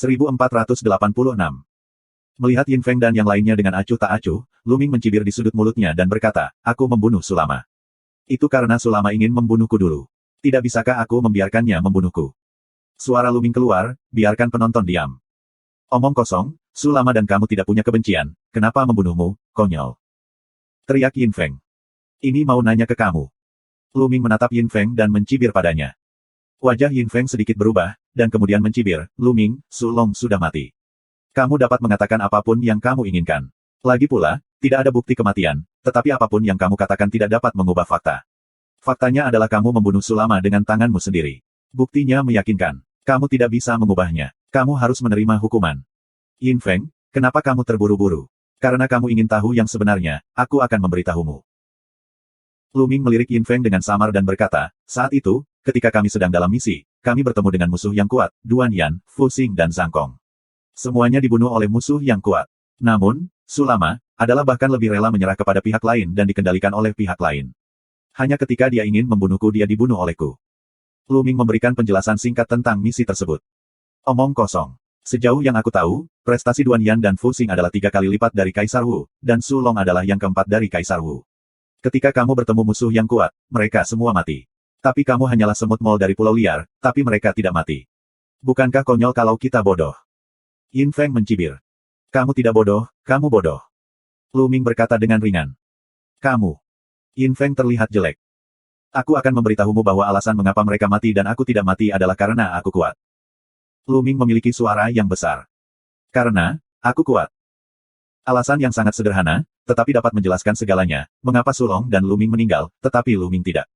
1486. Melihat Yin Feng dan yang lainnya dengan acuh tak acuh, Lu Ming mencibir di sudut mulutnya dan berkata, aku membunuh Sulama. Itu karena Sulama ingin membunuhku dulu. Tidak bisakah aku membiarkannya membunuhku? Suara Lu Ming keluar, biarkan penonton diam. Omong kosong, Sulama dan kamu tidak punya kebencian, kenapa membunuhmu, konyol? Teriak Yin Feng. Ini mau nanya ke kamu. Lu Ming menatap Yin Feng dan mencibir padanya. Wajah Yin Feng sedikit berubah, dan kemudian mencibir, Lu Ming, Su Long sudah mati. Kamu dapat mengatakan apapun yang kamu inginkan. Lagi pula, tidak ada bukti kematian, tetapi apapun yang kamu katakan tidak dapat mengubah fakta. Faktanya adalah kamu membunuh Sulama dengan tanganmu sendiri. Buktinya meyakinkan. Kamu tidak bisa mengubahnya. Kamu harus menerima hukuman. Yin Feng, kenapa kamu terburu-buru? Karena kamu ingin tahu yang sebenarnya, aku akan memberitahumu. Lu Ming melirik Yin Feng dengan samar dan berkata, saat itu, ketika kami sedang dalam misi, kami bertemu dengan musuh yang kuat, Duan Yan, Fu Xing dan Zhang Kong. Semuanya dibunuh oleh musuh yang kuat. Namun, Sulama, adalah bahkan lebih rela menyerah kepada pihak lain dan dikendalikan oleh pihak lain. Hanya ketika dia ingin membunuhku dia dibunuh olehku. Lu Ming memberikan penjelasan singkat tentang misi tersebut. Omong kosong. Sejauh yang aku tahu, prestasi Duan Yan dan Fu Xing adalah 3 kali lipat dari Kaisar Wu, dan Su Long adalah yang keempat dari Kaisar Wu. Ketika kamu bertemu musuh yang kuat, mereka semua mati. Tapi kamu hanyalah semut mol dari pulau liar, tapi mereka tidak mati. Bukankah konyol kalau kita bodoh? Yin Feng mencibir. Kamu tidak bodoh, kamu bodoh. Lu Ming berkata dengan ringan. Kamu. Yin Feng terlihat jelek. Aku akan memberitahumu bahwa alasan mengapa mereka mati dan aku tidak mati adalah karena aku kuat. Lu Ming memiliki suara yang besar. Karena, aku kuat. Alasan yang sangat sederhana, tetapi dapat menjelaskan segalanya, mengapa Su Long dan Lu Ming meninggal, tetapi Lu Ming tidak.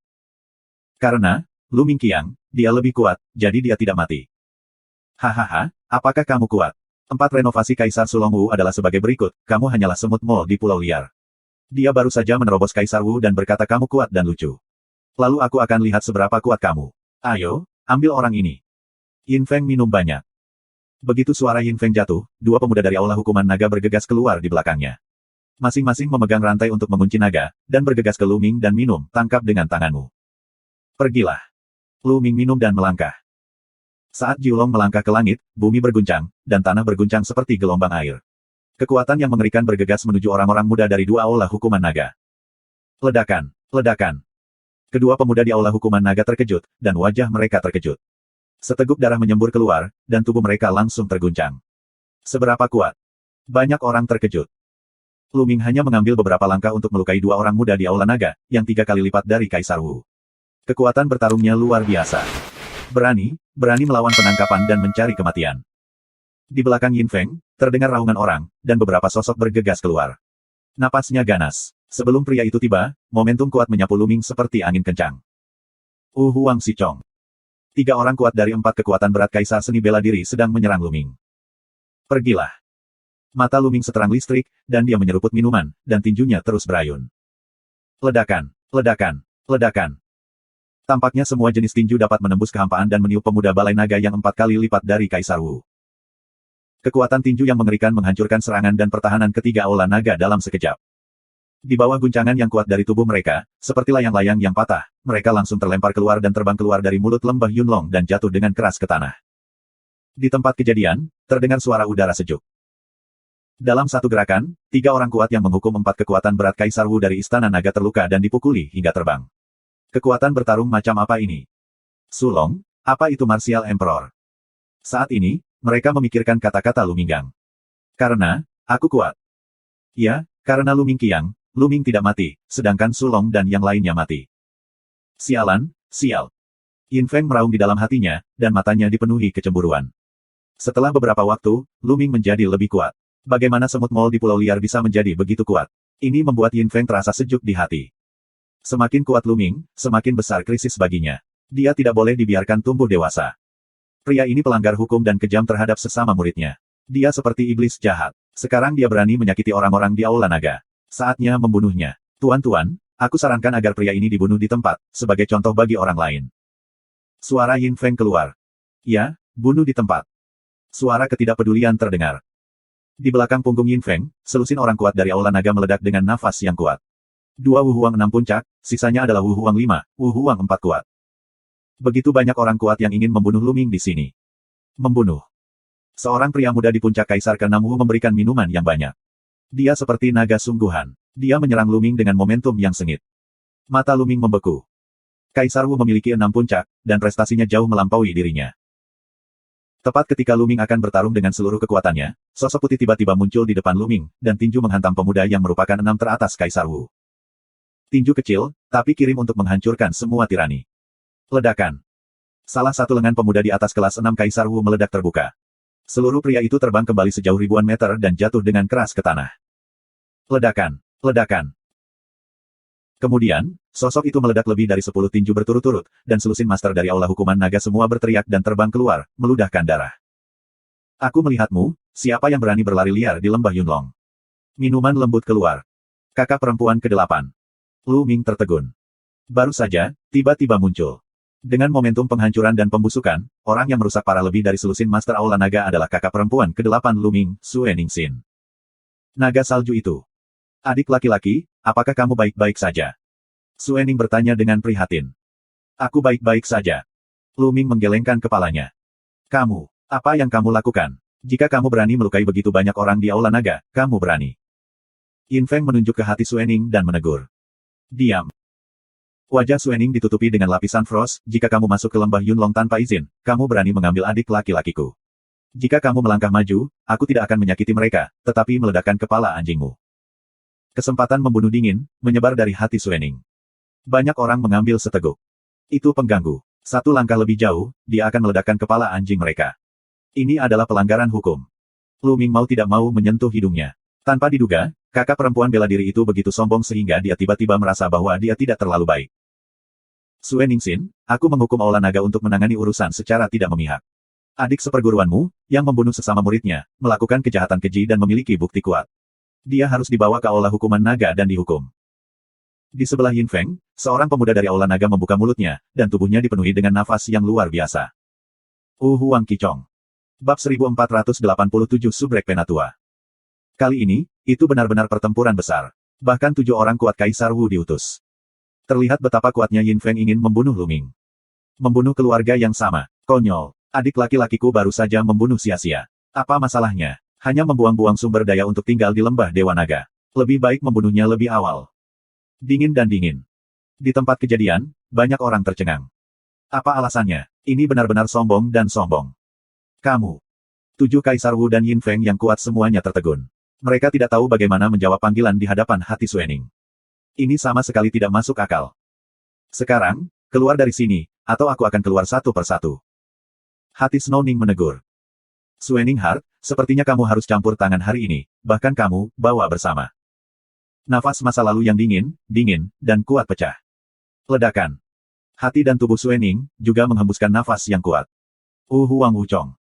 Karena, Lu Ming Qiang, dia lebih kuat, jadi dia tidak mati. Hahaha, apakah kamu kuat? 4 renovasi Kaisar Su Long Wu adalah sebagai berikut, kamu hanyalah semut mol di pulau liar. Dia baru saja menerobos Kaisar Wu dan berkata kamu kuat dan lucu. Lalu aku akan lihat seberapa kuat kamu. Ayo, ambil orang ini. Yin Feng minum banyak. Begitu suara Yin Feng jatuh, 2 pemuda dari Aula Hukuman Naga bergegas keluar di belakangnya. Masing-masing memegang rantai untuk mengunci naga, dan bergegas ke Lu Ming dan minum, tangkap dengan tanganmu. Pergilah. Lu Ming minum dan melangkah. Saat Jiulong melangkah ke langit, bumi berguncang, dan tanah berguncang seperti gelombang air. Kekuatan yang mengerikan bergegas menuju orang-orang muda dari 2 Aula Hukuman Naga. Ledakan, ledakan. Kedua pemuda di Aula Hukuman Naga terkejut, dan wajah mereka terkejut. Seteguk darah menyembur keluar, dan tubuh mereka langsung terguncang. Seberapa kuat? Banyak orang terkejut. Lu Ming hanya mengambil beberapa langkah untuk melukai 2 orang muda di Aula Naga, yang 3 kali lipat dari Kaisar Wu. Kekuatan bertarungnya luar biasa. Berani melawan penangkapan dan mencari kematian. Di belakang Yin Feng, terdengar raungan orang, dan beberapa sosok bergegas keluar. Napasnya ganas. Sebelum pria itu tiba, momentum kuat menyapu Lu Ming seperti angin kencang. Huang Xichong. 3 orang kuat dari 4 kekuatan berat Kaisar Seni Bela Diri sedang menyerang Lu Ming. Pergilah. Mata Lu Ming seterang listrik, dan dia menyeruput minuman, dan tinjunya terus berayun. Ledakan, ledakan, ledakan. Tampaknya semua jenis tinju dapat menembus kehampaan dan meniup pemuda balai naga yang 4 kali lipat dari Kaisar Wu. Kekuatan tinju yang mengerikan menghancurkan serangan dan pertahanan ketiga Aula Naga dalam sekejap. Di bawah guncangan yang kuat dari tubuh mereka, seperti layang-layang yang patah, mereka langsung terlempar keluar dan terbang keluar dari mulut lembah Yunlong dan jatuh dengan keras ke tanah. Di tempat kejadian, terdengar suara udara sejuk. Dalam satu gerakan, 3 orang kuat yang menghukum 4 kekuatan berat Kaisar Wu dari Istana Naga terluka dan dipukuli hingga terbang. Kekuatan bertarung macam apa ini? Su Long, apa itu Martial Emperor? Saat ini, mereka memikirkan kata-kata Lu Minggang. Karena, aku kuat. Ya, karena Lu Ming Qiang, Lu Ming tidak mati, sedangkan Su Long dan yang lainnya mati. Sialan, sial. Yin Feng meraung di dalam hatinya, dan matanya dipenuhi kecemburuan. Setelah beberapa waktu, Lu Ming menjadi lebih kuat. Bagaimana semut mol di pulau liar bisa menjadi begitu kuat? Ini membuat Yin Feng terasa sejuk di hati. Semakin kuat Lu Ming, semakin besar krisis baginya. Dia tidak boleh dibiarkan tumbuh dewasa. Pria ini pelanggar hukum dan kejam terhadap sesama muridnya. Dia seperti iblis jahat. Sekarang dia berani menyakiti orang-orang di Aula Naga. Saatnya membunuhnya. Tuan-tuan, aku sarankan agar pria ini dibunuh di tempat, sebagai contoh bagi orang lain. Suara Yin Feng keluar. Ya, bunuh di tempat. Suara ketidakpedulian terdengar. Di belakang punggung Yin Feng, selusin orang kuat dari Aula Naga meledak dengan nafas yang kuat. 2 Wu Huang 6 puncak, sisanya adalah Wu Huang 5, Wu Huang 4 kuat. Begitu banyak orang kuat yang ingin membunuh Lu Ming di sini. Membunuh. Seorang pria muda di puncak Kaisar ke-6 Wu memberikan minuman yang banyak. Dia seperti naga sungguhan. Dia menyerang Luming dengan momentum yang sengit. Mata Luming membeku. Kaisar Wu memiliki 6 puncak, dan prestasinya jauh melampaui dirinya. Tepat ketika Luming akan bertarung dengan seluruh kekuatannya, sosok putih tiba-tiba muncul di depan Luming, dan tinju menghantam pemuda yang merupakan 6 teratas Kaisar Wu. Tinju kecil, tapi kirim untuk menghancurkan semua tirani. Ledakan. Salah satu lengan pemuda di atas kelas 6 Kaisar Wu meledak terbuka. Seluruh pria itu terbang kembali sejauh ribuan meter dan jatuh dengan keras ke tanah. Ledakan. Ledakan. Kemudian, sosok itu meledak lebih dari 10 tinju berturut-turut, dan selusin master dari aula hukuman naga semua berteriak dan terbang keluar, meludahkan darah. Aku melihatmu, siapa yang berani berlari liar di lembah Yunlong? Minuman lembut keluar. Kakak perempuan ke-8. Lu Ming tertegun. Baru saja, tiba-tiba muncul. Dengan momentum penghancuran dan pembusukan, orang yang merusak parah lebih dari selusin master aula naga adalah kakak perempuan ke-8 Lu Ming, Sue Ningsin. Naga salju itu. Adik laki-laki, apakah kamu baik-baik saja? Sue Ning bertanya dengan prihatin. Aku baik-baik saja. Lu Ming menggelengkan kepalanya. Kamu, apa yang kamu lakukan? Jika kamu berani melukai begitu banyak orang di aula naga, kamu berani. Yin Feng menunjuk ke hati Sue Ning dan menegur. Diam. Wajah Sue Ning ditutupi dengan lapisan frost, jika kamu masuk ke lembah Yunlong tanpa izin, kamu berani mengambil adik laki-lakiku. Jika kamu melangkah maju, aku tidak akan menyakiti mereka, tetapi meledakkan kepala anjingmu. Kesempatan membunuh dingin, menyebar dari hati Sue Ning. Banyak orang mengambil seteguk. Itu pengganggu. Satu langkah lebih jauh, dia akan meledakkan kepala anjing mereka. Ini adalah pelanggaran hukum. Lu Ming mau tidak mau menyentuh hidungnya. Tanpa diduga, kakak perempuan bela diri itu begitu sombong sehingga dia tiba-tiba merasa bahwa dia tidak terlalu baik. Sue Ningsin, aku menghukum aula naga untuk menangani urusan secara tidak memihak. Adik seperguruanmu, yang membunuh sesama muridnya, melakukan kejahatan keji dan memiliki bukti kuat. Dia harus dibawa ke aula hukuman naga dan dihukum. Di sebelah Yin Feng, seorang pemuda dari aula naga membuka mulutnya, dan tubuhnya dipenuhi dengan nafas yang luar biasa. Huang Qicong. Bab 1487 Subrek Penatua. Kali ini, itu benar-benar pertempuran besar. Bahkan 7 orang kuat Kaisar Wu diutus. Terlihat betapa kuatnya Yin Feng ingin membunuh Lu Ming. Membunuh keluarga yang sama. Konyol. Adik laki-lakiku baru saja membunuh sia-sia. Apa masalahnya? Hanya membuang-buang sumber daya untuk tinggal di lembah Dewa Naga. Lebih baik membunuhnya lebih awal. Dingin dan dingin. Di tempat kejadian, banyak orang tercengang. Apa alasannya? Ini benar-benar sombong dan sombong. Kamu. 7 Kaisar Wu dan Yin Feng yang kuat semuanya tertegun. Mereka tidak tahu bagaimana menjawab panggilan di hadapan hati Sue Ning. Ini sama sekali tidak masuk akal. Sekarang, keluar dari sini, atau aku akan keluar satu persatu. Hati Snow Ning menegur. Sue Ning Heart, sepertinya kamu harus campur tangan hari ini, bahkan kamu, bawa bersama. Nafas masa lalu yang dingin, dan kuat pecah. Ledakan. Hati dan tubuh Sue Ning, juga menghembuskan nafas yang kuat. Huang Wuchong.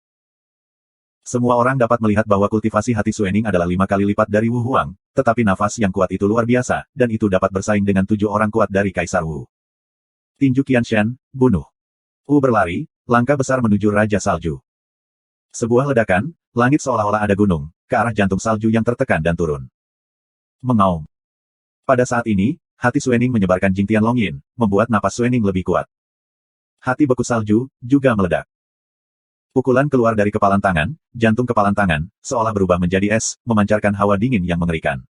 Semua orang dapat melihat bahwa kultivasi hati Sue Ning adalah 5 kali lipat dari Wu Huang, tetapi nafas yang kuat itu luar biasa, dan itu dapat bersaing dengan 7 orang kuat dari Kaisar Wu. Tinju Qianshan, bunuh. Wu berlari, langkah besar menuju Raja Salju. Sebuah ledakan, langit seolah-olah ada gunung, ke arah jantung salju yang tertekan dan turun. Mengaum. Pada saat ini, hati Sue Ning menyebarkan Jingtian Longyin, membuat napas Sue Ning lebih kuat. Hati beku salju, juga meledak. Pukulan keluar dari kepalan tangan, jantung kepalan tangan, seolah berubah menjadi es, memancarkan hawa dingin yang mengerikan.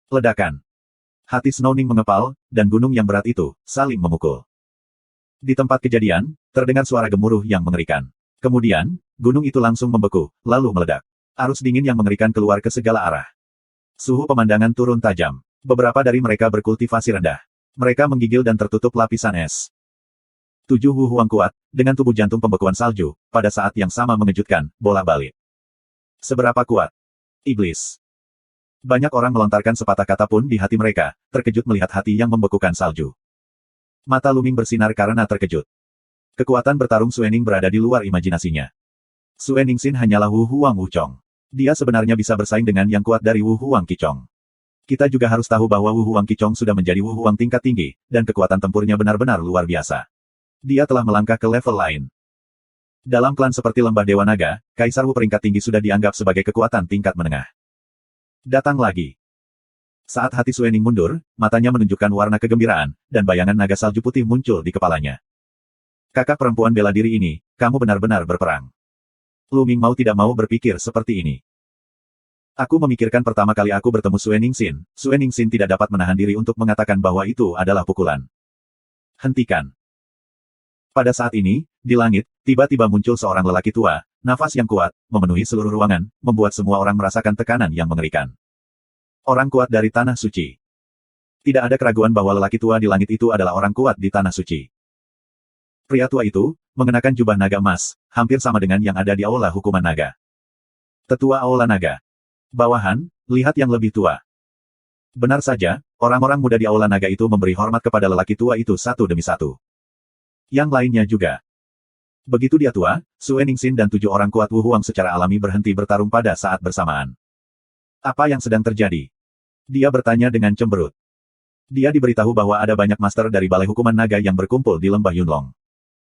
Ledakan. Hati Snow Ning mengepal, dan gunung yang berat itu, saling memukul. Di tempat kejadian, terdengar suara gemuruh yang mengerikan. Kemudian, gunung itu langsung membeku, lalu meledak. Arus dingin yang mengerikan keluar ke segala arah. Suhu pemandangan turun tajam. Beberapa dari mereka berkultivasi rendah. Mereka menggigil dan tertutup lapisan es. 7 Wu Huang kuat, dengan tubuh jantung pembekuan salju, pada saat yang sama mengejutkan, bola-balik. Seberapa kuat? Iblis. Banyak orang melontarkan sepatah kata pun di hati mereka, terkejut melihat hati yang membekukan salju. Mata Lu Ming bersinar karena terkejut. Kekuatan bertarung Sue Ning berada di luar imajinasinya. Sue Ningsin hanyalah Wu Huang Wuchong. Dia sebenarnya bisa bersaing dengan yang kuat dari Wu Huang Qicong. Kita juga harus tahu bahwa Wu Huang Qicong sudah menjadi Wu Huang tingkat tinggi, dan kekuatan tempurnya benar-benar luar biasa. Dia telah melangkah ke level lain. Dalam klan seperti Lembah Dewa Naga, Kaisar Wu peringkat tinggi sudah dianggap sebagai kekuatan tingkat menengah. Datang lagi. Saat hati Sue Ning mundur, matanya menunjukkan warna kegembiraan, dan bayangan naga salju putih muncul di kepalanya. Kakak perempuan bela diri ini, kamu benar-benar berperang. Lu Ming mau tidak mau berpikir seperti ini. Aku memikirkan pertama kali aku bertemu Sue Ningsin. Sue Ningsin tidak dapat menahan diri untuk mengatakan bahwa itu adalah pukulan. Hentikan. Pada saat ini, di langit, tiba-tiba muncul seorang lelaki tua, nafas yang kuat, memenuhi seluruh ruangan, membuat semua orang merasakan tekanan yang mengerikan. Orang kuat dari Tanah Suci. Tidak ada keraguan bahwa lelaki tua di langit itu adalah orang kuat di Tanah Suci. Pria tua itu, mengenakan jubah naga emas, hampir sama dengan yang ada di Aula Hukuman Naga. Tetua Aula Naga. Bawahan, lihat yang lebih tua. Benar saja, orang-orang muda di Aula Naga itu memberi hormat kepada lelaki tua itu satu demi satu. Yang lainnya juga. Begitu dia tua, Sue Ningsin dan 7 orang kuat Wu Huang secara alami berhenti bertarung pada saat bersamaan. Apa yang sedang terjadi? Dia bertanya dengan cemberut. Dia diberitahu bahwa ada banyak master dari Balai Hukuman Naga yang berkumpul di Lembah Yunlong.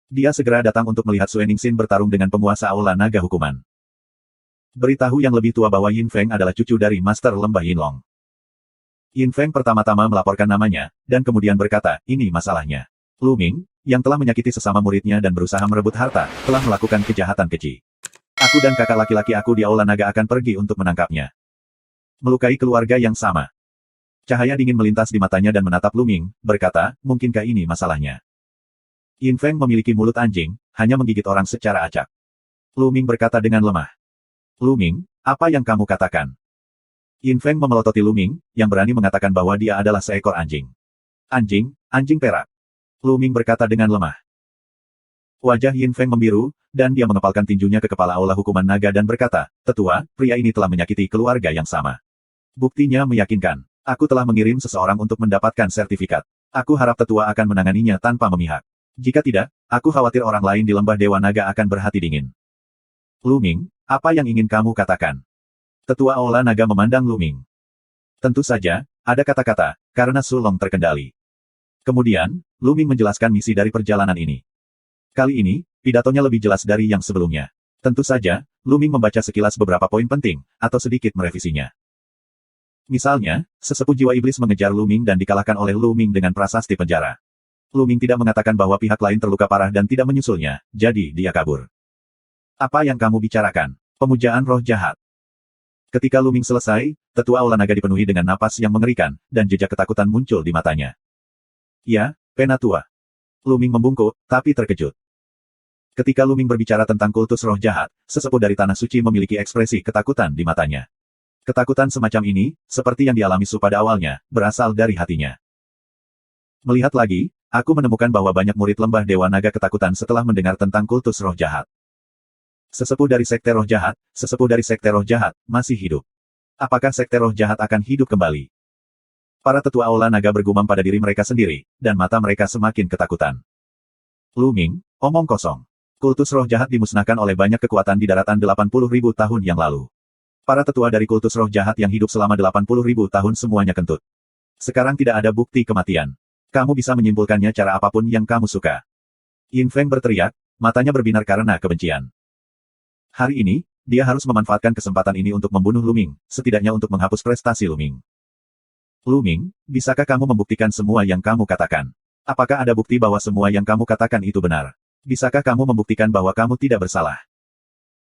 Dia segera datang untuk melihat Sue Ningsin bertarung dengan penguasa Aula Naga Hukuman. Beritahu yang lebih tua bahwa Yin Feng adalah cucu dari Master Lembah Yinlong. Yin Feng pertama-tama melaporkan namanya, dan kemudian berkata, ini masalahnya. Lu Ming, yang telah menyakiti sesama muridnya dan berusaha merebut harta, telah melakukan kejahatan keji. Aku dan kakak laki-laki aku di Aula Naga akan pergi untuk menangkapnya. Melukai keluarga yang sama. Cahaya dingin melintas di matanya dan menatap Lu Ming, berkata, mungkinkah ini masalahnya? Yin Feng memiliki mulut anjing, hanya menggigit orang secara acak. Lu Ming berkata dengan lemah. Lu Ming, apa yang kamu katakan? Yin Feng memelototi Lu Ming, yang berani mengatakan bahwa dia adalah seekor anjing. Anjing, anjing perak. Lu Ming berkata dengan lemah. Wajah Yin Feng membiru, dan dia mengepalkan tinjunya ke kepala Aula Hukuman Naga dan berkata, Tetua, pria ini telah menyakiti keluarga yang sama. Buktinya meyakinkan. Aku telah mengirim seseorang untuk mendapatkan sertifikat. Aku harap Tetua akan menanganinya tanpa memihak. Jika tidak, aku khawatir orang lain di Lembah Dewa Naga akan berhati dingin. Lu Ming, apa yang ingin kamu katakan? Tetua Aula Naga memandang Lu Ming. Tentu saja, ada kata-kata, karena Sulong terkendali. Kemudian, Lu Ming menjelaskan misi dari perjalanan ini. Kali ini, pidatonya lebih jelas dari yang sebelumnya. Tentu saja, Lu Ming membaca sekilas beberapa poin penting, atau sedikit merevisinya. Misalnya, sesepuh jiwa iblis mengejar Lu Ming dan dikalahkan oleh Lu Ming dengan prasasti penjara. Lu Ming tidak mengatakan bahwa pihak lain terluka parah dan tidak menyusulnya, jadi dia kabur. Apa yang kamu bicarakan? Pemujaan roh jahat. Ketika Lu Ming selesai, Tetua Aula Naga dipenuhi dengan napas yang mengerikan, dan jejak ketakutan muncul di matanya. Ya, Penatua. Lu Ming membungkuk, tapi terkejut. Ketika Lu Ming berbicara tentang kultus roh jahat, sesepuh dari Tanah Suci memiliki ekspresi ketakutan di matanya. Ketakutan semacam ini, seperti yang dialami Su pada awalnya, berasal dari hatinya. Melihat lagi, aku menemukan bahwa banyak murid Lembah Dewa Naga ketakutan setelah mendengar tentang kultus roh jahat. Sesepuh dari Sekte Roh Jahat, sesepuh dari Sekte Roh Jahat, masih hidup. Apakah Sekte Roh Jahat akan hidup kembali? Para tetua Aula Naga bergumam pada diri mereka sendiri, dan mata mereka semakin ketakutan. Lu Ming, omong kosong. Kultus roh jahat dimusnahkan oleh banyak kekuatan di daratan 80.000 tahun yang lalu. Para tetua dari kultus roh jahat yang hidup selama 80.000 tahun semuanya kentut. Sekarang tidak ada bukti kematian. Kamu bisa menyimpulkannya cara apapun yang kamu suka. Yin Feng berteriak, matanya berbinar karena kebencian. Hari ini, dia harus memanfaatkan kesempatan ini untuk membunuh Lu Ming, setidaknya untuk menghapus prestasi Lu Ming. Lu Ming, bisakah kamu membuktikan semua yang kamu katakan? Apakah ada bukti bahwa semua yang kamu katakan itu benar? Bisakah kamu membuktikan bahwa kamu tidak bersalah?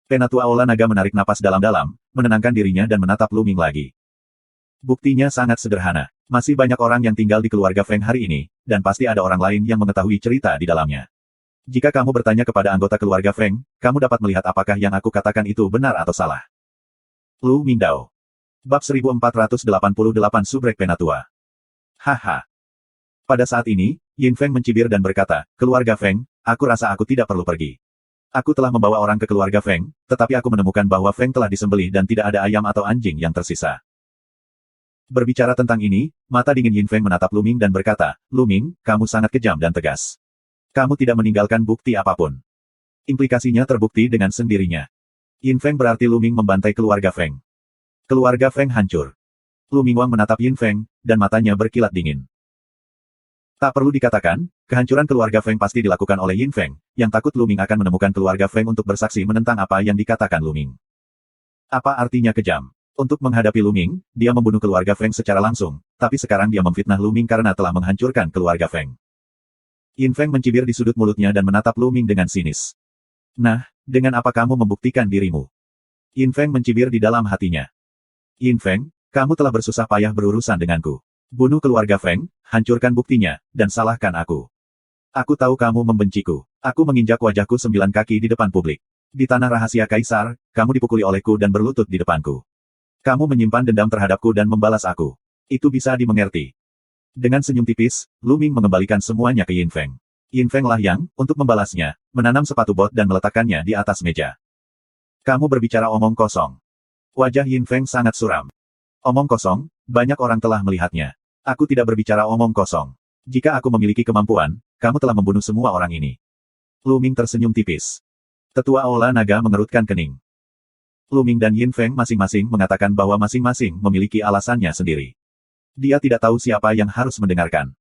Penatua Aula Naga menarik napas dalam-dalam, menenangkan dirinya dan menatap Lu Ming lagi. Buktinya sangat sederhana. Masih banyak orang yang tinggal di keluarga Feng hari ini, dan pasti ada orang lain yang mengetahui cerita di dalamnya. Jika kamu bertanya kepada anggota keluarga Feng, kamu dapat melihat apakah yang aku katakan itu benar atau salah. Lu Mingdao. Bab 1488 Subrek Penatua. Haha. Pada saat ini, Yin Feng mencibir dan berkata, keluarga Feng, aku rasa aku tidak perlu pergi. Aku telah membawa orang ke keluarga Feng, tetapi aku menemukan bahwa Feng telah disembelih dan tidak ada ayam atau anjing yang tersisa. Berbicara tentang ini, mata dingin Yin Feng menatap Lu Ming dan berkata, Lu Ming, kamu sangat kejam dan tegas. Kamu tidak meninggalkan bukti apapun. Implikasinya terbukti dengan sendirinya. Yin Feng berarti Lu Ming membantai keluarga Feng. Keluarga Feng hancur. Lu Mingwang menatap Yin Feng, dan matanya berkilat dingin. Tak perlu dikatakan, kehancuran keluarga Feng pasti dilakukan oleh Yin Feng, yang takut Lu Ming akan menemukan keluarga Feng untuk bersaksi menentang apa yang dikatakan Lu Ming. Apa artinya kejam? Untuk menghadapi Lu Ming, dia membunuh keluarga Feng secara langsung, tapi sekarang dia memfitnah Lu Ming karena telah menghancurkan keluarga Feng. Yin Feng mencibir di sudut mulutnya dan menatap Lu Ming dengan sinis. Nah, dengan apa kamu membuktikan dirimu? Yin Feng mencibir di dalam hatinya. Yin Feng, kamu telah bersusah payah berurusan denganku. Bunuh keluarga Feng, hancurkan buktinya, dan salahkan aku. Aku tahu kamu membenciku. Aku menginjak wajahku 9 kaki di depan publik. Di tanah rahasia Kaisar, kamu dipukuli olehku dan berlutut di depanku. Kamu menyimpan dendam terhadapku dan membalas aku. Itu bisa dimengerti. Dengan senyum tipis, Lu Ming mengembalikan semuanya ke Yin Feng. Yin Feng lah yang, untuk membalasnya, menanam sepatu bot dan meletakkannya di atas meja. Kamu berbicara omong kosong. Wajah Yin Feng sangat suram. Omong kosong, banyak orang telah melihatnya. Aku tidak berbicara omong kosong. Jika aku memiliki kemampuan, kamu telah membunuh semua orang ini. Lu Ming tersenyum tipis. Tetua Aula Naga mengerutkan kening. Lu Ming dan Yin Feng masing-masing mengatakan bahwa masing-masing memiliki alasannya sendiri. Dia tidak tahu siapa yang harus mendengarkan.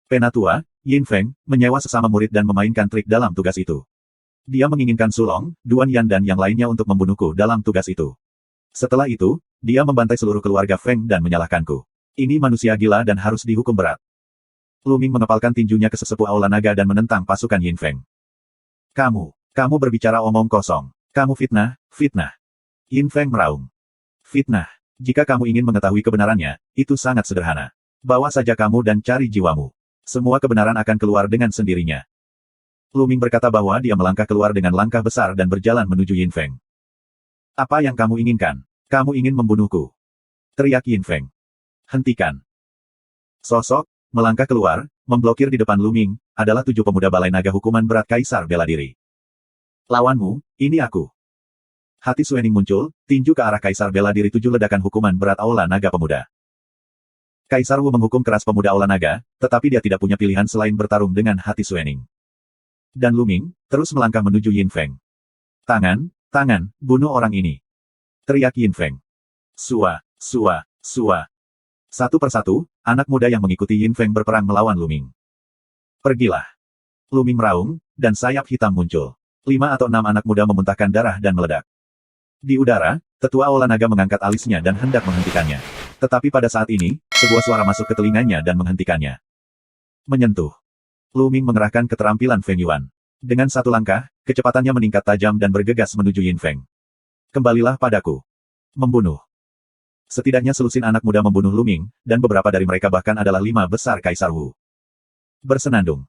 Penatua, Yin Feng, menyewa sesama murid dan memainkan trik dalam tugas itu. Dia menginginkan Sulong, Duan Yan dan yang lainnya untuk membunuhku dalam tugas itu. Setelah itu, dia membantai seluruh keluarga Feng dan menyalahkanku. Ini manusia gila dan harus dihukum berat. Lu Ming mengepalkan tinjunya ke sesepuh Aula Naga dan menentang pasukan Yin Feng. Kamu berbicara omong kosong. Kamu fitnah, fitnah. Yin Feng meraung. Fitnah. Jika kamu ingin mengetahui kebenarannya, itu sangat sederhana. Bawa saja kamu dan cari jiwamu. Semua kebenaran akan keluar dengan sendirinya. Lu Ming berkata bahwa dia melangkah keluar dengan langkah besar dan berjalan menuju Yin Feng. Apa yang kamu inginkan? Kamu ingin membunuhku? Teriak Yin Feng. Hentikan. Sosok, melangkah keluar, memblokir di depan Lu Ming, adalah 7 pemuda balai naga hukuman berat Kaisar bela diri. Lawanmu, ini aku. Hati Suening muncul, tinju ke arah Kaisar bela diri 7 ledakan hukuman berat Aula Naga Pemuda. Kaisar Wu menghukum keras pemuda Aula Naga, tetapi dia tidak punya pilihan selain bertarung dengan hati Suening. Dan Lu Ming, terus melangkah menuju Yin Feng. Tangan, bunuh orang ini. Teriak Yin Feng. Sua. Satu persatu, anak muda yang mengikuti Yin Feng berperang melawan Lu Ming. Pergilah. Lu Ming meraung, dan sayap hitam muncul. 5 atau 6 anak muda memuntahkan darah dan meledak. Di udara, tetua Aula Naga mengangkat alisnya dan hendak menghentikannya. Tetapi pada saat ini, sebuah suara masuk ke telinganya dan menghentikannya. Menyentuh. Lu Ming mengerahkan keterampilan Feng Yuan. Dengan satu langkah, kecepatannya meningkat tajam dan bergegas menuju Yin Feng. Kembalilah padaku. Membunuh. Setidaknya selusin anak muda membunuh Lu Ming, dan beberapa dari mereka bahkan adalah 5 besar Kaisar Wu. Bersenandung.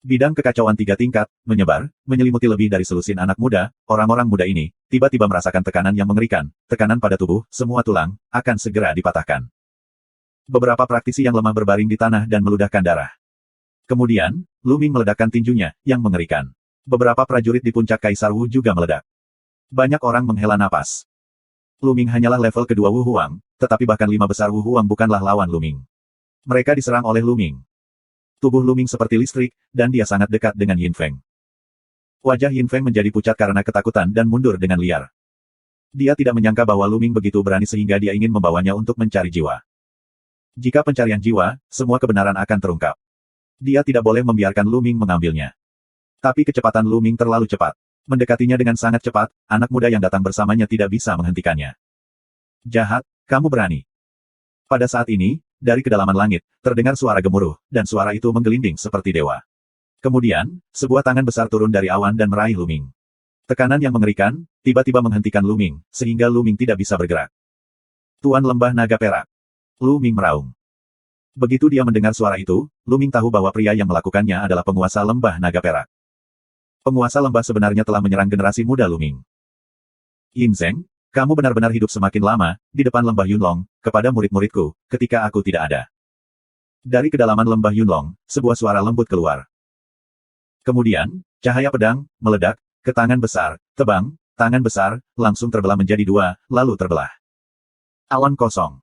Bidang kekacauan 3 tingkat, menyebar, menyelimuti lebih dari selusin anak muda, orang-orang muda ini, tiba-tiba merasakan tekanan yang mengerikan, tekanan pada tubuh, semua tulang, akan segera dipatahkan. Beberapa praktisi yang lemah berbaring di tanah dan meludahkan darah. Kemudian, Lu Ming meledakkan tinjunya, yang mengerikan. Beberapa prajurit di puncak Kaisar Wu juga meledak. Banyak orang menghela napas. Lu Ming hanyalah level kedua Wu Huang, tetapi bahkan 5 besar Wu Huang bukanlah lawan Lu Ming. Mereka diserang oleh Lu Ming. Tubuh Lu Ming seperti listrik, dan dia sangat dekat dengan Yin Feng. Wajah Yin Feng menjadi pucat karena ketakutan dan mundur dengan liar. Dia tidak menyangka bahwa Lu Ming begitu berani sehingga dia ingin membawanya untuk mencari jiwa. Jika pencarian jiwa, semua kebenaran akan terungkap. Dia tidak boleh membiarkan Lu Ming mengambilnya. Tapi kecepatan Lu Ming terlalu cepat. Mendekatinya dengan sangat cepat, anak muda yang datang bersamanya tidak bisa menghentikannya. Jahat, kamu berani. Pada saat ini, dari kedalaman langit, terdengar suara gemuruh, dan suara itu menggelinding seperti dewa. Kemudian, sebuah tangan besar turun dari awan dan meraih Lu Ming. Tekanan yang mengerikan, tiba-tiba menghentikan Lu Ming, sehingga Lu Ming tidak bisa bergerak. Tuan Lembah Naga Perak. Lu Ming meraung. Begitu dia mendengar suara itu, Lu Ming tahu bahwa pria yang melakukannya adalah penguasa Lembah Naga Perak. Penguasa lembah sebenarnya telah menyerang generasi muda Lu Ming. Yin Zeng, kamu benar-benar hidup semakin lama, di depan lembah Yunlong, kepada murid-muridku, ketika aku tidak ada. Dari kedalaman lembah Yunlong, sebuah suara lembut keluar. Kemudian, cahaya pedang, meledak, ke tangan besar, tebang, tangan besar, langsung terbelah menjadi 2, lalu terbelah. Awan kosong.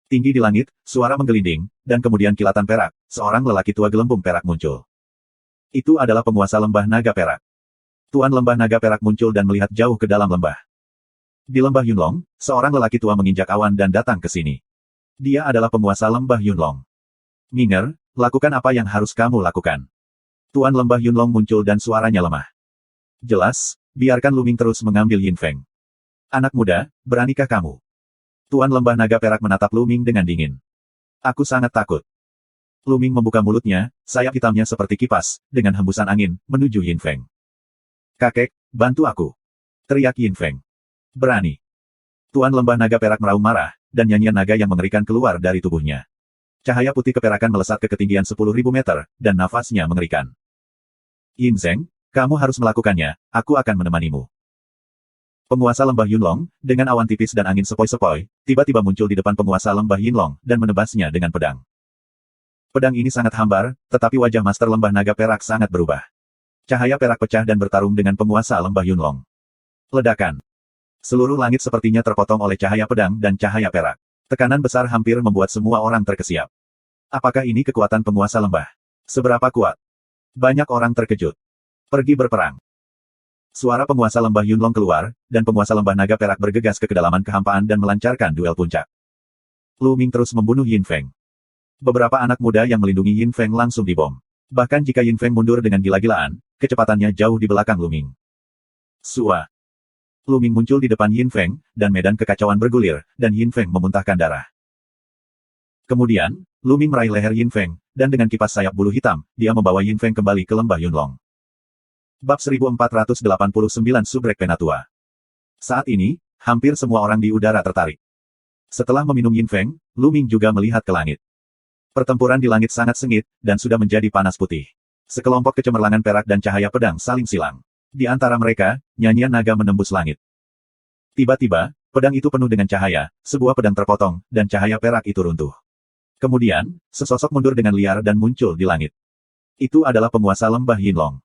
Tinggi di langit, suara menggelinding, dan kemudian kilatan perak, seorang lelaki tua gelembung perak muncul. Itu adalah penguasa lembah naga perak. Tuan lembah naga perak muncul dan melihat jauh ke dalam lembah. Di lembah Yunlong, seorang lelaki tua menginjak awan dan datang ke sini. Dia adalah penguasa lembah Yunlong. Minger, lakukan apa yang harus kamu lakukan. Tuan lembah Yunlong muncul dan suaranya lemah. Jelas, biarkan Lu Ming terus mengambil Yin Feng. Anak muda, beranikah kamu? Tuan lembah naga perak menatap Lu Ming dengan dingin. Aku sangat takut. Lu Ming membuka mulutnya, sayap hitamnya seperti kipas, dengan hembusan angin, menuju Yin Feng. Kakek, bantu aku. Teriak Yin Feng. Berani. Tuan Lembah Naga Perak meraung marah, dan nyanyian naga yang mengerikan keluar dari tubuhnya. Cahaya putih keperakan melesat ke ketinggian 10.000 meter, dan nafasnya mengerikan. Yin Zeng, kamu harus melakukannya, aku akan menemanimu. Penguasa Lembah Yunlong, dengan awan tipis dan angin sepoi-sepoi, tiba-tiba muncul di depan penguasa Lembah Yinlong, dan menebasnya dengan pedang. Pedang ini sangat hambar, tetapi wajah Master Lembah Naga Perak sangat berubah. Cahaya perak pecah dan bertarung dengan penguasa Lembah Yunlong. Ledakan. Seluruh langit sepertinya terpotong oleh cahaya pedang dan cahaya perak. Tekanan besar hampir membuat semua orang terkesiap. Apakah ini kekuatan penguasa lembah? Seberapa kuat? Banyak orang terkejut. Pergi berperang. Suara penguasa lembah Yunlong keluar, dan penguasa lembah naga perak bergegas ke kedalaman kehampaan dan melancarkan duel puncak. Lu Ming terus membunuh Yin Feng. Beberapa anak muda yang melindungi Yin Feng langsung dibom. Bahkan jika Yin Feng mundur dengan gila-gilaan, kecepatannya jauh di belakang Lu Ming. Sua. Lu Ming muncul di depan Yin Feng, dan medan kekacauan bergulir, dan Yin Feng memuntahkan darah. Kemudian, Lu Ming meraih leher Yin Feng, dan dengan kipas sayap bulu hitam, dia membawa Yin Feng kembali ke lembah Yunlong. Bab 1489 Subrek Penatua. Saat ini, hampir semua orang di udara tertarik. Setelah meminum Yin Feng, Lu Ming juga melihat ke langit. Pertempuran di langit sangat sengit, dan sudah menjadi panas putih. Sekelompok kecemerlangan perak dan cahaya pedang saling silang. Di antara mereka, nyanyian naga menembus langit. Tiba-tiba, pedang itu penuh dengan cahaya, sebuah pedang terpotong, dan cahaya perak itu runtuh. Kemudian, sesosok mundur dengan liar dan muncul di langit. Itu adalah penguasa lembah Yinlong.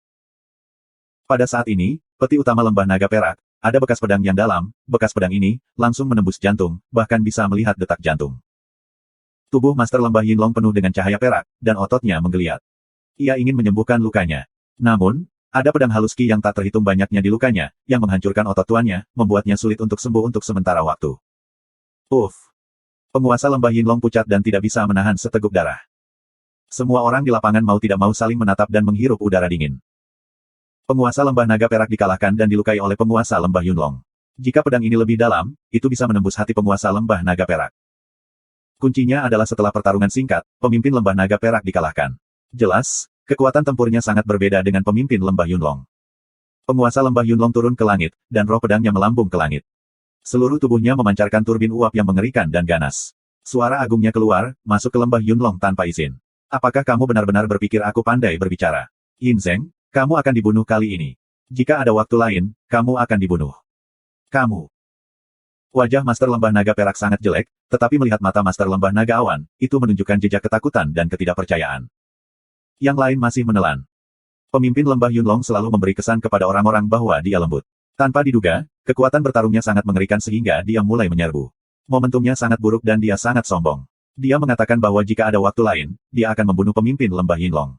Pada saat ini, peti utama lembah naga perak, ada bekas pedang yang dalam, bekas pedang ini, langsung menembus jantung, bahkan bisa melihat detak jantung. Tubuh Master Lembah Yinlong penuh dengan cahaya perak, dan ototnya menggeliat. Ia ingin menyembuhkan lukanya. Namun, ada pedang halus Ki yang tak terhitung banyaknya di lukanya, yang menghancurkan otot tuannya, membuatnya sulit untuk sembuh untuk sementara waktu. Penguasa Lembah Yinlong pucat dan tidak bisa menahan seteguk darah. Semua orang di lapangan mau tidak mau saling menatap dan menghirup udara dingin. Penguasa Lembah Naga Perak dikalahkan dan dilukai oleh penguasa Lembah Yunlong. Jika pedang ini lebih dalam, itu bisa menembus hati penguasa Lembah Naga Perak. Kuncinya adalah setelah pertarungan singkat, pemimpin Lembah Naga Perak dikalahkan. Jelas, kekuatan tempurnya sangat berbeda dengan pemimpin Lembah Yunlong. Penguasa Lembah Yunlong turun ke langit, dan roh pedangnya melambung ke langit. Seluruh tubuhnya memancarkan turbin uap yang mengerikan dan ganas. Suara agungnya keluar, masuk ke Lembah Yunlong tanpa izin. Apakah kamu benar-benar berpikir aku pandai berbicara? Yin Zeng, kamu akan dibunuh kali ini. Jika ada waktu lain, kamu akan dibunuh. Kamu. Wajah Master Lembah Naga Perak sangat jelek, tetapi melihat mata Master Lembah Naga Awan, itu menunjukkan jejak ketakutan dan ketidakpercayaan. Yang lain masih menelan. Pemimpin Lembah Yunlong selalu memberi kesan kepada orang-orang bahwa dia lembut. Tanpa diduga, kekuatan bertarungnya sangat mengerikan sehingga dia mulai menyerbu. Momentumnya sangat buruk dan dia sangat sombong. Dia mengatakan bahwa jika ada waktu lain, dia akan membunuh pemimpin Lembah Yinlong.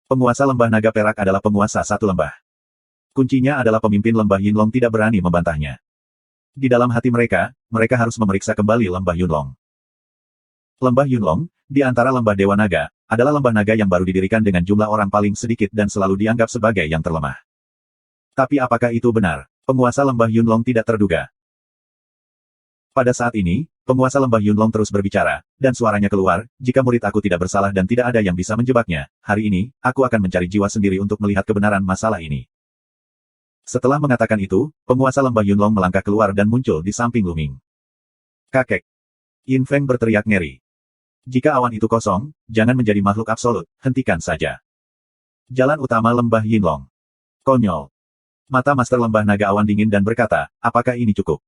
Penguasa Lembah Naga Perak adalah penguasa satu lembah. Kuncinya adalah pemimpin Lembah Yinlong tidak berani membantahnya. Di dalam hati mereka, mereka harus memeriksa kembali Lembah Yunlong. Lembah Yunlong, di antara lembah Dewa Naga, adalah lembah naga yang baru didirikan dengan jumlah orang paling sedikit dan selalu dianggap sebagai yang terlemah. Tapi apakah itu benar? Penguasa Lembah Yunlong tidak terduga. Pada saat ini, penguasa Lembah Yunlong terus berbicara, dan suaranya keluar, jika murid aku tidak bersalah dan tidak ada yang bisa menjebaknya, hari ini, aku akan mencari jiwa sendiri untuk melihat kebenaran masalah ini. Setelah mengatakan itu, penguasa Lembah Yunlong melangkah keluar dan muncul di samping Lu Ming. Kakek. Yin Feng berteriak ngeri. Jika awan itu kosong, jangan menjadi makhluk absolut, hentikan saja. Jalan utama Lembah Yinlong. Konyol. Mata Master Lembah Naga Awan dingin dan berkata, apakah ini cukup?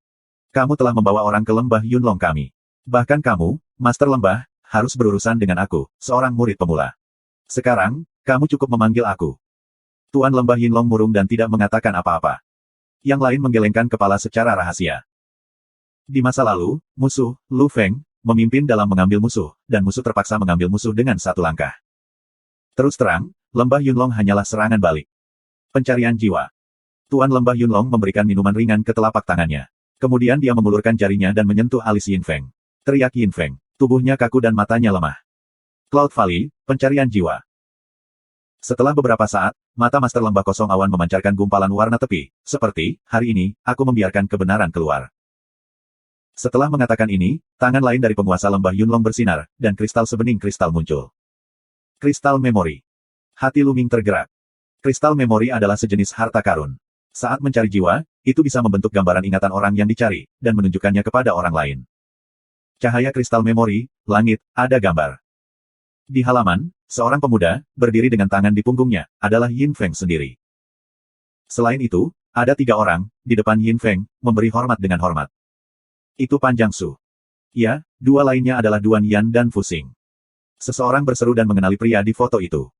Kamu telah membawa orang ke Lembah Yunlong kami. Bahkan kamu, Master Lembah, harus berurusan dengan aku, seorang murid pemula. Sekarang, kamu cukup memanggil aku. Tuan Lembah Yinlong murung dan tidak mengatakan apa-apa. Yang lain menggelengkan kepala secara rahasia. Di masa lalu, musuh, Lu Feng, memimpin dalam mengambil musuh, dan musuh terpaksa mengambil musuh dengan satu langkah. Terus terang, Lembah Yunlong hanyalah serangan balik. Pencarian jiwa. Tuan Lembah Yunlong memberikan minuman ringan ke telapak tangannya. Kemudian dia mengulurkan jarinya dan menyentuh alis Yin Feng. Teriak Yin Feng. Tubuhnya kaku dan matanya lemah. Cloud Valley, pencarian jiwa. Setelah beberapa saat, mata Master Lembah Kosong Awan memancarkan gumpalan warna tepi, seperti, hari ini, aku membiarkan kebenaran keluar. Setelah mengatakan ini, tangan lain dari penguasa Lembah Yunlong bersinar, dan kristal sebening kristal muncul. Kristal memori. Hati Lu Ming tergerak. Kristal memori adalah sejenis harta karun. Saat mencari jiwa, itu bisa membentuk gambaran ingatan orang yang dicari, dan menunjukkannya kepada orang lain. Cahaya kristal memori, langit, ada gambar. Di halaman, seorang pemuda, berdiri dengan tangan di punggungnya, adalah Yin Feng sendiri. Selain itu, ada 3 orang, di depan Yin Feng, memberi hormat dengan hormat. Itu Pan Jiangsu. Ya, 2 lainnya adalah Duan Yan dan Fu Xing. Seseorang berseru dan mengenali pria di foto itu.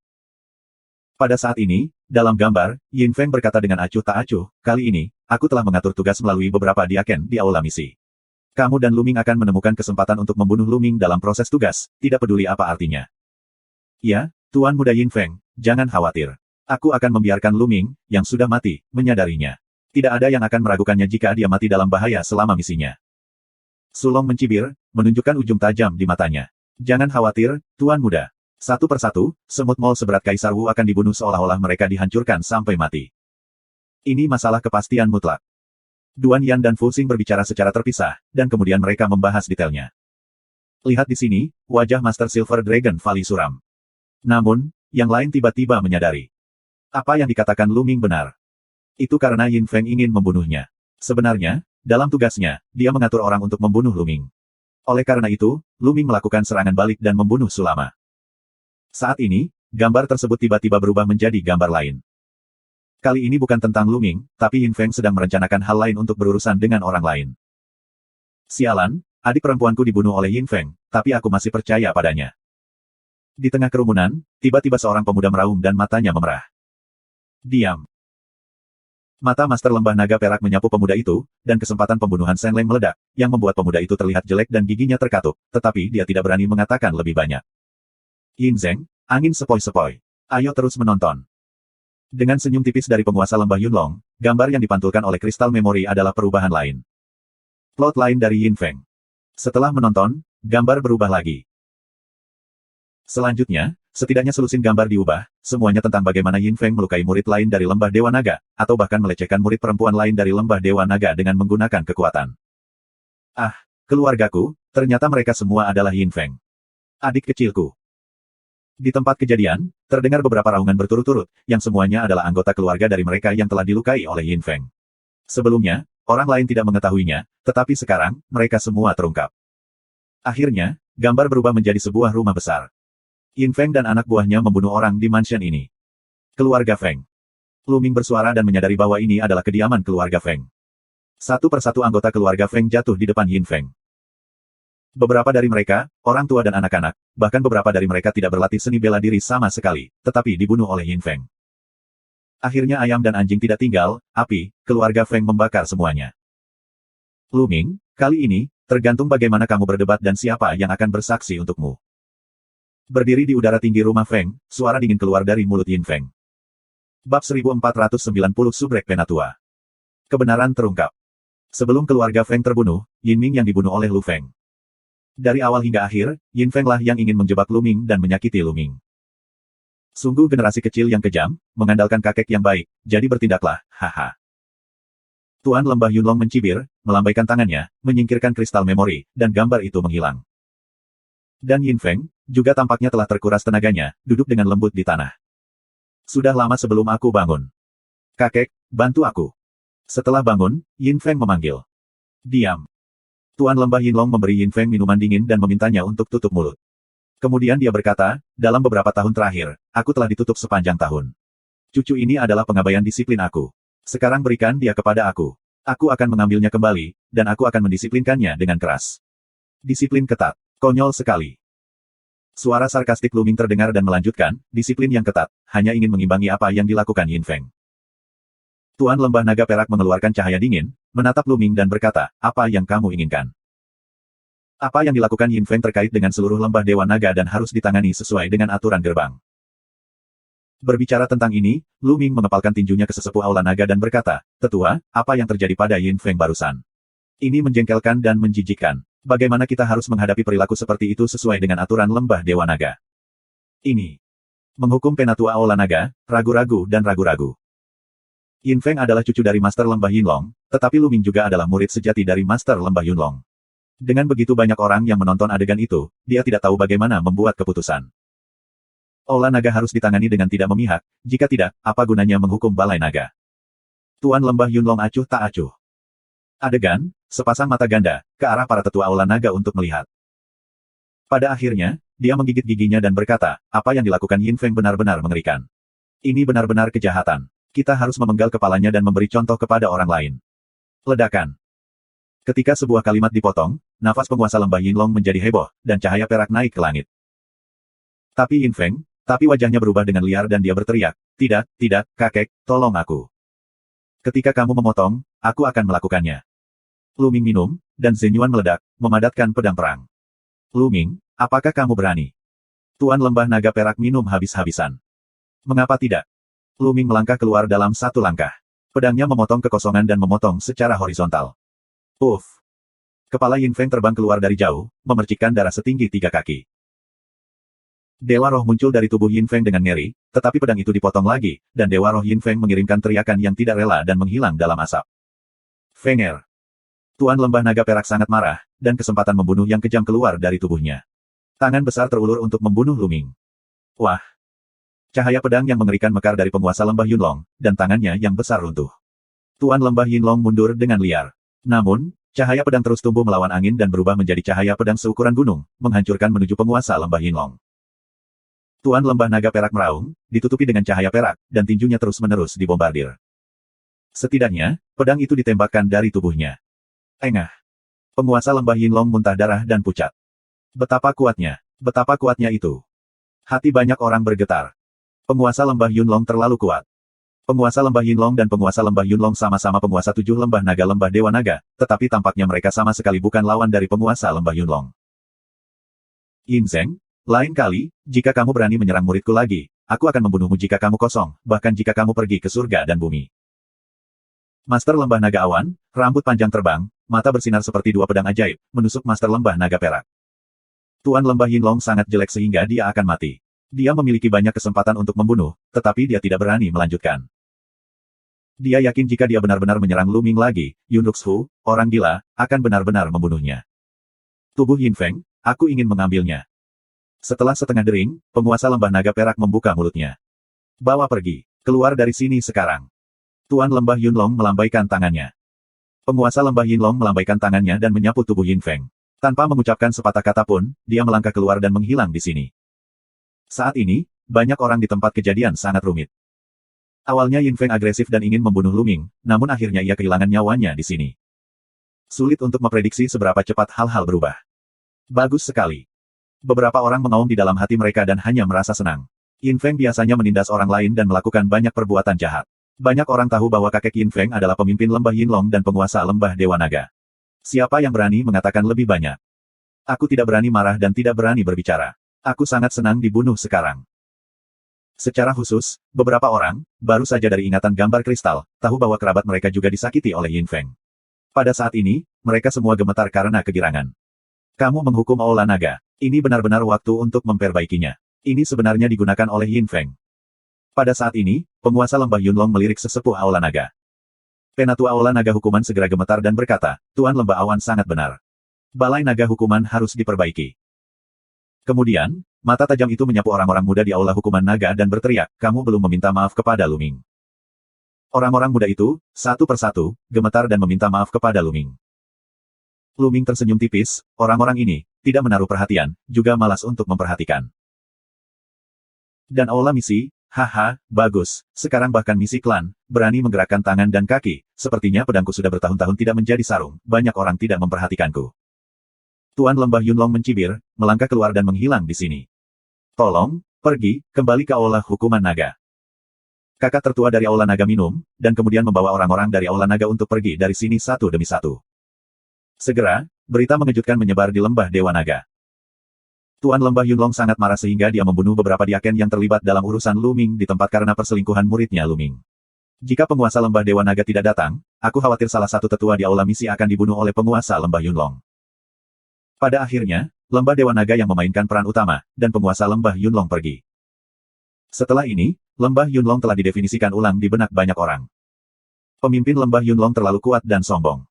Pada saat ini, dalam gambar, Yin Feng berkata dengan acuh tak acuh, kali ini, aku telah mengatur tugas melalui beberapa diaken di aula misi. Kamu dan Luming akan menemukan kesempatan untuk membunuh Luming dalam proses tugas, tidak peduli apa artinya. Ya, Tuan Muda Yin Feng, jangan khawatir. Aku akan membiarkan Luming, yang sudah mati, menyadarinya. Tidak ada yang akan meragukannya jika dia mati dalam bahaya selama misinya. Sulong mencibir, menunjukkan ujung tajam di matanya. Jangan khawatir, Tuan Muda. Satu persatu, semut mol seberat Kaisar Wu akan dibunuh seolah-olah mereka dihancurkan sampai mati. Ini masalah kepastian mutlak. Duan Yan dan Fu Xing berbicara secara terpisah, dan kemudian mereka membahas detailnya. Lihat di sini, wajah Master Silver Dragon Valley suram. Namun, yang lain tiba-tiba menyadari. Apa yang dikatakan Luming benar. Itu karena Yin Feng ingin membunuhnya. Sebenarnya, dalam tugasnya, dia mengatur orang untuk membunuh Luming. Oleh karena itu, Luming melakukan serangan balik dan membunuh Sulama. Saat ini, gambar tersebut tiba-tiba berubah menjadi gambar lain. Kali ini bukan tentang Luming, tapi Yin Feng sedang merencanakan hal lain untuk berurusan dengan orang lain. Sialan, adik perempuanku dibunuh oleh Yin Feng, tapi aku masih percaya padanya. Di tengah kerumunan, tiba-tiba seorang pemuda meraung dan matanya memerah. Diam. Mata Master Lembah Naga Perak menyapu pemuda itu, dan kesempatan pembunuhan Shen Leng meledak, yang membuat pemuda itu terlihat jelek dan giginya terkatup, tetapi dia tidak berani mengatakan lebih banyak. Yin Zheng, angin sepoi-sepoi. Ayo terus menonton. Dengan senyum tipis dari penguasa Lembah Yunlong, gambar yang dipantulkan oleh kristal memori adalah perubahan lain. Plot lain dari Yin Feng. Setelah menonton, gambar berubah lagi. Selanjutnya, setidaknya selusin gambar diubah, semuanya tentang bagaimana Yin Feng melukai murid lain dari Lembah Dewa Naga, atau bahkan melecehkan murid perempuan lain dari Lembah Dewa Naga dengan menggunakan kekuatan. Ah, keluargaku, ternyata mereka semua adalah Yin Feng. Adik kecilku. Di tempat kejadian, terdengar beberapa raungan berturut-turut, yang semuanya adalah anggota keluarga dari mereka yang telah dilukai oleh Yin Feng. Sebelumnya, orang lain tidak mengetahuinya, tetapi sekarang, mereka semua terungkap. Akhirnya, gambar berubah menjadi sebuah rumah besar. Yin Feng dan anak buahnya membunuh orang di mansion ini. Keluarga Feng. Luming bersuara dan menyadari bahwa ini adalah kediaman keluarga Feng. Satu persatu anggota keluarga Feng jatuh di depan Yin Feng. Beberapa dari mereka, orang tua dan anak-anak, bahkan beberapa dari mereka tidak berlatih seni bela diri sama sekali, tetapi dibunuh oleh Yin Feng. Akhirnya ayam dan anjing tidak tinggal, api, keluarga Feng membakar semuanya. Luming, kali ini, tergantung bagaimana kamu berdebat dan siapa yang akan bersaksi untukmu. Berdiri di udara tinggi rumah Feng, suara dingin keluar dari mulut Yin Feng. Bab 1490 Subrek Penatua. Kebenaran terungkap. Sebelum keluarga Feng terbunuh, Yin Ming yang dibunuh oleh Lu Feng. Dari awal hingga akhir, Yin Feng lah yang ingin menjebak Luming dan menyakiti Luming. Sungguh generasi kecil yang kejam, mengandalkan kakek yang baik, jadi bertindaklah, haha. Tuan Lembah Yunlong mencibir, melambaikan tangannya, menyingkirkan kristal memori, dan gambar itu menghilang. Dan Yin Feng, juga tampaknya telah terkuras tenaganya, duduk dengan lembut di tanah. Sudah lama sebelum aku bangun. Kakek, bantu aku. Setelah bangun, Yin Feng memanggil. Diam. Tuan Lembah Yinlong memberi Yin Feng minuman dingin dan memintanya untuk tutup mulut. Kemudian dia berkata, dalam beberapa tahun terakhir, aku telah ditutup sepanjang tahun. Cucu ini adalah pengabaian disiplin aku. Sekarang berikan dia kepada aku. Aku akan mengambilnya kembali, dan aku akan mendisiplinkannya dengan keras. Disiplin ketat. Konyol sekali. Suara sarkastik Luming terdengar dan melanjutkan, disiplin yang ketat, hanya ingin mengimbangi apa yang dilakukan Yin Feng. Tuan Lembah Naga Perak mengeluarkan cahaya dingin, menatap Luming dan berkata, apa yang kamu inginkan? Apa yang dilakukan Yin Feng terkait dengan seluruh Lembah Dewa Naga dan harus ditangani sesuai dengan aturan gerbang. Berbicara tentang ini, Luming mengepalkan tinjunya ke sesepuh Aula Naga dan berkata, Tetua, apa yang terjadi pada Yin Feng barusan? Ini menjengkelkan dan menjijikkan. Bagaimana kita harus menghadapi perilaku seperti itu sesuai dengan aturan Lembah Dewa Naga? Ini. Menghukum Penatua Aula Naga, ragu-ragu dan ragu-ragu. Yin Feng adalah cucu dari Master Lembah Yinlong, tetapi Luming juga adalah murid sejati dari Master Lembah Yunlong. Dengan begitu banyak orang yang menonton adegan itu, dia tidak tahu bagaimana membuat keputusan. Aula naga harus ditangani dengan tidak memihak, jika tidak, apa gunanya menghukum balai naga? Tuan Lembah Yunlong acuh tak acuh. Adegan, sepasang mata ganda, ke arah para tetua aula naga untuk melihat. Pada akhirnya, dia menggigit giginya dan berkata, apa yang dilakukan Yin Feng benar-benar mengerikan. Ini benar-benar kejahatan. Kita harus memenggal kepalanya dan memberi contoh kepada orang lain. Ledakan. Ketika sebuah kalimat dipotong, nafas penguasa lembah Yinlong menjadi heboh, dan cahaya perak naik ke langit. Tapi Yin Feng, tapi wajahnya berubah dengan liar dan dia berteriak, tidak, kakek, tolong aku. Ketika kamu memotong, aku akan melakukannya. Lu Ming minum, dan Zhen Yuan meledak, memadatkan pedang perang. Lu Ming, apakah kamu berani? Tuan Lembah Naga Perak minum habis-habisan. Mengapa tidak? Lu Ming melangkah keluar dalam satu langkah. Pedangnya memotong kekosongan dan memotong secara horizontal. Uff! Kepala Yin Feng terbang keluar dari jauh, memercikkan darah setinggi 3 kaki. Dewa roh muncul dari tubuh Yin Feng dengan ngeri, tetapi pedang itu dipotong lagi, dan Dewa roh Yin Feng mengirimkan teriakan yang tidak rela dan menghilang dalam asap. Fenger. Tuan Lembah Naga Perak sangat marah, dan kesempatan membunuh yang kejam keluar dari tubuhnya. Tangan besar terulur untuk membunuh Lu Ming. Wah! Cahaya pedang yang mengerikan mekar dari penguasa Lembah Yunlong, dan tangannya yang besar runtuh. Tuan Lembah Yinlong mundur dengan liar. Namun, cahaya pedang terus tumbuh melawan angin dan berubah menjadi cahaya pedang seukuran gunung, menghancurkan menuju penguasa Lembah Yinlong. Tuan Lembah Naga Perak meraung, ditutupi dengan cahaya perak, dan tinjunya terus-menerus dibombardir. Setidaknya, pedang itu ditembakkan dari tubuhnya. Engah! Penguasa Lembah Yinlong muntah darah dan pucat. Betapa kuatnya itu. Hati banyak orang bergetar. Penguasa Lembah Yunlong terlalu kuat. Penguasa Lembah Yinlong dan penguasa Lembah Yunlong sama-sama penguasa 7 lembah naga lembah Dewa Naga, tetapi tampaknya mereka sama sekali bukan lawan dari penguasa Lembah Yunlong. Yin Zeng, lain kali, jika kamu berani menyerang muridku lagi, aku akan membunuhmu jika kamu kosong, bahkan jika kamu pergi ke surga dan bumi. Master Lembah Naga Awan, rambut panjang terbang, mata bersinar seperti 2 pedang ajaib, menusuk Master Lembah Naga Perak. Tuan Lembah Yinlong sangat jelek sehingga dia akan mati. Dia memiliki banyak kesempatan untuk membunuh, tetapi dia tidak berani melanjutkan. Dia yakin jika dia benar-benar menyerang Lu Ming lagi, Yun Luxu, orang gila, akan benar-benar membunuhnya. Tubuh Yin Feng, aku ingin mengambilnya. Setelah setengah dering, penguasa Lembah Naga Perak membuka mulutnya. Bawa pergi. Keluar dari sini sekarang. Tuan Lembah Yunlong melambaikan tangannya. Penguasa Lembah Yinlong melambaikan tangannya dan menyapu tubuh Yin Feng. Tanpa mengucapkan sepatah kata pun, dia melangkah keluar dan menghilang di sini. Saat ini, banyak orang di tempat kejadian sangat rumit. Awalnya Yin Feng agresif dan ingin membunuh Lu Ming, namun akhirnya ia kehilangan nyawanya di sini. Sulit untuk memprediksi seberapa cepat hal-hal berubah. Bagus sekali. Beberapa orang mengaum di dalam hati mereka dan hanya merasa senang. Yin Feng biasanya menindas orang lain dan melakukan banyak perbuatan jahat. Banyak orang tahu bahwa kakek Yin Feng adalah pemimpin lembah Yinlong dan penguasa lembah Dewa Naga. Siapa yang berani mengatakan lebih banyak? Aku tidak berani marah dan tidak berani berbicara. Aku sangat senang dibunuh sekarang. Secara khusus, beberapa orang, baru saja dari ingatan gambar kristal, tahu bahwa kerabat mereka juga disakiti oleh Yin Feng. Pada saat ini, mereka semua gemetar karena kegirangan. Kamu menghukum Aula Naga. Ini benar-benar waktu untuk memperbaikinya. Ini sebenarnya digunakan oleh Yin Feng. Pada saat ini, penguasa lembah Yunlong melirik sesepuh Aula Naga. Penatua Aula Naga Hukuman segera gemetar dan berkata, Tuan Lembah Awan sangat benar. Balai Naga Hukuman harus diperbaiki. Kemudian, mata tajam itu menyapu orang-orang muda di Aula Hukuman Naga dan berteriak, kamu belum meminta maaf kepada Lu Ming. Orang-orang muda itu, satu persatu, gemetar dan meminta maaf kepada Lu Ming. Lu Ming tersenyum tipis, orang-orang ini, tidak menaruh perhatian, juga malas untuk memperhatikan. Dan Aula Misi, haha, bagus, sekarang bahkan misi klan, berani menggerakkan tangan dan kaki, sepertinya pedangku sudah bertahun-tahun tidak menjadi sarung, banyak orang tidak memperhatikanku. Tuan Lembah Yunlong mencibir, melangkah keluar dan menghilang di sini. Tolong, pergi, kembali ke Aula Hukuman Naga. Kakak tertua dari Aula Naga minum, dan kemudian membawa orang-orang dari Aula Naga untuk pergi dari sini satu demi satu. Segera, berita mengejutkan menyebar di Lembah Dewa Naga. Tuan Lembah Yunlong sangat marah sehingga dia membunuh beberapa diaken yang terlibat dalam urusan Lu Ming di tempat karena perselingkuhan muridnya Lu Ming. Jika penguasa Lembah Dewa Naga tidak datang, aku khawatir salah satu tetua di Aula Misi akan dibunuh oleh penguasa Lembah Yunlong. Pada akhirnya, Lembah Dewa Naga yang memainkan peran utama, dan penguasa Lembah Yunlong pergi. Setelah ini, Lembah Yunlong telah didefinisikan ulang di benak banyak orang. Pemimpin Lembah Yunlong terlalu kuat dan sombong.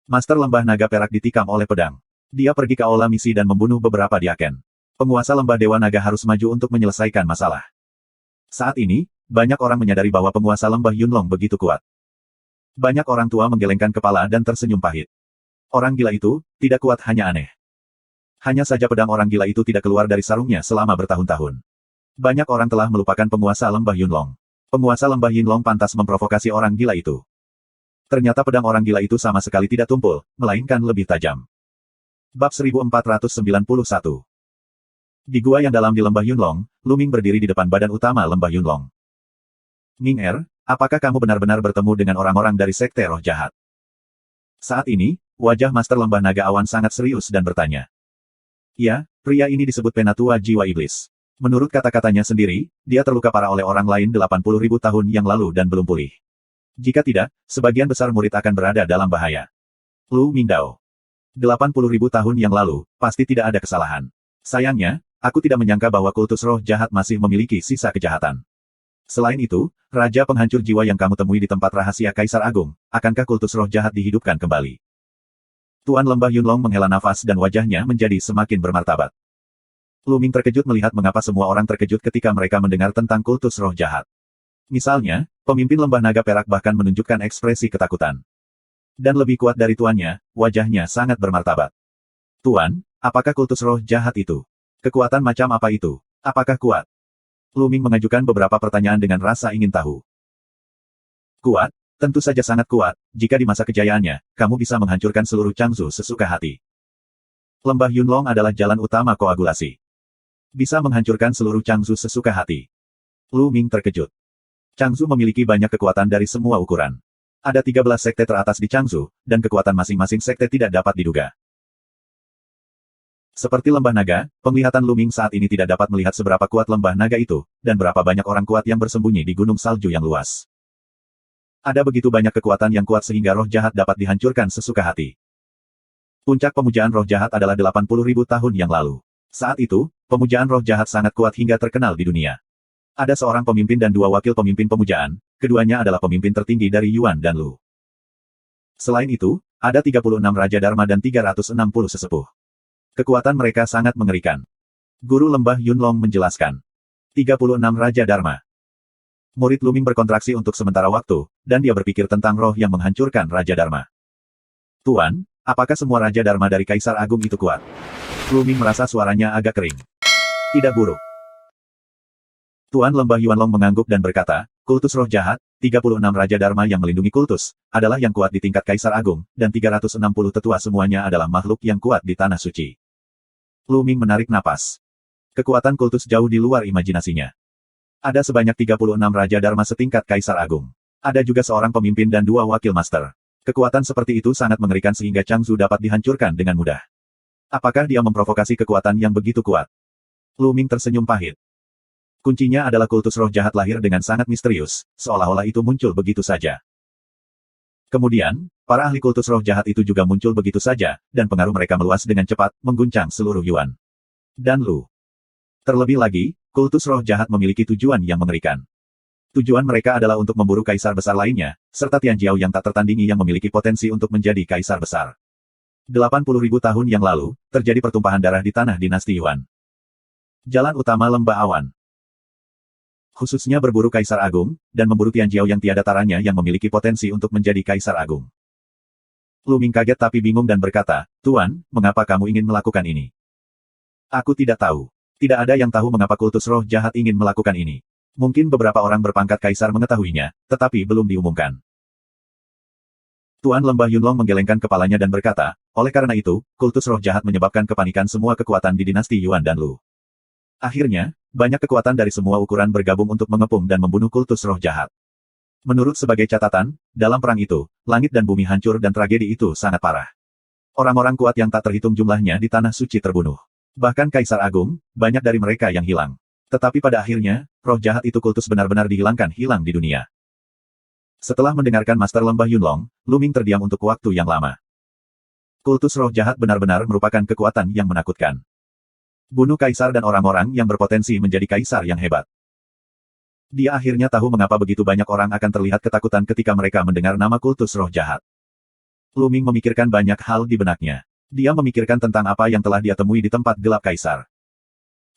Master Lembah Naga Perak ditikam oleh pedang. Dia pergi ke Aula Misi dan membunuh beberapa diaken. Penguasa lembah Dewa Naga harus maju untuk menyelesaikan masalah. Saat ini, banyak orang menyadari bahwa penguasa lembah Yunlong begitu kuat. Banyak orang tua menggelengkan kepala dan tersenyum pahit. Orang gila itu, tidak kuat hanya aneh. Hanya saja pedang orang gila itu tidak keluar dari sarungnya selama bertahun-tahun. Banyak orang telah melupakan penguasa lembah Yunlong. Penguasa lembah Yunlong pantas memprovokasi orang gila itu. Ternyata pedang orang gila itu sama sekali tidak tumpul, melainkan lebih tajam. Bab 1491. Di gua yang dalam di lembah Yunlong, Lu Ming berdiri di depan badan utama lembah Yunlong. Ming Er, apakah kamu benar-benar bertemu dengan orang-orang dari Sekte Roh Jahat? Saat ini, wajah Master Lembah Naga Awan sangat serius dan bertanya. Ya, pria ini disebut Penatua Jiwa Iblis. Menurut kata-katanya sendiri, dia terluka parah oleh orang lain 80.000 tahun yang lalu dan belum pulih. Jika tidak, sebagian besar murid akan berada dalam bahaya. Lu Mingdao. 80.000 tahun yang lalu, pasti tidak ada kesalahan. Sayangnya, aku tidak menyangka bahwa kultus roh jahat masih memiliki sisa kejahatan. Selain itu, Raja Penghancur Jiwa yang kamu temui di tempat rahasia Kaisar Agung, akankah kultus roh jahat dihidupkan kembali? Tuan Lembah Yunlong menghela nafas dan wajahnya menjadi semakin bermartabat. Lu Ming terkejut melihat mengapa semua orang terkejut ketika mereka mendengar tentang kultus roh jahat. Misalnya, pemimpin Lembah Naga Perak bahkan menunjukkan ekspresi ketakutan. Dan lebih kuat dari tuannya, wajahnya sangat bermartabat. Tuan, apakah kultus roh jahat itu? Kekuatan macam apa itu? Apakah kuat? Lu Ming mengajukan beberapa pertanyaan dengan rasa ingin tahu. Kuat? Tentu saja sangat kuat, jika di masa kejayaannya, kamu bisa menghancurkan seluruh Changzu sesuka hati. Lembah Yunlong adalah jalan utama koagulasi. Bisa menghancurkan seluruh Changzu sesuka hati. Lu Ming terkejut. Changzu memiliki banyak kekuatan dari semua ukuran. Ada 13 sekte teratas di Changzu, dan kekuatan masing-masing sekte tidak dapat diduga. Seperti lembah naga, penglihatan Lu Ming saat ini tidak dapat melihat seberapa kuat lembah naga itu, dan berapa banyak orang kuat yang bersembunyi di gunung salju yang luas. Ada begitu banyak kekuatan yang kuat sehingga roh jahat dapat dihancurkan sesuka hati. Puncak pemujaan roh jahat adalah 80.000 tahun yang lalu. Saat itu, pemujaan roh jahat sangat kuat hingga terkenal di dunia. Ada seorang pemimpin dan dua wakil pemimpin pemujaan, keduanya adalah pemimpin tertinggi dari Yuan dan Lu. Selain itu, ada 36 Raja Dharma dan 360 sesepuh. Kekuatan mereka sangat mengerikan. Guru Lembah Yunlong menjelaskan. 36 Raja Dharma. Murid Lu Ming berkontraksi untuk sementara waktu, dan dia berpikir tentang roh yang menghancurkan Raja Dharma. Tuan, apakah semua Raja Dharma dari Kaisar Agung itu kuat? Lu Ming merasa suaranya agak kering. Tidak buruk. Tuan Lembah Yuanlong mengangguk dan berkata, kultus roh jahat, 36 Raja Dharma yang melindungi kultus, adalah yang kuat di tingkat Kaisar Agung, dan 360 tetua semuanya adalah makhluk yang kuat di Tanah Suci. Lu Ming menarik napas. Kekuatan kultus jauh di luar imajinasinya. Ada sebanyak 36 Raja Dharma setingkat Kaisar Agung. Ada juga seorang pemimpin dan dua wakil master. Kekuatan seperti itu sangat mengerikan sehingga Changzu dapat dihancurkan dengan mudah. Apakah dia memprovokasi kekuatan yang begitu kuat? Lu Ming tersenyum pahit. Kuncinya adalah kultus roh jahat lahir dengan sangat misterius, seolah-olah itu muncul begitu saja. Kemudian, para ahli kultus roh jahat itu juga muncul begitu saja, dan pengaruh mereka meluas dengan cepat, mengguncang seluruh Yuan. Dan Lu. Terlebih lagi, kultus roh jahat memiliki tujuan yang mengerikan. Tujuan mereka adalah untuk memburu kaisar besar lainnya, serta Tian Jiao yang tak tertandingi yang memiliki potensi untuk menjadi kaisar besar. 80.000 tahun yang lalu, terjadi pertumpahan darah di tanah dinasti Yuan. Jalan utama Lembah Awan. Khususnya berburu Kaisar Agung, dan memburu Tian Jiao yang tiada taranya yang memiliki potensi untuk menjadi Kaisar Agung. Lu Ming kaget tapi bingung dan berkata, Tuan, mengapa kamu ingin melakukan ini? Aku tidak tahu. Tidak ada yang tahu mengapa kultus roh jahat ingin melakukan ini. Mungkin beberapa orang berpangkat kaisar mengetahuinya, tetapi belum diumumkan. Tuan Lembah Yunlong menggelengkan kepalanya dan berkata, oleh karena itu, kultus roh jahat menyebabkan kepanikan semua kekuatan di dinasti Yuan dan Lu. Akhirnya, banyak kekuatan dari semua ukuran bergabung untuk mengepung dan membunuh kultus roh jahat. Menurut sebagai catatan, dalam perang itu, langit dan bumi hancur dan tragedi itu sangat parah. Orang-orang kuat yang tak terhitung jumlahnya di Tanah Suci terbunuh. Bahkan Kaisar Agung, banyak dari mereka yang hilang. Tetapi pada akhirnya, roh jahat itu kultus benar-benar dihilangkan hilang di dunia. Setelah mendengarkan Master Lembah Yunlong, Lu Ming terdiam untuk waktu yang lama. Kultus roh jahat benar-benar merupakan kekuatan yang menakutkan. Bunuh kaisar dan orang-orang yang berpotensi menjadi kaisar yang hebat. Dia akhirnya tahu mengapa begitu banyak orang akan terlihat ketakutan ketika mereka mendengar nama kultus roh jahat. Lu Ming memikirkan banyak hal di benaknya. Dia memikirkan tentang apa yang telah dia temui di tempat gelap kaisar.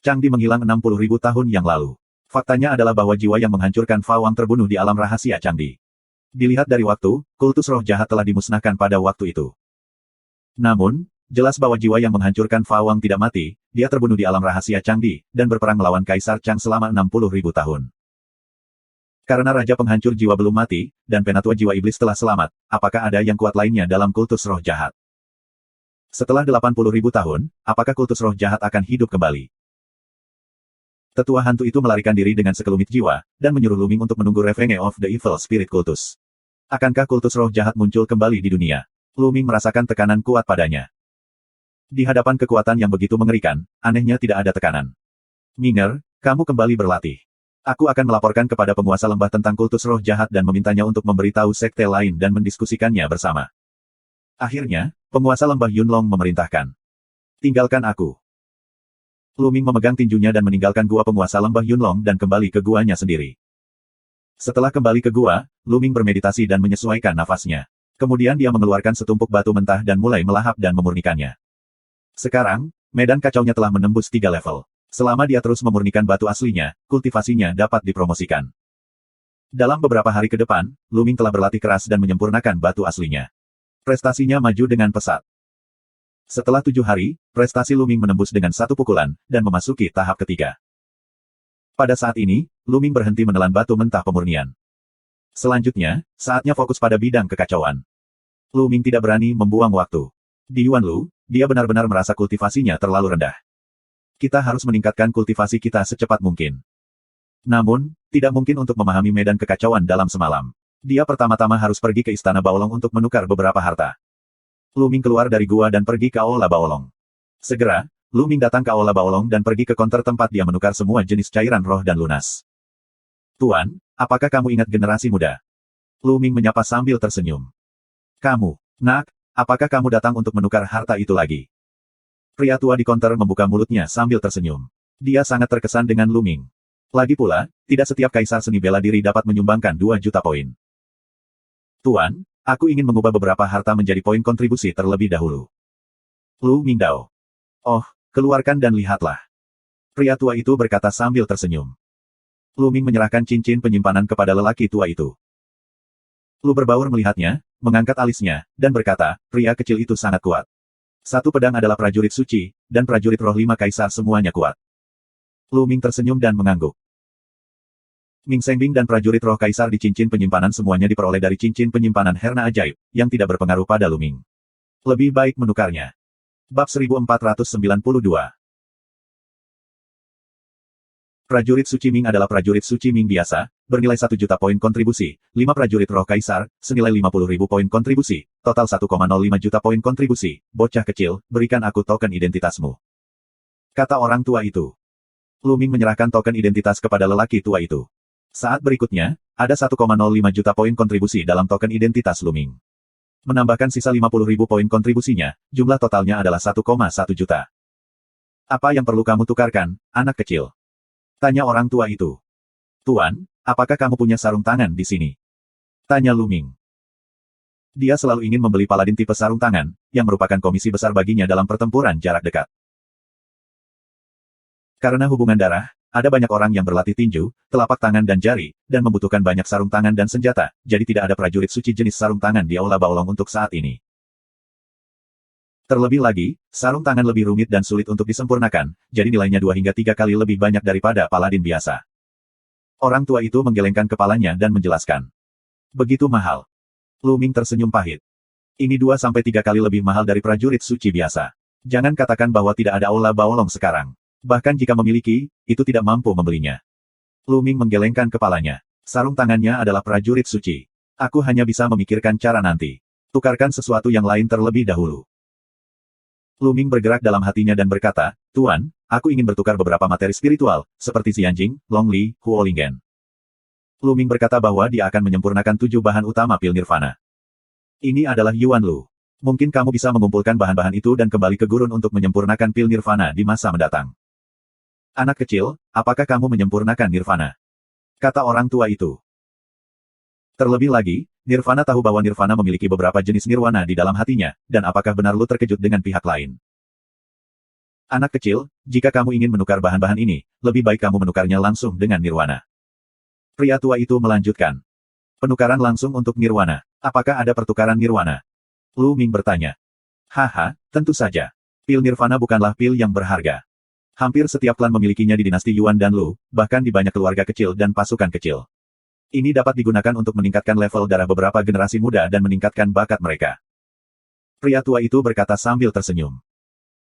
Changdi menghilang 60.000 tahun yang lalu. Faktanya adalah bahwa jiwa yang menghancurkan Fa Wang terbunuh di alam rahasia Changdi. Dilihat dari waktu, kultus roh jahat telah dimusnahkan pada waktu itu. Namun, jelas bahwa jiwa yang menghancurkan Fa Wang tidak mati, dia terbunuh di alam rahasia Changdi, dan berperang melawan Kaisar Chang selama 60.000 tahun. Karena Raja Penghancur Jiwa belum mati, dan Penatua Jiwa Iblis telah selamat, apakah ada yang kuat lainnya dalam kultus roh jahat? Setelah 80.000 tahun, apakah kultus roh jahat akan hidup kembali? Tetua hantu itu melarikan diri dengan sekelumit jiwa, dan menyuruh Luming untuk menunggu Revenge of the Evil Spirit Kultus. Akankah kultus roh jahat muncul kembali di dunia? Luming merasakan tekanan kuat padanya. Di hadapan kekuatan yang begitu mengerikan, anehnya tidak ada tekanan. Minger, kamu kembali berlatih. Aku akan melaporkan kepada penguasa lembah tentang kultus roh jahat dan memintanya untuk memberitahu sekte lain dan mendiskusikannya bersama. Akhirnya, penguasa lembah Yunlong memerintahkan. Tinggalkan aku. Luming memegang tinjunya dan meninggalkan gua penguasa lembah Yunlong dan kembali ke guanya sendiri. Setelah kembali ke gua, Luming bermeditasi dan menyesuaikan nafasnya. Kemudian dia mengeluarkan setumpuk batu mentah dan mulai melahap dan memurnikannya. Sekarang, medan kacaunya telah menembus 3 level. Selama dia terus memurnikan batu aslinya, kultivasinya dapat dipromosikan. Dalam beberapa hari ke depan, Luming telah berlatih keras dan menyempurnakan batu aslinya. Prestasinya maju dengan pesat. Setelah 7 hari, prestasi Luming menembus dengan 1 pukulan, dan memasuki tahap ketiga. Pada saat ini, Luming berhenti menelan batu mentah pemurnian. Selanjutnya, saatnya fokus pada bidang kekacauan. Luming tidak berani membuang waktu. Di Yuanlu, dia benar-benar merasa kultivasinya terlalu rendah. Kita harus meningkatkan kultivasi kita secepat mungkin. Namun, tidak mungkin untuk memahami medan kekacauan dalam semalam. Dia pertama-tama harus pergi ke Istana Baolong untuk menukar beberapa harta. Luming keluar dari gua dan pergi ke Aula Baolong. Segera, Luming datang ke Aula Baolong dan pergi ke konter tempat dia menukar semua jenis cairan roh dan lunas. Tuan, apakah kamu ingat generasi muda? Luming menyapa sambil tersenyum. Kamu, nak, apakah kamu datang untuk menukar harta itu lagi? Pria tua di konter membuka mulutnya sambil tersenyum. Dia sangat terkesan dengan Luming. Lagi pula, tidak setiap kaisar seni bela diri dapat menyumbangkan 2 juta poin. Tuan, aku ingin mengubah beberapa harta menjadi poin kontribusi terlebih dahulu. Lu Mingdao. Oh, keluarkan dan lihatlah. Pria tua itu berkata sambil tersenyum. Luming menyerahkan cincin penyimpanan kepada lelaki tua itu. Lu berbaur melihatnya, mengangkat alisnya, dan berkata, pria kecil itu sangat kuat. 1 pedang adalah prajurit suci, dan prajurit roh 5 kaisar semuanya kuat. Luming tersenyum dan mengangguk. Ming Sengbing dan prajurit roh kaisar di cincin penyimpanan semuanya diperoleh dari cincin penyimpanan herna ajaib, yang tidak berpengaruh pada Luming. Lebih baik menukarnya. Bab 1492. Prajurit suci Ming adalah prajurit suci Ming biasa, bernilai 1 juta poin kontribusi, 5 prajurit roh kaisar, senilai 50.000 poin kontribusi, total 1,05 juta poin kontribusi. Bocah kecil, berikan aku token identitasmu. Kata orang tua itu. Luming menyerahkan token identitas kepada lelaki tua itu. Saat berikutnya, ada 1,05 juta poin kontribusi dalam token identitas Luming. Menambahkan sisa 50.000 poin kontribusinya, jumlah totalnya adalah 1,1 juta. Apa yang perlu kamu tukarkan, anak kecil? Tanya orang tua itu. Tuan, apakah kamu punya sarung tangan di sini? Tanya Luming. Dia selalu ingin membeli paladin tipe sarung tangan, yang merupakan komisi besar baginya dalam pertempuran jarak dekat. Karena hubungan darah, ada banyak orang yang berlatih tinju, telapak tangan dan jari, dan membutuhkan banyak sarung tangan dan senjata, jadi tidak ada prajurit suci jenis sarung tangan di Aula Baolong untuk saat ini. Terlebih lagi, sarung tangan lebih rumit dan sulit untuk disempurnakan, jadi nilainya 2 hingga 3 kali lebih banyak daripada paladin biasa. Orang tua itu menggelengkan kepalanya dan menjelaskan. Begitu mahal. Luming tersenyum pahit. Ini 2-3 kali lebih mahal dari prajurit suci biasa. Jangan katakan bahwa tidak ada Aula Baolong sekarang. Bahkan jika memiliki, itu tidak mampu membelinya. Luming menggelengkan kepalanya. Sarung tangannya adalah prajurit suci. Aku hanya bisa memikirkan cara nanti. Tukarkan sesuatu yang lain terlebih dahulu. Luming bergerak dalam hatinya dan berkata, Tuan, aku ingin bertukar beberapa materi spiritual, seperti Xianjing, Longli, Huolingen. Luming berkata bahwa dia akan menyempurnakan 7 bahan utama pil nirvana. Ini adalah Yuanlu. Mungkin kamu bisa mengumpulkan bahan-bahan itu dan kembali ke gurun untuk menyempurnakan pil nirvana di masa mendatang. Anak kecil, apakah kamu menyempurnakan nirvana? Kata orang tua itu. Terlebih lagi, Nirvana tahu bahwa Nirvana memiliki beberapa jenis nirwana di dalam hatinya, dan apakah benar lu terkejut dengan pihak lain? Anak kecil, jika kamu ingin menukar bahan-bahan ini, lebih baik kamu menukarnya langsung dengan nirwana. Pria tua itu melanjutkan. Penukaran langsung untuk nirwana. Apakah ada pertukaran nirwana? Lu Ming bertanya. Haha, tentu saja. Pil nirvana bukanlah pil yang berharga. Hampir setiap klan memilikinya di dinasti Yuan dan Lu, bahkan di banyak keluarga kecil dan pasukan kecil. Ini dapat digunakan untuk meningkatkan level darah beberapa generasi muda dan meningkatkan bakat mereka. Pria tua itu berkata sambil tersenyum.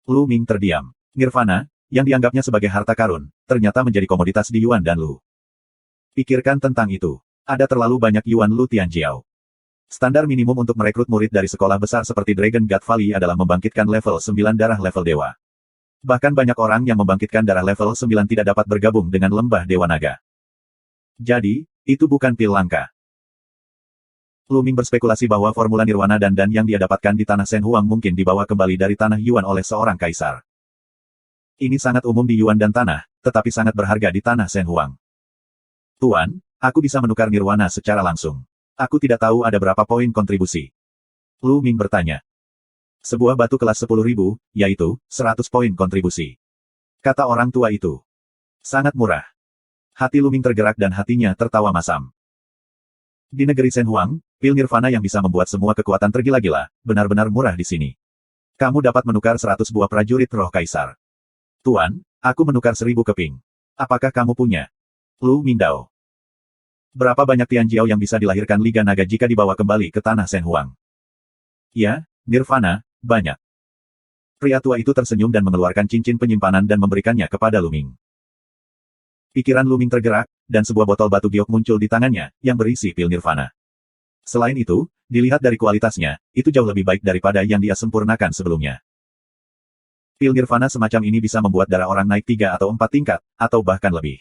Lu Ming terdiam. Nirvana, yang dianggapnya sebagai harta karun, ternyata menjadi komoditas di Yuan dan Lu. Pikirkan tentang itu. Ada terlalu banyak Yuan Lu Tianjiao. Standar minimum untuk merekrut murid dari sekolah besar seperti Dragon God Valley adalah membangkitkan level 9 darah level dewa. Bahkan banyak orang yang membangkitkan darah level 9 tidak dapat bergabung dengan lembah Dewa Naga. Jadi, itu bukan pil langka. Lu Ming berspekulasi bahwa formula nirwana dan yang dia dapatkan di tanah Shen Huang mungkin dibawa kembali dari tanah Yuan oleh seorang kaisar. Ini sangat umum di Yuan dan tanah, tetapi sangat berharga di tanah Shen Huang. Tuan, aku bisa menukar nirwana secara langsung. Aku tidak tahu ada berapa poin kontribusi. Lu Ming bertanya. Sebuah batu kelas 10.000, yaitu 100 poin kontribusi. Kata orang tua itu. Sangat murah. Hati Lu Ming tergerak dan hatinya tertawa masam. Di negeri Shen Huang, pil nirvana yang bisa membuat semua kekuatan tergila-gila, benar-benar murah di sini. Kamu dapat menukar 100 buah prajurit roh kaisar. Tuan, aku menukar 1000 keping. Apakah kamu punya? Lu Mingdao. Berapa banyak Tianjiao yang bisa dilahirkan Liga Naga jika dibawa kembali ke tanah Shen Huang? Ya, nirvana, banyak. Pria tua itu tersenyum dan mengeluarkan cincin penyimpanan dan memberikannya kepada Lu Ming. Pikiran Lu Ming tergerak, dan sebuah botol batu giok muncul di tangannya, yang berisi pil nirvana. Selain itu, dilihat dari kualitasnya, itu jauh lebih baik daripada yang dia sempurnakan sebelumnya. Pil nirvana semacam ini bisa membuat darah orang naik 3 atau 4 tingkat, atau bahkan lebih.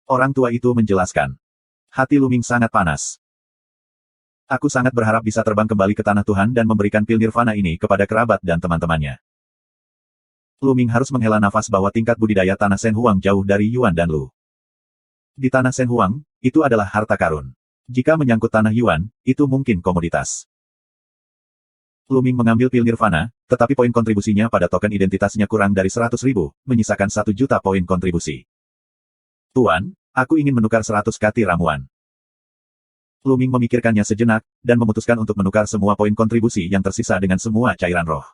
Orang tua itu menjelaskan. Hati Lu Ming sangat panas. Aku sangat berharap bisa terbang kembali ke tanah Tuhan dan memberikan pil nirvana ini kepada kerabat dan teman-temannya. Lu Ming harus menghela nafas bahwa tingkat budidaya tanah Shen Huang jauh dari Yuan dan Lu. Di tanah Shen Huang, itu adalah harta karun. Jika menyangkut tanah Yuan, itu mungkin komoditas. Lu Ming mengambil pil nirvana, tetapi poin kontribusinya pada token identitasnya kurang dari 100.000, menyisakan 1 juta poin kontribusi. Tuan, aku ingin menukar 100 kati ramuan. Lu Ming memikirkannya sejenak, dan memutuskan untuk menukar semua poin kontribusi yang tersisa dengan semua cairan roh.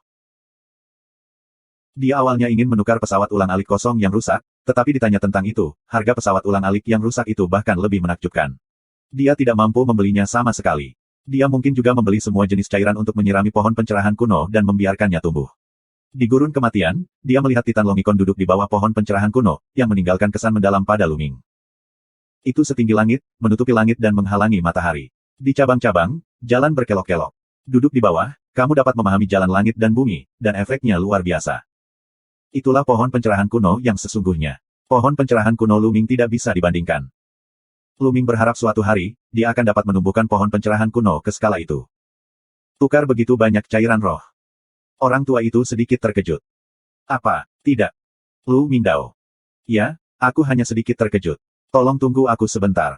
Dia awalnya ingin menukar pesawat ulang-alik kosong yang rusak, tetapi ditanya tentang itu, harga pesawat ulang-alik yang rusak itu bahkan lebih menakjubkan. Dia tidak mampu membelinya sama sekali. Dia mungkin juga membeli semua jenis cairan untuk menyirami pohon pencerahan kuno dan membiarkannya tumbuh. Di gurun kematian, dia melihat Titan Longikon duduk di bawah pohon pencerahan kuno, yang meninggalkan kesan mendalam pada Lu Ming. Itu setinggi langit, menutupi langit dan menghalangi matahari. Di cabang-cabang, jalan berkelok-kelok. Duduk di bawah, kamu dapat memahami jalan langit dan bumi, dan efeknya luar biasa. Itulah pohon pencerahan kuno yang sesungguhnya. Pohon pencerahan kuno Lu Ming tidak bisa dibandingkan. Lu Ming berharap suatu hari, dia akan dapat menumbuhkan pohon pencerahan kuno ke skala itu. Tukar begitu banyak cairan roh. Orang tua itu sedikit terkejut. Apa? Tidak. Lu Mingdao. Ya, aku hanya sedikit terkejut. Tolong tunggu aku sebentar.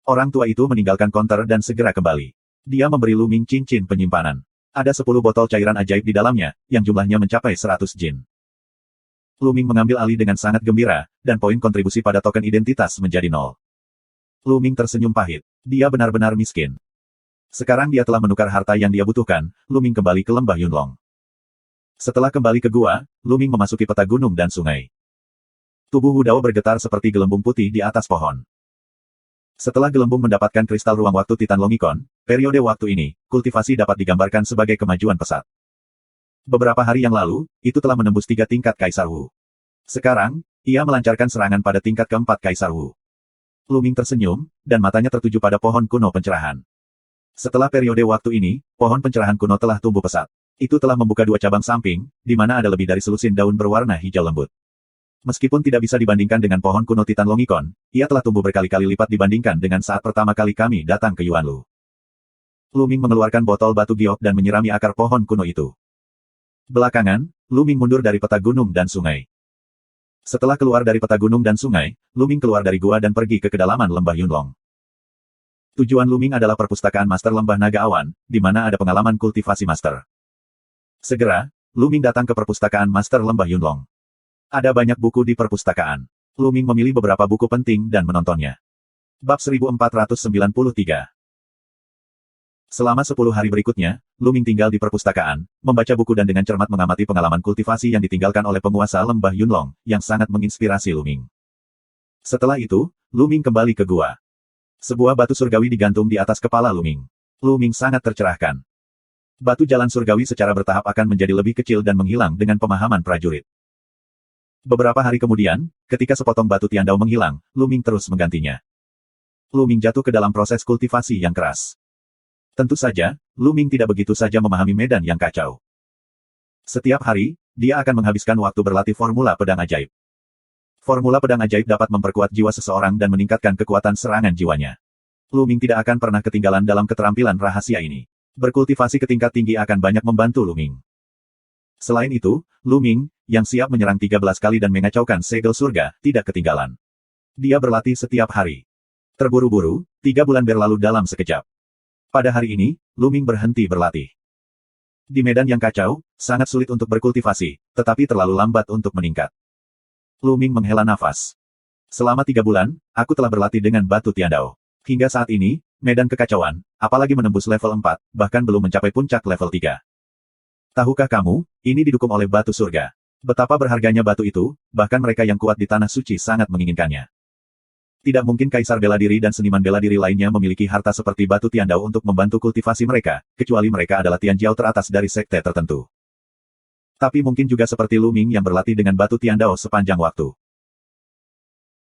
Orang tua itu meninggalkan konter dan segera kembali. Dia memberi Lu Ming cincin penyimpanan. Ada 10 botol cairan ajaib di dalamnya, yang jumlahnya mencapai 100 jin. Lu Ming mengambil alih dengan sangat gembira, dan poin kontribusi pada token identitas menjadi 0. Lu Ming tersenyum pahit. Dia benar-benar miskin. Sekarang dia telah menukar harta yang dia butuhkan, Lu Ming kembali ke lembah Yunlong. Setelah kembali ke gua, Lu Ming memasuki peta gunung dan sungai. Tubuh Wu Dao bergetar seperti gelembung putih di atas pohon. Setelah gelembung mendapatkan kristal ruang waktu Titan Longikon, periode waktu ini, kultivasi dapat digambarkan sebagai kemajuan pesat. Beberapa hari yang lalu, itu telah menembus 3 tingkat Kaisar Wu. Sekarang, ia melancarkan serangan pada tingkat keempat Kaisar Wu. Lu Ming tersenyum, dan matanya tertuju pada pohon kuno pencerahan. Setelah periode waktu ini, pohon pencerahan kuno telah tumbuh pesat. Itu telah membuka 2 cabang samping, di mana ada lebih dari selusin daun berwarna hijau lembut. Meskipun tidak bisa dibandingkan dengan pohon kuno Titan Longikon, ia telah tumbuh berkali-kali lipat dibandingkan dengan saat pertama kali kami datang ke Yuanlu. Lu Ming mengeluarkan botol batu giok dan menyirami akar pohon kuno itu. Belakangan, Lu Ming mundur dari peta gunung dan sungai. Setelah keluar dari peta gunung dan sungai, Lu Ming keluar dari gua dan pergi ke kedalaman lembah Yunlong. Tujuan Lu Ming adalah perpustakaan Master Lembah Naga Awan, di mana ada pengalaman kultivasi Master. Segera, Lu Ming datang ke perpustakaan Master Lembah Yunlong. Ada banyak buku di perpustakaan. Lu Ming memilih beberapa buku penting dan menontonnya. Bab 1493. Selama 10 hari berikutnya, Lu Ming tinggal di perpustakaan, membaca buku dan dengan cermat mengamati pengalaman kultivasi yang ditinggalkan oleh penguasa lembah Yunlong, yang sangat menginspirasi Lu Ming. Setelah itu, Lu Ming kembali ke gua. Sebuah batu surgawi digantung di atas kepala Lu Ming. Lu Ming sangat tercerahkan. Batu jalan surgawi secara bertahap akan menjadi lebih kecil dan menghilang dengan pemahaman prajurit. Beberapa hari kemudian, ketika sepotong batu Tiandao menghilang, Lu Ming terus menggantinya. Lu Ming jatuh ke dalam proses kultivasi yang keras. Tentu saja, Lu Ming tidak begitu saja memahami medan yang kacau. Setiap hari, dia akan menghabiskan waktu berlatih formula pedang ajaib. Formula pedang ajaib dapat memperkuat jiwa seseorang dan meningkatkan kekuatan serangan jiwanya. Lu Ming tidak akan pernah ketinggalan dalam keterampilan rahasia ini. Berkultivasi ke tingkat tinggi akan banyak membantu Lu Ming. Selain itu, Lu Ming, yang siap menyerang 13 kali dan mengacaukan segel surga, tidak ketinggalan. Dia berlatih setiap hari. Terburu-buru, 3 bulan berlalu dalam sekejap. Pada hari ini, Lu Ming berhenti berlatih. Di medan yang kacau, sangat sulit untuk berkultivasi, tetapi terlalu lambat untuk meningkat. Lu Ming menghela nafas. Selama 3 bulan, aku telah berlatih dengan batu Tiandao. Hingga saat ini, medan kekacauan, apalagi menembus level 4, bahkan belum mencapai puncak level 3. Tahukah kamu, ini didukung oleh batu surga. Betapa berharganya batu itu, bahkan mereka yang kuat di tanah suci sangat menginginkannya. Tidak mungkin kaisar bela diri dan seniman bela diri lainnya memiliki harta seperti batu Tiandao untuk membantu kultivasi mereka, kecuali mereka adalah Tianjiao teratas dari sekte tertentu. Tapi mungkin juga seperti Lu Ming yang berlatih dengan batu Tiandao sepanjang waktu.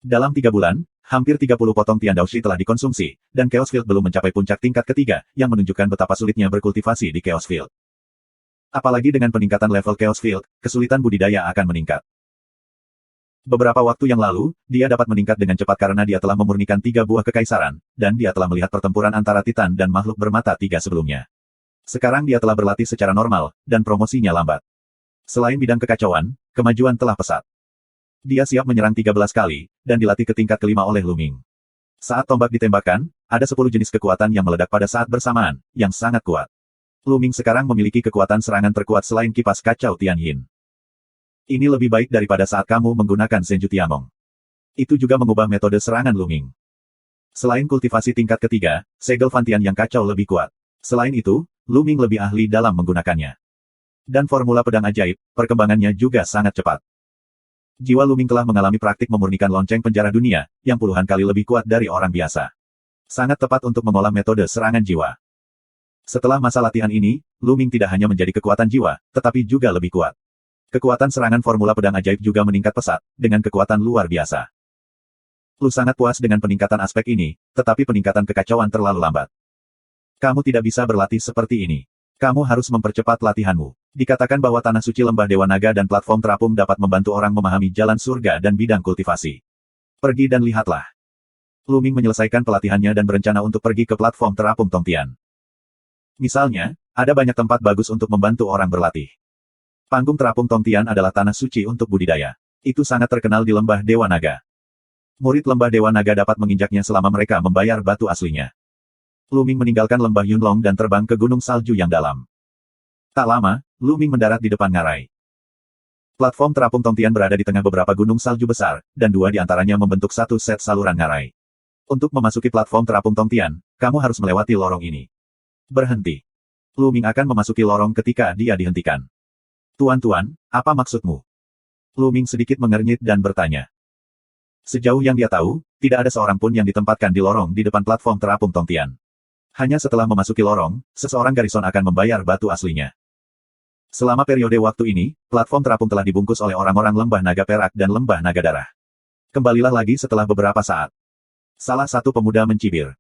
Dalam 3 bulan, hampir 30 potong Tiandao Shi telah dikonsumsi, dan Chaos Field belum mencapai puncak tingkat ketiga, yang menunjukkan betapa sulitnya berkultivasi di Chaos Field. Apalagi dengan peningkatan level Chaos Field, kesulitan budidaya akan meningkat. Beberapa waktu yang lalu, dia dapat meningkat dengan cepat karena dia telah memurnikan 3 buah kekaisaran, dan dia telah melihat pertempuran antara Titan dan makhluk bermata 3 sebelumnya. Sekarang dia telah berlatih secara normal, dan promosinya lambat. Selain bidang kekacauan, kemajuan telah pesat. Dia siap menyerang 13 kali, dan dilatih ke tingkat kelima oleh Lu Ming. Saat tombak ditembakkan, ada 10 jenis kekuatan yang meledak pada saat bersamaan, yang sangat kuat. Lu Ming sekarang memiliki kekuatan serangan terkuat selain kipas kacau Tianyin. Ini lebih baik daripada saat kamu menggunakan Senju Tiamong. Itu juga mengubah metode serangan Lu Ming. Selain kultivasi tingkat ketiga, segel Fantian yang kacau lebih kuat. Selain itu, Lu Ming lebih ahli dalam menggunakannya. Dan formula pedang ajaib, perkembangannya juga sangat cepat. Jiwa Lu Ming telah mengalami praktik memurnikan lonceng penjara dunia, yang puluhan kali lebih kuat dari orang biasa. Sangat tepat untuk mengolah metode serangan jiwa. Setelah masa latihan ini, Lu Ming tidak hanya menjadi kekuatan jiwa, tetapi juga lebih kuat. Kekuatan serangan formula pedang ajaib juga meningkat pesat, dengan kekuatan luar biasa. Lu sangat puas dengan peningkatan aspek ini, tetapi peningkatan kekacauan terlalu lambat. Kamu tidak bisa berlatih seperti ini. Kamu harus mempercepat latihanmu. Dikatakan bahwa Tanah Suci Lembah Dewa Naga dan platform terapung dapat membantu orang memahami jalan surga dan bidang kultivasi. Pergi dan lihatlah. Lu Ming menyelesaikan pelatihannya dan berencana untuk pergi ke platform terapung Tongtian. Misalnya, ada banyak tempat bagus untuk membantu orang berlatih. Panggung terapung Tongtian adalah tanah suci untuk budidaya. Itu sangat terkenal di Lembah Dewa Naga. Murid Lembah Dewa Naga dapat menginjaknya selama mereka membayar batu aslinya. Lu Ming meninggalkan Lembah Yunlong dan terbang ke gunung salju yang dalam. Tak lama, Lu Ming mendarat di depan ngarai. Platform terapung Tongtian berada di tengah beberapa gunung salju besar, dan 2 di antaranya membentuk satu set saluran ngarai. Untuk memasuki platform terapung Tongtian, kamu harus melewati lorong ini. Berhenti. Lu Ming akan memasuki lorong ketika dia dihentikan. Tuan-tuan, apa maksudmu? Lu Ming sedikit mengernyit dan bertanya. Sejauh yang dia tahu, tidak ada seorang pun yang ditempatkan di lorong di depan platform terapung Tongtian. Hanya setelah memasuki lorong, seseorang garison akan membayar batu aslinya. Selama periode waktu ini, platform terapung telah dibungkus oleh orang-orang Lembah Naga Perak dan Lembah Naga Darah. Kembalilah lagi setelah beberapa saat. Salah satu pemuda mencibir.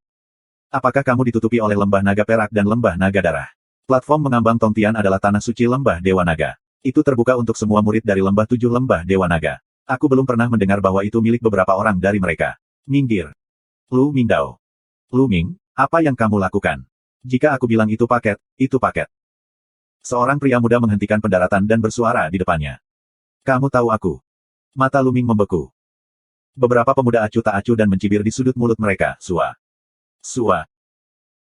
Apakah kamu ditutupi oleh Lembah Naga Perak dan Lembah Naga Darah? Platform mengambang Tongtian adalah tanah suci Lembah Dewa Naga. Itu terbuka untuk semua murid dari Lembah 7 Lembah Dewa Naga. Aku belum pernah mendengar bahwa itu milik beberapa orang dari mereka. Minggir. Lu Mingdao. Lu Ming, apa yang kamu lakukan? Jika aku bilang itu paket, itu paket. Seorang pria muda menghentikan pendaratan dan bersuara di depannya. Kamu tahu aku. Mata Lu Ming membeku. Beberapa pemuda acuh tak acuh dan mencibir di sudut mulut mereka, Sua. Sua.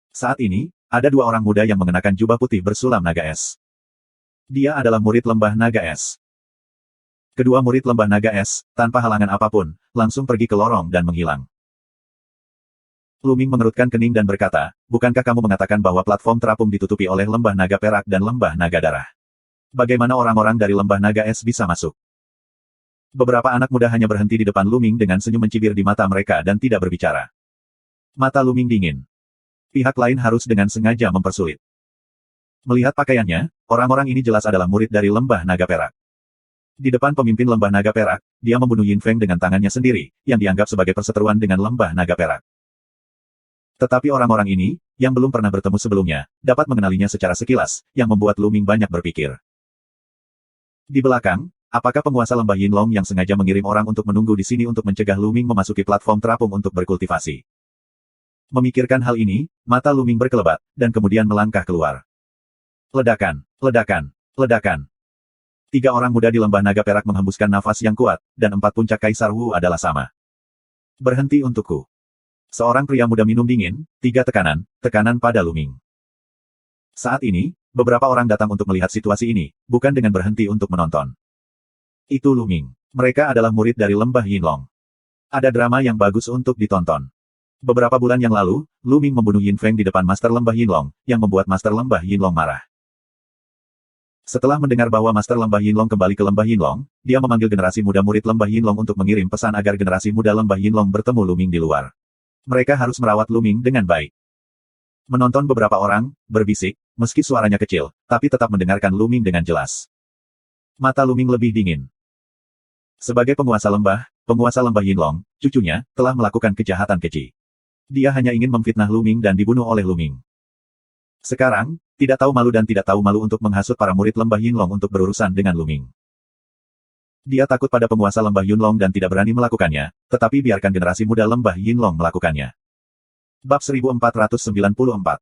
Saat ini, ada 2 orang muda yang mengenakan jubah putih bersulam naga es. Dia adalah murid Lembah Naga Es. Kedua murid lembah naga es, tanpa halangan apapun, langsung pergi ke lorong dan menghilang. Lu Ming mengerutkan kening dan berkata, bukankah kamu mengatakan bahwa platform terapung ditutupi oleh lembah naga perak dan lembah naga darah? Bagaimana orang-orang dari lembah naga es bisa masuk? Beberapa anak muda hanya berhenti di depan Lu Ming dengan senyum mencibir di mata mereka dan tidak berbicara. Mata Lu Ming dingin. Pihak lain harus dengan sengaja mempersulit. Melihat pakaiannya, orang-orang ini jelas adalah murid dari lembah naga perak. Di depan pemimpin lembah naga perak, dia membunuh Yin Feng dengan tangannya sendiri, yang dianggap sebagai perseteruan dengan lembah naga perak. Tetapi orang-orang ini, yang belum pernah bertemu sebelumnya, dapat mengenalinya secara sekilas, yang membuat Lu Ming banyak berpikir. Di belakang, apakah penguasa lembah Yinlong yang sengaja mengirim orang untuk menunggu di sini untuk mencegah Lu Ming memasuki platform terapung untuk berkultivasi? Memikirkan hal ini, mata Lu Ming berkelebat, dan kemudian melangkah keluar. Ledakan, ledakan, ledakan. 3 orang muda di lembah naga perak menghembuskan nafas yang kuat, dan 4 puncak Kaisar Wu adalah sama. Berhenti untukku. Seorang pria muda minum dingin, 3 tekanan, tekanan pada Lu Ming. Saat ini, beberapa orang datang untuk melihat situasi ini, bukan dengan berhenti untuk menonton. Itu Lu Ming. Mereka adalah murid dari lembah Yinlong. Ada drama yang bagus untuk ditonton. Beberapa bulan yang lalu, Lu Ming membunuh Yin Feng di depan Master Lembah Yinlong, yang membuat Master Lembah Yinlong marah. Setelah mendengar bahwa Master Lembah Yinlong kembali ke Lembah Yinlong, dia memanggil generasi muda murid Lembah Yinlong untuk mengirim pesan agar generasi muda Lembah Yinlong bertemu Lu Ming di luar. Mereka harus merawat Lu Ming dengan baik. Menonton beberapa orang, berbisik, meski suaranya kecil, tapi tetap mendengarkan Lu Ming dengan jelas. Mata Lu Ming lebih dingin. Sebagai penguasa Lembah Yinlong, cucunya, telah melakukan kejahatan keji. Dia hanya ingin memfitnah Lu Ming dan dibunuh oleh Lu Ming. Sekarang, tidak tahu malu dan tidak tahu malu untuk menghasut para murid lembah Yinlong untuk berurusan dengan Lu Ming. Dia takut pada penguasa lembah Yinlong dan tidak berani melakukannya, tetapi biarkan generasi muda lembah Yinlong melakukannya. Bab 1494.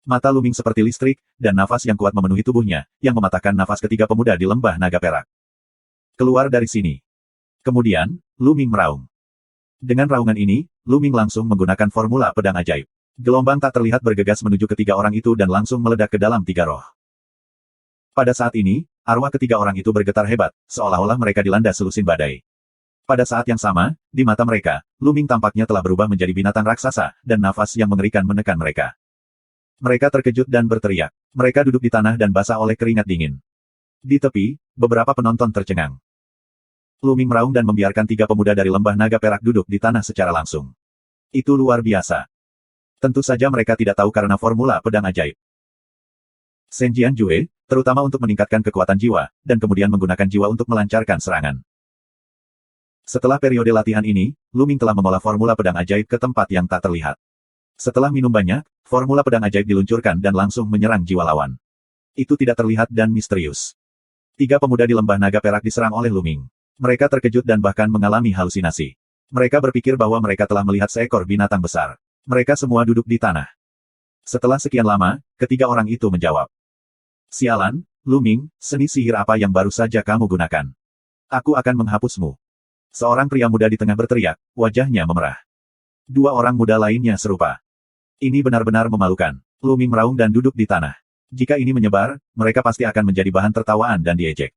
Mata Lu Ming seperti listrik, dan nafas yang kuat memenuhi tubuhnya, yang mematahkan nafas ketiga pemuda di lembah naga perak. Keluar dari sini. Kemudian, Lu Ming meraung. Dengan raungan ini, Lu Ming langsung menggunakan formula pedang ajaib. Gelombang tak terlihat bergegas menuju ketiga orang itu dan langsung meledak ke dalam 3 roh. Pada saat ini, arwah ketiga orang itu bergetar hebat, seolah-olah mereka dilanda selusin badai. Pada saat yang sama, di mata mereka, Lu Ming tampaknya telah berubah menjadi binatang raksasa, dan nafas yang mengerikan menekan mereka. Mereka terkejut dan berteriak. Mereka duduk di tanah dan basah oleh keringat dingin. Di tepi, beberapa penonton tercengang. Lu Ming meraung dan membiarkan 3 pemuda dari lembah naga perak duduk di tanah secara langsung. Itu luar biasa. Tentu saja mereka tidak tahu karena formula pedang ajaib. Shen Jianjue, terutama untuk meningkatkan kekuatan jiwa, dan kemudian menggunakan jiwa untuk melancarkan serangan. Setelah periode latihan ini, Lu Ming telah mengolah formula pedang ajaib ke tempat yang tak terlihat. Setelah minum banyak, formula pedang ajaib diluncurkan dan langsung menyerang jiwa lawan. Itu tidak terlihat dan misterius. 3 pemuda di lembah naga perak diserang oleh Lu Ming. Mereka terkejut dan bahkan mengalami halusinasi. Mereka berpikir bahwa mereka telah melihat seekor binatang besar. Mereka semua duduk di tanah. Setelah sekian lama, ketiga orang itu menjawab. Sialan, Lu Ming, seni sihir apa yang baru saja kamu gunakan? Aku akan menghapusmu. Seorang pria muda di tengah berteriak, wajahnya memerah. 2 orang muda lainnya serupa. Ini benar-benar memalukan. Lu Ming meraung dan duduk di tanah. Jika ini menyebar, mereka pasti akan menjadi bahan tertawaan dan diejek.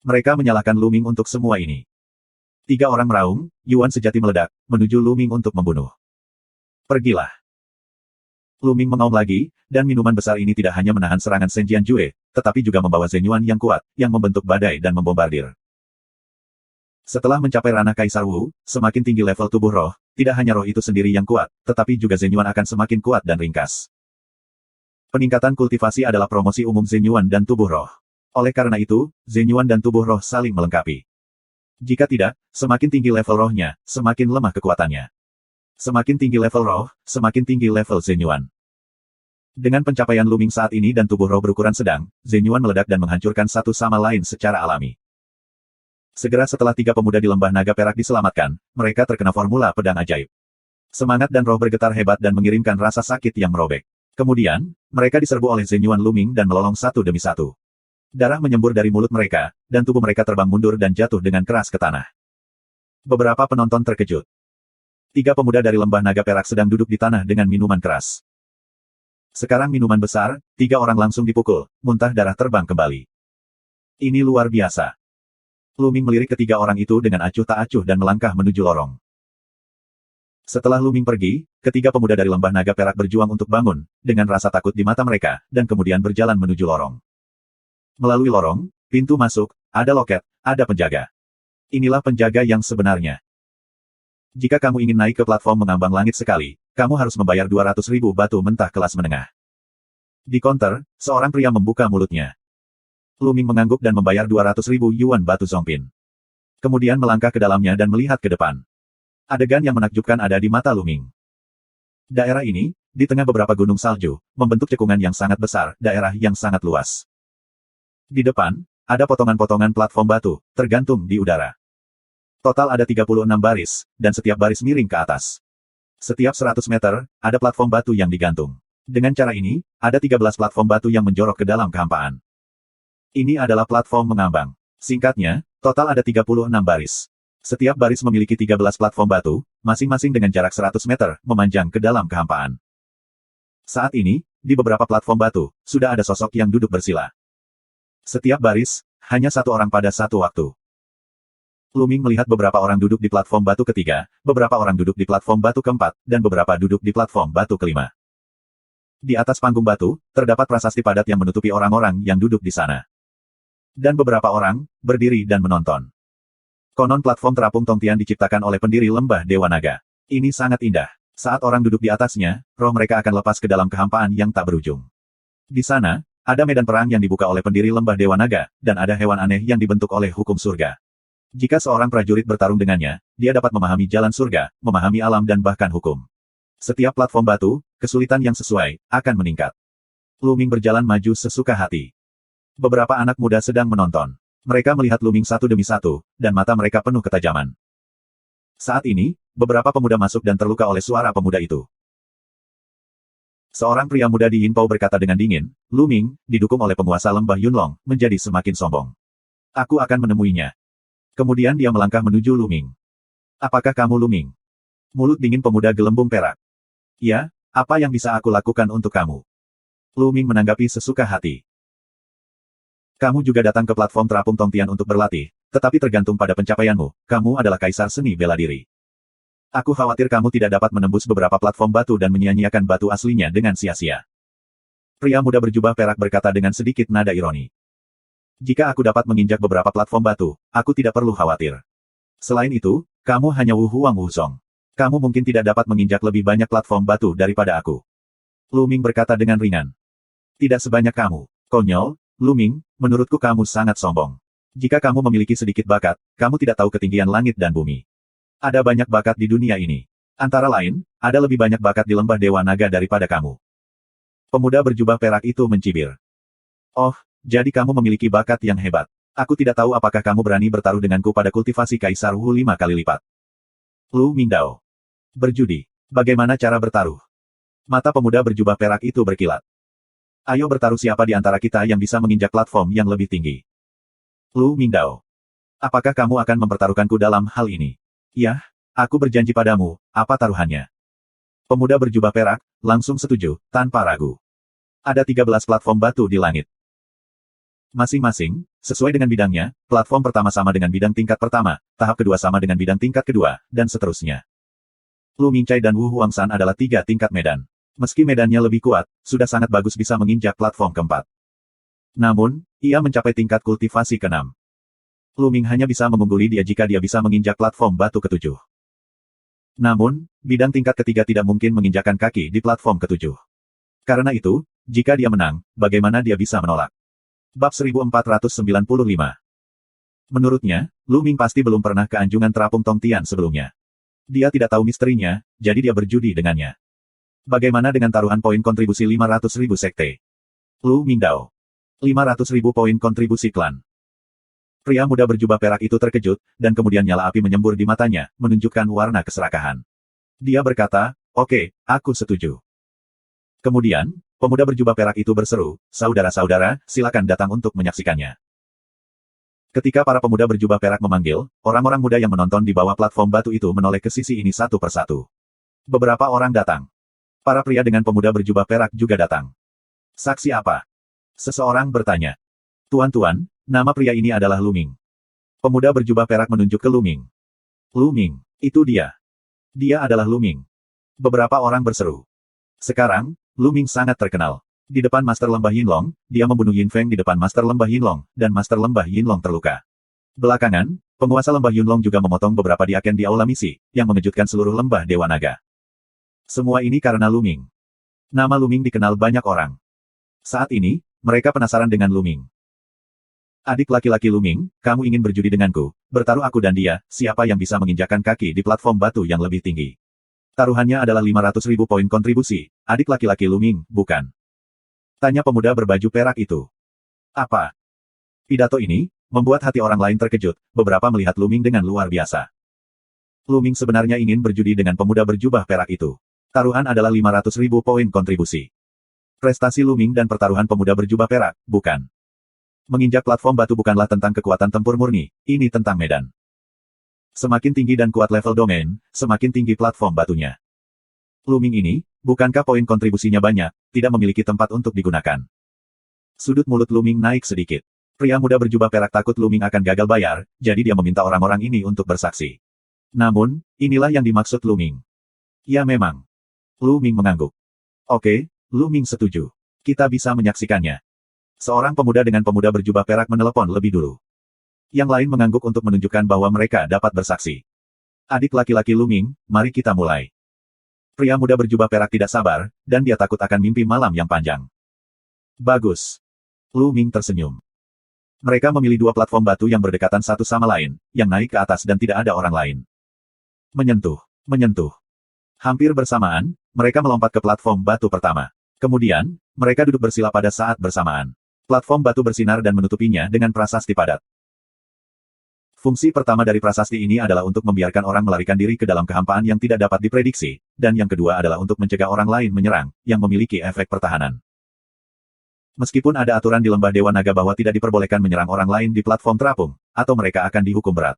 Mereka menyalahkan Lu Ming untuk semua ini. 3 orang meraung, Yuan sejati meledak, menuju Lu Ming untuk membunuh. Pergilah. Lu Ming mengaum lagi, dan minuman besar ini tidak hanya menahan serangan Shen Jianjue, tetapi juga membawa Zhen Yuan yang kuat, yang membentuk badai dan membombardir. Setelah mencapai ranah Kaisar Wu, semakin tinggi level tubuh roh, tidak hanya roh itu sendiri yang kuat, tetapi juga Zhen Yuan akan semakin kuat dan ringkas. Peningkatan kultivasi adalah promosi umum Zhen Yuan dan tubuh roh. Oleh karena itu, Zhen Yuan dan tubuh roh saling melengkapi. Jika tidak, semakin tinggi level rohnya, semakin lemah kekuatannya. Semakin tinggi level roh, semakin tinggi level Zhen Yuan. Dengan pencapaian Lu Ming saat ini dan tubuh roh berukuran sedang, Zhen Yuan meledak dan menghancurkan satu sama lain secara alami. Segera setelah 3 pemuda di lembah naga perak diselamatkan, mereka terkena formula pedang ajaib. Semangat dan roh bergetar hebat dan mengirimkan rasa sakit yang merobek. Kemudian, mereka diserbu oleh Zhen Yuan Lu Ming dan melolong satu demi satu. Darah menyembur dari mulut mereka, dan tubuh mereka terbang mundur dan jatuh dengan keras ke tanah. Beberapa penonton terkejut. 3 pemuda dari lembah naga perak sedang duduk di tanah dengan minuman keras. Sekarang minuman besar, 3 orang langsung dipukul, muntah darah terbang kembali. Ini luar biasa. Lu Ming melirik ketiga orang itu dengan acuh tak acuh dan melangkah menuju lorong. Setelah Lu Ming pergi, ketiga pemuda dari lembah naga perak berjuang untuk bangun, dengan rasa takut di mata mereka, dan kemudian berjalan menuju lorong. Melalui lorong, pintu masuk, ada loket, ada penjaga. Inilah penjaga yang sebenarnya. Jika kamu ingin naik ke platform mengambang langit sekali, kamu harus membayar 200.000 batu mentah kelas menengah. Di konter, seorang pria membuka mulutnya. Lu Ming mengangguk dan membayar 200.000 yuan batu Zongpin. Kemudian melangkah ke dalamnya dan melihat ke depan. Adegan yang menakjubkan ada di mata Lu Ming. Daerah ini, di tengah beberapa gunung salju, membentuk cekungan yang sangat besar, daerah yang sangat luas. Di depan, ada potongan-potongan platform batu, tergantung di udara. Total ada 36 baris, dan setiap baris miring ke atas. Setiap 100 meter, ada platform batu yang digantung. Dengan cara ini, ada 13 platform batu yang menjorok ke dalam kehampaan. Ini adalah platform mengambang. Singkatnya, total ada 36 baris. Setiap baris memiliki 13 platform batu, masing-masing dengan jarak 100 meter, memanjang ke dalam kehampaan. Saat ini, di beberapa platform batu, sudah ada sosok yang duduk bersila. Setiap baris, hanya satu orang pada satu waktu. Lu Ming melihat beberapa orang duduk di platform batu ketiga, beberapa orang duduk di platform batu keempat, dan beberapa duduk di platform batu kelima. Di atas panggung batu, terdapat prasasti padat yang menutupi orang-orang yang duduk di sana. Dan beberapa orang, berdiri dan menonton. Konon platform terapung Tongtian diciptakan oleh pendiri lembah Dewa Naga. Ini sangat indah. Saat orang duduk di atasnya, roh mereka akan lepas ke dalam kehampaan yang tak berujung. Di sana, ada medan perang yang dibuka oleh pendiri lembah Dewa Naga, dan ada hewan aneh yang dibentuk oleh hukum surga. Jika seorang prajurit bertarung dengannya, dia dapat memahami jalan surga, memahami alam dan bahkan hukum. Setiap platform batu, kesulitan yang sesuai, akan meningkat. Lu Ming berjalan maju sesuka hati. Beberapa anak muda sedang menonton. Mereka melihat Lu Ming satu demi satu, dan mata mereka penuh ketajaman. Saat ini, beberapa pemuda masuk dan terluka oleh suara pemuda itu. Seorang pria muda di Yinpao berkata dengan dingin, Lu Ming, didukung oleh penguasa lembah Yunlong, menjadi semakin sombong. Aku akan menemuinya. Kemudian dia melangkah menuju Lu Ming. Apakah kamu Lu Ming? Mulut dingin pemuda gelembung perak. Ya, apa yang bisa aku lakukan untuk kamu? Lu Ming menanggapi sesuka hati. Kamu juga datang ke platform terapung Tongtian untuk berlatih, tetapi tergantung pada pencapaianmu, kamu adalah kaisar seni bela diri. Aku khawatir kamu tidak dapat menembus beberapa platform batu dan menyia-nyiakan batu aslinya dengan sia-sia. Pria muda berjubah perak berkata dengan sedikit nada ironi. Jika aku dapat menginjak beberapa platform batu, aku tidak perlu khawatir. Selain itu, kamu hanya Wu Huang Wu Song. Kamu mungkin tidak dapat menginjak lebih banyak platform batu daripada aku. Lu Ming berkata dengan ringan. Tidak sebanyak kamu. Konyol, Lu Ming, menurutku kamu sangat sombong. Jika kamu memiliki sedikit bakat, kamu tidak tahu ketinggian langit dan bumi. Ada banyak bakat di dunia ini. Antara lain, ada lebih banyak bakat di lembah Dewa Naga daripada kamu. Pemuda berjubah perak itu mencibir. Oh, jadi kamu memiliki bakat yang hebat. Aku tidak tahu apakah kamu berani bertaruh denganku pada kultivasi Kaisar Wu 5 kali lipat. Lu Mingdao. Berjudi. Bagaimana cara bertaruh? Mata pemuda berjubah perak itu berkilat. Ayo bertaruh siapa di antara kita yang bisa menginjak platform yang lebih tinggi. Lu Mingdao. Apakah kamu akan mempertaruhkanku dalam hal ini? Yah, aku berjanji padamu, apa taruhannya? Pemuda berjubah perak, langsung setuju, tanpa ragu. Ada 13 platform batu di langit. Masing-masing, sesuai dengan bidangnya, platform pertama sama dengan bidang tingkat pertama, tahap kedua sama dengan bidang tingkat kedua, dan seterusnya. Lu Mingcai dan Wu Huangshan adalah 3 tingkat medan. Meski medannya lebih kuat, sudah sangat bagus bisa menginjak platform keempat. Namun, ia mencapai tingkat kultivasi ke-6. Lu Ming hanya bisa mengungguli dia jika dia bisa menginjak platform batu ke-7. Namun, bidang tingkat ketiga tidak mungkin menginjakkan kaki di platform ke-7. Karena itu, jika dia menang, bagaimana dia bisa menolak? Bab 1495. Menurutnya, Lu Ming pasti belum pernah ke anjungan terapung Tongtian sebelumnya. Dia tidak tahu misterinya, jadi dia berjudi dengannya. Bagaimana dengan taruhan poin kontribusi 500.000 sekte? Lu Mingdao. 500.000 poin kontribusi klan. Pria muda berjubah perak itu terkejut, dan kemudian nyala api menyembur di matanya, menunjukkan warna keserakahan. Dia berkata, oke, aku setuju. Kemudian, pemuda berjubah perak itu berseru, saudara-saudara, silakan datang untuk menyaksikannya. Ketika para pemuda berjubah perak memanggil, orang-orang muda yang menonton di bawah platform batu itu menoleh ke sisi ini satu persatu. Beberapa orang datang. Para pria dengan pemuda berjubah perak juga datang. Saksi apa? Seseorang bertanya. Tuan-tuan, nama pria ini adalah Lu Ming. Pemuda berjubah perak menunjuk ke Luming. Luming, itu dia. Dia adalah Luming. Beberapa orang berseru. Sekarang, Luming sangat terkenal. Di depan Master Lembah Yinlong, dia membunuh Yin Feng di depan Master Lembah Yinlong, dan Master Lembah Yinlong terluka. Belakangan, penguasa Lembah Yunlong juga memotong beberapa diaken di aula misi, yang mengejutkan seluruh lembah Dewa Naga. Semua ini karena Luming. Nama Luming dikenal banyak orang. Saat ini, mereka penasaran dengan Luming. Adik laki-laki Luming, kamu ingin berjudi denganku, bertaruh aku dan dia, siapa yang bisa menginjakkan kaki di platform batu yang lebih tinggi. Taruhannya adalah 500.000 poin kontribusi, adik laki-laki Luming, bukan? Tanya pemuda berbaju perak itu. Apa? Pidato ini, membuat hati orang lain terkejut, beberapa melihat Luming dengan luar biasa. Luming sebenarnya ingin berjudi dengan pemuda berjubah perak itu. Taruhan adalah 500.000 poin kontribusi. Prestasi Luming dan pertaruhan pemuda berjubah perak, bukan? Menginjak platform batu bukanlah tentang kekuatan tempur murni, ini tentang medan. Semakin tinggi dan kuat level domain, semakin tinggi platform batunya. Luming ini, bukankah poin kontribusinya banyak, tidak memiliki tempat untuk digunakan. Sudut mulut Luming naik sedikit. Pria muda berjubah perak takut Luming akan gagal bayar, jadi dia meminta orang-orang ini untuk bersaksi. Namun, inilah yang dimaksud Luming. Ya memang. Luming mengangguk. Oke, Luming setuju. Kita bisa menyaksikannya. Seorang pemuda dengan pemuda berjubah perak menelepon lebih dulu. Yang lain mengangguk untuk menunjukkan bahwa mereka dapat bersaksi. Adik laki-laki Luming, mari kita mulai. Pria muda berjubah perak tidak sabar, dan dia takut akan mimpi malam yang panjang. Bagus. Luming tersenyum. Mereka memilih dua platform batu yang berdekatan satu sama lain, yang naik ke atas dan tidak ada orang lain. Menyentuh. Hampir bersamaan, mereka melompat ke platform batu pertama. Kemudian, mereka duduk bersila pada saat bersamaan. Platform batu bersinar dan menutupinya dengan prasasti padat. Fungsi pertama dari prasasti ini adalah untuk membiarkan orang melarikan diri ke dalam kehampaan yang tidak dapat diprediksi, dan yang kedua adalah untuk mencegah orang lain menyerang, yang memiliki efek pertahanan. Meskipun ada aturan di lembah Dewa Naga bahwa tidak diperbolehkan menyerang orang lain di platform terapung, atau mereka akan dihukum berat.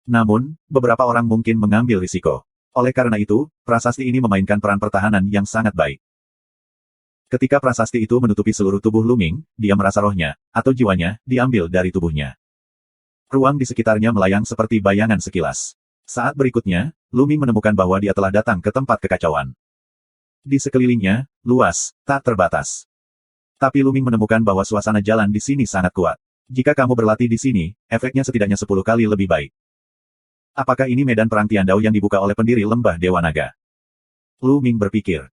Namun, beberapa orang mungkin mengambil risiko. Oleh karena itu, prasasti ini memainkan peran pertahanan yang sangat baik. Ketika prasasti itu menutupi seluruh tubuh Luming, dia merasa rohnya, atau jiwanya, diambil dari tubuhnya. Ruang di sekitarnya melayang seperti bayangan sekilas. Saat berikutnya, Luming menemukan bahwa dia telah datang ke tempat kekacauan. Di sekelilingnya, luas, tak terbatas. Tapi Luming menemukan bahwa suasana jalan di sini sangat kuat. Jika kamu berlatih di sini, efeknya setidaknya 10 kali lebih baik. Apakah ini medan perang Tiandao yang dibuka oleh pendiri lembah Dewa Naga? Luming berpikir.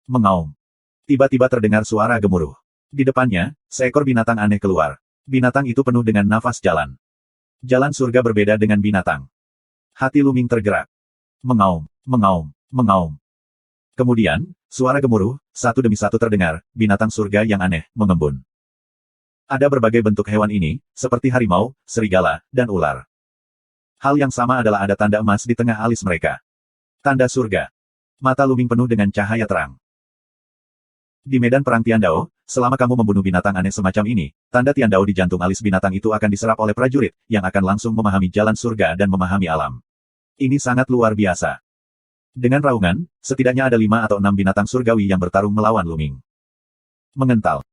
Mengaum. Tiba-tiba terdengar suara gemuruh. Di depannya, seekor binatang aneh keluar. Binatang itu penuh dengan nafas jalan. Jalan surga berbeda dengan binatang. Hati Luming tergerak. Mengaum. Kemudian, suara gemuruh, satu demi satu terdengar, binatang surga yang aneh, mengembun. Ada berbagai bentuk hewan ini, seperti harimau, serigala, dan ular. Hal yang sama adalah ada tanda emas di tengah alis mereka. Tanda surga. Mata Luming penuh dengan cahaya terang. Di medan perang Tiandao, selama kamu membunuh binatang aneh semacam ini, tanda Tiandao di jantung alis binatang itu akan diserap oleh prajurit, yang akan langsung memahami jalan surga dan memahami alam. Ini sangat luar biasa. Dengan raungan, setidaknya ada 5 atau 6 binatang surgawi yang bertarung melawan Luming. Mengental.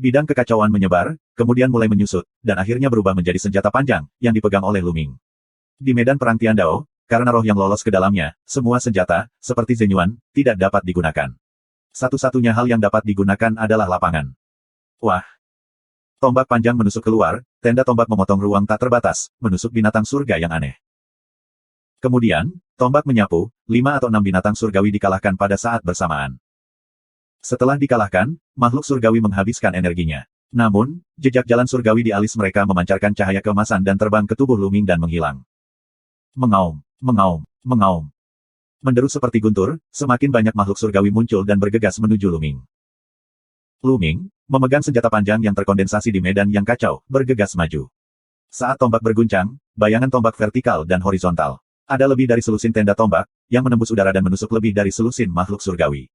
Bidang kekacauan menyebar, kemudian mulai menyusut, dan akhirnya berubah menjadi senjata panjang, yang dipegang oleh Luming. Di medan perang Tiandao, karena roh yang lolos ke dalamnya, semua senjata, seperti Zenyuan, tidak dapat digunakan. Satu-satunya hal yang dapat digunakan adalah lapangan. Wah! Tombak panjang menusuk keluar, tenda tombak memotong ruang tak terbatas, menusuk binatang surga yang aneh. Kemudian, tombak menyapu, 5 atau 6 binatang surgawi dikalahkan pada saat bersamaan. Setelah dikalahkan, makhluk surgawi menghabiskan energinya. Namun, jejak jalan surgawi di alis mereka memancarkan cahaya keemasan dan terbang ke tubuh Luming dan menghilang. Mengaum. Menderu seperti guntur, semakin banyak makhluk surgawi muncul dan bergegas menuju Luming. Luming, memegang senjata panjang yang terkondensasi di medan yang kacau, bergegas maju. Saat tombak berguncang, bayangan tombak vertikal dan horizontal. Ada lebih dari selusin tenda tombak, yang menembus udara dan menusuk lebih dari selusin makhluk surgawi.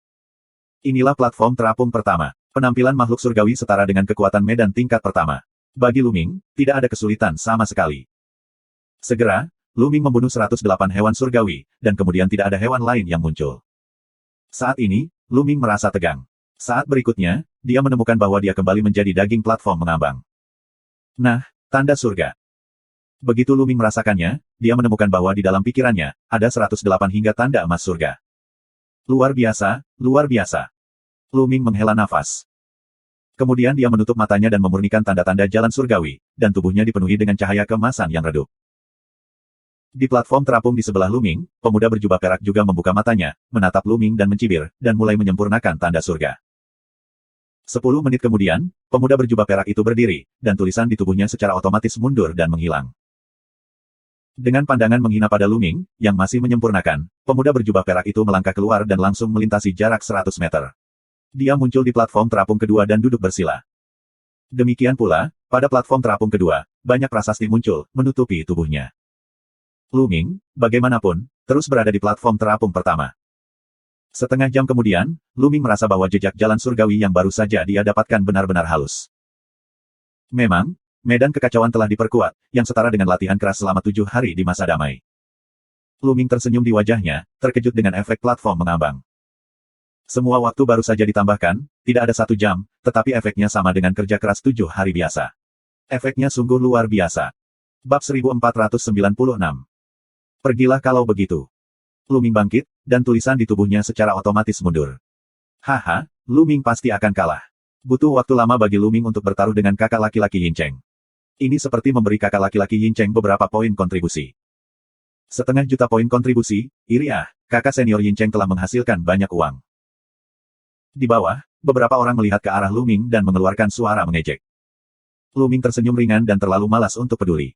Inilah platform terapung pertama. Penampilan makhluk surgawi setara dengan kekuatan medan tingkat pertama. Bagi Luming, tidak ada kesulitan sama sekali. Segera, Luming membunuh 108 hewan surgawi, dan kemudian tidak ada hewan lain yang muncul. Saat ini, Luming merasa tegang. Saat berikutnya, dia menemukan bahwa dia kembali menjadi daging platform mengambang. Nah, tanda surga. Begitu Luming merasakannya, dia menemukan bahwa di dalam pikirannya, ada 108 hingga tanda emas surga. Luar biasa, luar biasa. Luming menghela nafas. Kemudian dia menutup matanya dan memurnikan tanda-tanda jalan surgawi, dan tubuhnya dipenuhi dengan cahaya keemasan yang redup. Di platform terapung di sebelah Luming, pemuda berjubah perak juga membuka matanya, menatap Luming dan mencibir, dan mulai menyempurnakan tanda surga. 10 menit kemudian, pemuda berjubah perak itu berdiri, dan tulisan di tubuhnya secara otomatis mundur dan menghilang. Dengan pandangan menghina pada Luming, yang masih menyempurnakan, pemuda berjubah perak itu melangkah keluar dan langsung melintasi jarak 100 meter. Dia muncul di platform terapung kedua dan duduk bersila. Demikian pula, pada platform terapung kedua, banyak prasasti muncul, menutupi tubuhnya. Luming, bagaimanapun, terus berada di platform terapung pertama. Setengah jam kemudian, Luming merasa bahwa jejak jalan surgawi yang baru saja dia dapatkan benar-benar halus. Memang, medan kekacauan telah diperkuat, yang setara dengan latihan keras selama 7 hari di masa damai. Luming tersenyum di wajahnya, terkejut dengan efek platform mengambang. Semua waktu baru saja ditambahkan, tidak ada 1 jam, tetapi efeknya sama dengan kerja keras 7 hari biasa. Efeknya sungguh luar biasa. Bab 1496. Pergilah kalau begitu. Luming bangkit, dan tulisan di tubuhnya secara otomatis mundur. Haha, Luming pasti akan kalah. Butuh waktu lama bagi Luming untuk bertaruh dengan kakak laki-laki Yin Cheng. Ini seperti memberi kakak laki-laki Yin Cheng beberapa poin kontribusi. 1,5 juta poin kontribusi, iri kakak senior Yin Cheng telah menghasilkan banyak uang. Di bawah, beberapa orang melihat ke arah Luming dan mengeluarkan suara mengejek. Luming tersenyum ringan dan terlalu malas untuk peduli.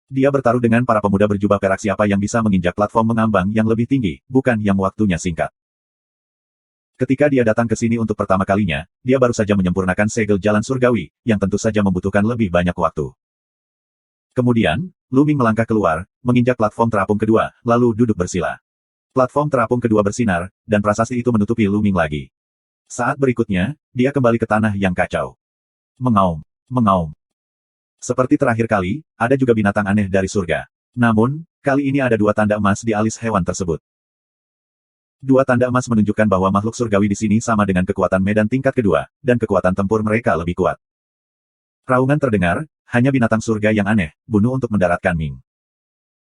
Dia bertaruh dengan para pemuda berjubah perak siapa yang bisa menginjak platform mengambang yang lebih tinggi, bukan yang waktunya singkat. Ketika dia datang ke sini untuk pertama kalinya, dia baru saja menyempurnakan segel jalan surgawi, yang tentu saja membutuhkan lebih banyak waktu. Kemudian, Luming melangkah keluar, menginjak platform terapung kedua, lalu duduk bersila. Platform terapung kedua bersinar, dan prasasti itu menutupi Luming lagi. Saat berikutnya, dia kembali ke tanah yang kacau. Mengaum, mengaum. Seperti terakhir kali, ada juga binatang aneh dari surga. Namun, kali ini ada 2 tanda emas di alis hewan tersebut. 2 tanda emas menunjukkan bahwa makhluk surgawi di sini sama dengan kekuatan medan tingkat kedua, dan kekuatan tempur mereka lebih kuat. Raungan terdengar, hanya binatang surga yang aneh, bunuh untuk mendaratkan Ming.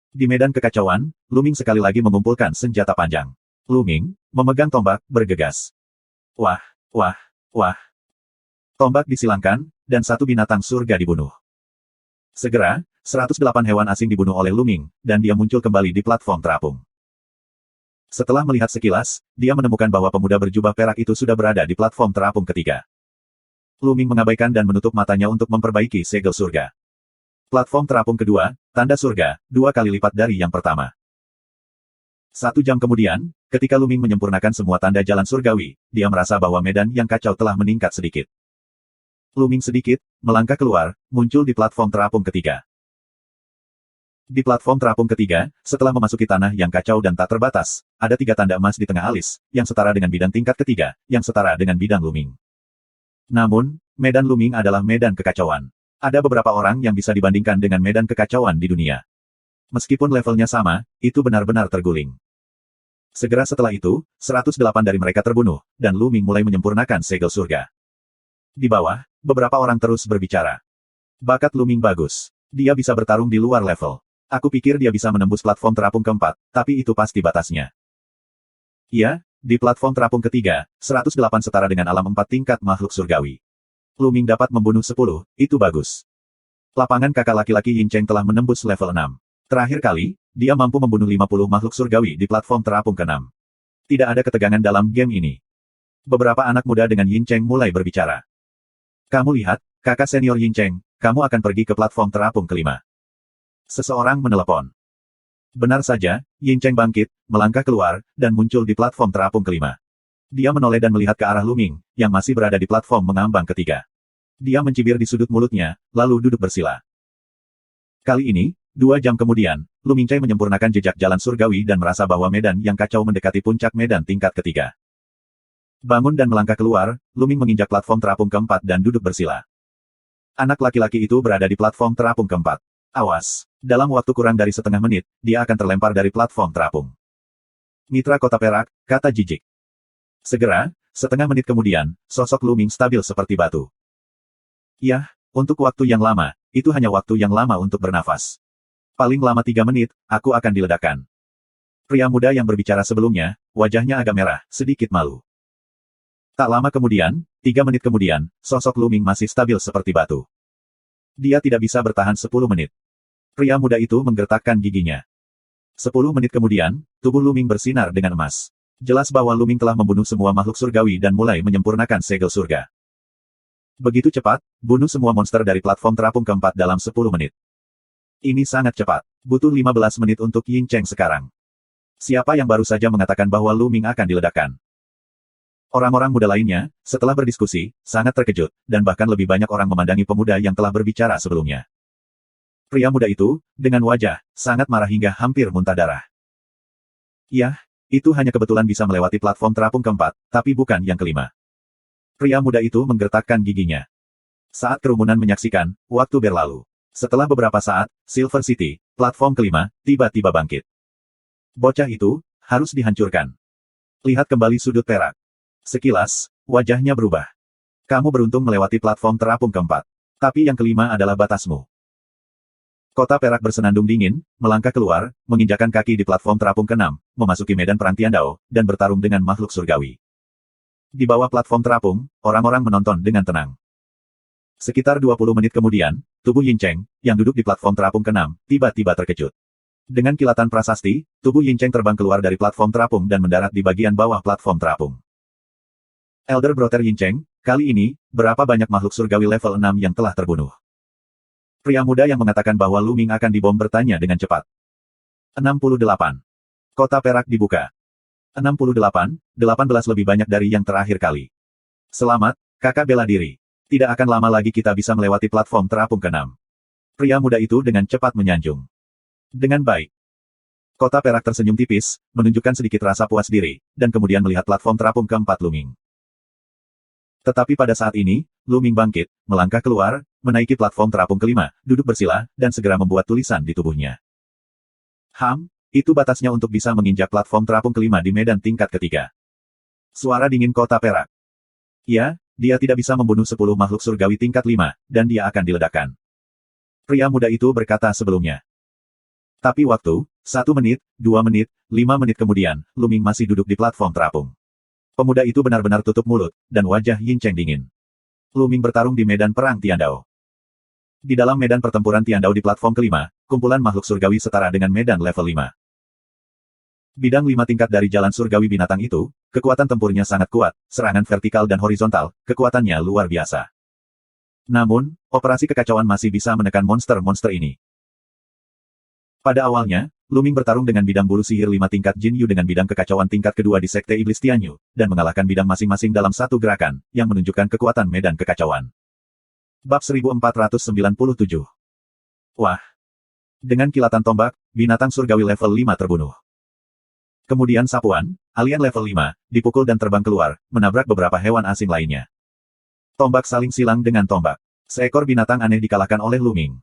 Di medan kekacauan, Luming sekali lagi mengumpulkan senjata panjang. Luming, memegang tombak, bergegas. Wah, wah, wah. Tombak disilangkan, dan 1 binatang surga dibunuh. Segera, 108 hewan asing dibunuh oleh Luming, dan dia muncul kembali di platform terapung. Setelah melihat sekilas, dia menemukan bahwa pemuda berjubah perak itu sudah berada di platform terapung ketiga. Luming mengabaikan dan menutup matanya untuk memperbaiki segel surga. Platform terapung kedua, tanda surga, 2 kali lipat dari yang pertama. 1 jam kemudian, ketika Luming menyempurnakan semua tanda jalan surgawi, dia merasa bahwa medan yang kacau telah meningkat sedikit. Luming sedikit, melangkah keluar, muncul di platform terapung ketiga. Di platform terapung ketiga, setelah memasuki tanah yang kacau dan tak terbatas, ada 3 tanda emas di tengah alis, yang setara dengan bidang tingkat ketiga, yang setara dengan bidang Luming. Namun, medan Luming adalah medan kekacauan. Ada beberapa orang yang bisa dibandingkan dengan medan kekacauan di dunia. Meskipun levelnya sama, itu benar-benar terguling. Segera setelah itu, 108 dari mereka terbunuh, dan Luming mulai menyempurnakan segel surga. Di bawah, beberapa orang terus berbicara. Bakat Luming bagus. Dia bisa bertarung di luar level. Aku pikir dia bisa menembus platform terapung keempat, tapi itu pasti batasnya. Ya, di platform terapung ketiga, 108 setara dengan alam 4 tingkat makhluk surgawi. Luming dapat membunuh 10, itu bagus. Lapangan kakak laki-laki Yin Cheng telah menembus level 6. Terakhir kali, dia mampu membunuh 50 makhluk surgawi di platform terapung ke-6. Tidak ada ketegangan dalam game ini. Beberapa anak muda dengan Yin Cheng mulai berbicara. Kamu lihat, kakak senior Yin Cheng, kamu akan pergi ke platform terapung ke-5. Seseorang menelepon. Benar saja, Yin Cheng bangkit, melangkah keluar, dan muncul di platform terapung ke-5. Dia menoleh dan melihat ke arah Luming, yang masih berada di platform mengambang ketiga. Dia mencibir di sudut mulutnya, lalu duduk bersila. Kali ini, 2 jam kemudian, Luming Cheng menyempurnakan jejak jalan surgawi dan merasa bahwa medan yang kacau mendekati puncak medan tingkat ketiga. Bangun dan melangkah keluar, Luming menginjak platform terapung keempat dan duduk bersila. Anak laki-laki itu berada di platform terapung keempat. Awas, dalam waktu kurang dari setengah menit, dia akan terlempar dari platform terapung. Mitra kota perak, kata jijik. Segera, setengah menit kemudian, sosok Luming stabil seperti batu. Yah, Untuk waktu yang lama, itu hanya waktu yang lama untuk bernafas. Paling lama 3 menit, aku akan diledakkan. Pria muda yang berbicara sebelumnya, wajahnya agak merah, sedikit malu. Tak lama kemudian, 3 menit kemudian, sosok Lu Ming masih stabil seperti batu. Dia tidak bisa bertahan 10 menit. Pria muda itu menggertakkan giginya. 10 menit kemudian, tubuh Lu Ming bersinar dengan emas. Jelas bahwa Lu Ming telah membunuh semua makhluk surgawi dan mulai menyempurnakan segel surga. Begitu cepat, bunuh semua monster dari platform terapung keempat dalam 10 menit. Ini sangat cepat. Butuh 15 menit untuk Yin Cheng sekarang. Siapa yang baru saja mengatakan bahwa Lu Ming akan diledakkan? Orang-orang muda lainnya, setelah berdiskusi, sangat terkejut, dan bahkan lebih banyak orang memandangi pemuda yang telah berbicara sebelumnya. Pria muda itu, dengan wajah, sangat marah hingga hampir muntah darah. Yah, itu hanya kebetulan bisa melewati platform terapung keempat, tapi bukan yang kelima. Pria muda itu menggertakkan giginya. Saat kerumunan menyaksikan, waktu berlalu. Setelah beberapa saat, Silver City, platform kelima, tiba-tiba bangkit. Bocah itu, harus dihancurkan. Lihat kembali sudut perak. Sekilas, wajahnya berubah. Kamu beruntung melewati platform terapung keempat. Tapi yang kelima adalah batasmu. Kota perak bersenandung dingin, melangkah keluar, menginjakan kaki di platform terapung ke-6, memasuki medan perang Tiandao, dan bertarung dengan makhluk surgawi. Di bawah platform terapung, orang-orang menonton dengan tenang. Sekitar 20 menit kemudian, tubuh Yin Cheng, yang duduk di platform terapung ke-6, tiba-tiba terkejut. Dengan kilatan prasasti, tubuh Yin Cheng terbang keluar dari platform terapung dan mendarat di bagian bawah platform terapung. Elder Brother Yin Cheng, kali ini, berapa banyak makhluk surgawi level 6 yang telah terbunuh? Pria muda yang mengatakan bahwa Lu Ming akan dibom bertanya dengan cepat. 68. Kota perak dibuka. 68, 18 lebih banyak dari yang terakhir kali. Selamat, kakak bela diri. Tidak akan lama lagi kita bisa melewati platform terapung ke-6. Pria muda itu dengan cepat menyanjung. Dengan baik. Kota perak tersenyum tipis, menunjukkan sedikit rasa puas diri, dan kemudian melihat platform terapung keempat Lu Ming. Tetapi pada saat ini, Lu Ming bangkit, melangkah keluar, menaiki platform terapung kelima, duduk bersila, dan segera membuat tulisan di tubuhnya. Itu batasnya untuk bisa menginjak platform terapung kelima di medan tingkat ketiga. Suara dingin kota perak. Ya, dia tidak bisa membunuh 10 makhluk surgawi tingkat 5, dan dia akan diledakkan. Pria muda itu berkata sebelumnya. Tapi waktu, 1 menit, 2 menit, 5 menit kemudian, Lu Ming masih duduk di platform terapung. Pemuda itu benar-benar tutup mulut, dan wajah Yin Cheng dingin. Lu Ming bertarung di medan perang Tiandao. Di dalam medan pertempuran Tiandao di platform kelima, kumpulan makhluk surgawi setara dengan medan level 5. Bidang 5 tingkat dari jalan surgawi binatang itu, kekuatan tempurnya sangat kuat, serangan vertikal dan horizontal, kekuatannya luar biasa. Namun, operasi kekacauan masih bisa menekan monster-monster ini. Pada awalnya, Lu Ming bertarung dengan bidang bulu sihir 5 tingkat Jin Yu dengan bidang kekacauan tingkat kedua di Sekte Iblis Tianyu, dan mengalahkan bidang masing-masing dalam satu gerakan, yang menunjukkan kekuatan medan kekacauan. Bab 1497. Wah! Dengan kilatan tombak, binatang surgawi level 5 terbunuh. Kemudian sapuan, alien level 5, dipukul dan terbang keluar, menabrak beberapa hewan asing lainnya. Tombak saling silang dengan tombak. Seekor binatang aneh dikalahkan oleh Lu Ming.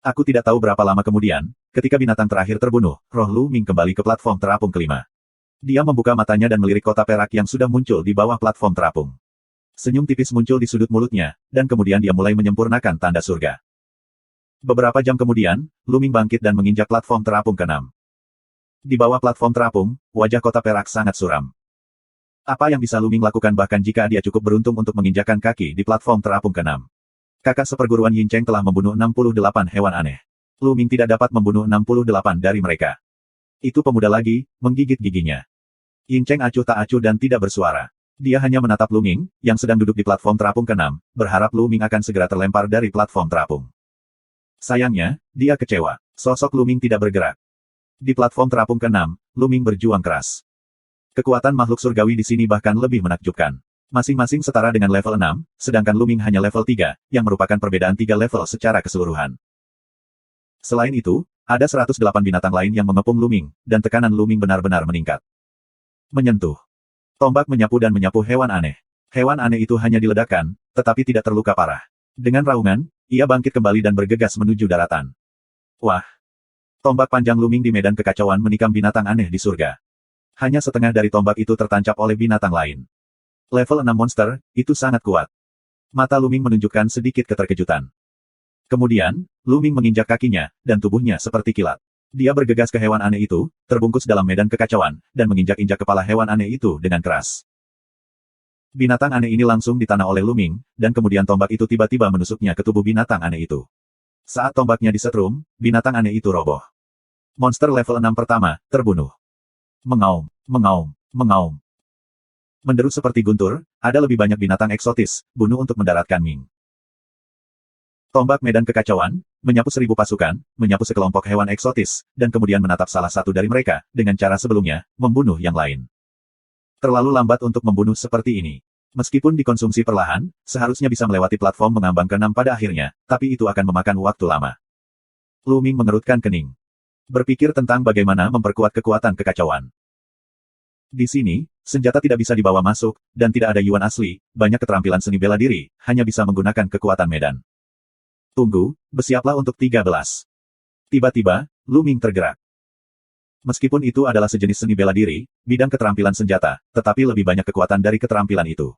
Aku tidak tahu berapa lama kemudian, ketika binatang terakhir terbunuh, roh Lu Ming kembali ke platform terapung kelima. Dia membuka matanya dan melirik kota perak yang sudah muncul di bawah platform terapung. Senyum tipis muncul di sudut mulutnya, dan kemudian dia mulai menyempurnakan tanda surga. Beberapa jam kemudian, Lu Ming bangkit dan menginjak platform terapung ke-6. Di bawah platform terapung, wajah kota perak sangat suram. Apa yang bisa Lu Ming lakukan bahkan jika dia cukup beruntung untuk menginjakkan kaki di platform terapung ke-6? Kakak seperguruan Yin Cheng telah membunuh 68 hewan aneh. Lu Ming tidak dapat membunuh 68 dari mereka. Itu pemuda lagi, menggigit giginya. Yin Cheng acuh tak acuh dan tidak bersuara. Dia hanya menatap Lu Ming, yang sedang duduk di platform terapung ke-6, berharap Lu Ming akan segera terlempar dari platform terapung. Sayangnya, dia kecewa. Sosok Lu Ming tidak bergerak. Di platform terapung ke-6, Lu Ming berjuang keras. Kekuatan makhluk surgawi di sini bahkan lebih menakjubkan. Masing-masing setara dengan level 6, sedangkan Lu Ming hanya level 3, yang merupakan perbedaan 3 level secara keseluruhan. Selain itu, ada 108 binatang lain yang mengepung Lu Ming, dan tekanan Lu Ming benar-benar meningkat. Menyentuh. Tombak menyapu dan menyapu hewan aneh. Hewan aneh itu hanya diledakkan, tetapi tidak terluka parah. Dengan raungan, ia bangkit kembali dan bergegas menuju daratan. Wah! Tombak panjang Lu Ming di medan kekacauan menikam binatang aneh di surga. Hanya setengah dari tombak itu tertancap oleh binatang lain. Level 6 monster, itu sangat kuat. Mata Luming menunjukkan sedikit keterkejutan. Kemudian, Luming menginjak kakinya, dan tubuhnya seperti kilat. Dia bergegas ke hewan aneh itu, terbungkus dalam medan kekacauan, dan menginjak-injak kepala hewan aneh itu dengan keras. Binatang aneh ini langsung ditanah oleh Luming, dan kemudian tombak itu tiba-tiba menusuknya ke tubuh binatang aneh itu. Saat tombaknya disetrum, binatang aneh itu roboh. Monster level 6 pertama, terbunuh. Mengaum, mengaum, mengaum. Menderu seperti guntur, ada lebih banyak binatang eksotis, bunuh untuk mendaratkan Ming. Tombak medan kekacauan, menyapu 1000 pasukan, menyapu sekelompok hewan eksotis, dan kemudian menatap salah satu dari mereka, dengan cara sebelumnya, membunuh yang lain. Terlalu lambat untuk membunuh seperti ini. Meskipun dikonsumsi perlahan, seharusnya bisa melewati platform mengambang ke-6 pada akhirnya, tapi itu akan memakan waktu lama. Luming mengerutkan kening. Berpikir tentang bagaimana memperkuat kekuatan kekacauan. Di sini, senjata tidak bisa dibawa masuk, dan tidak ada Yuan asli, banyak keterampilan seni bela diri, hanya bisa menggunakan kekuatan medan. Tunggu, bersiaplah untuk 13. Tiba-tiba, Luming tergerak. Meskipun itu adalah sejenis seni bela diri, bidang keterampilan senjata, tetapi lebih banyak kekuatan dari keterampilan itu.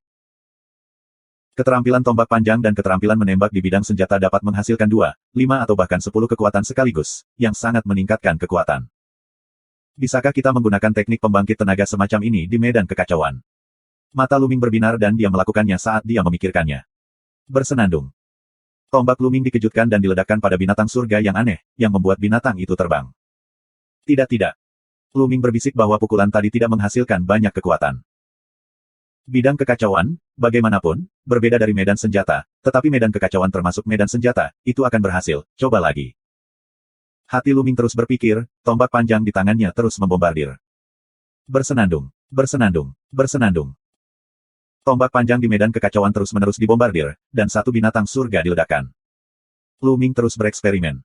Keterampilan tombak panjang dan keterampilan menembak di bidang senjata dapat menghasilkan 2, 5 atau bahkan 10 kekuatan sekaligus, yang sangat meningkatkan kekuatan. Bisakah kita menggunakan teknik pembangkit tenaga semacam ini di medan kekacauan? Mata Luming berbinar dan dia melakukannya saat dia memikirkannya. Bersenandung. Tombak Luming dikejutkan dan diledakkan pada binatang surga yang aneh, yang membuat binatang itu terbang. Tidak. Luming berbisik bahwa pukulan tadi tidak menghasilkan banyak kekuatan. Bidang kekacauan, bagaimanapun, berbeda dari medan senjata, tetapi medan kekacauan termasuk medan senjata, itu akan berhasil, coba lagi. Hati Luming terus berpikir, tombak panjang di tangannya terus membombardir. Bersenandung, bersenandung, bersenandung. Tombak panjang di medan kekacauan terus-menerus dibombardir, dan satu binatang surga diledakkan. Luming terus bereksperimen.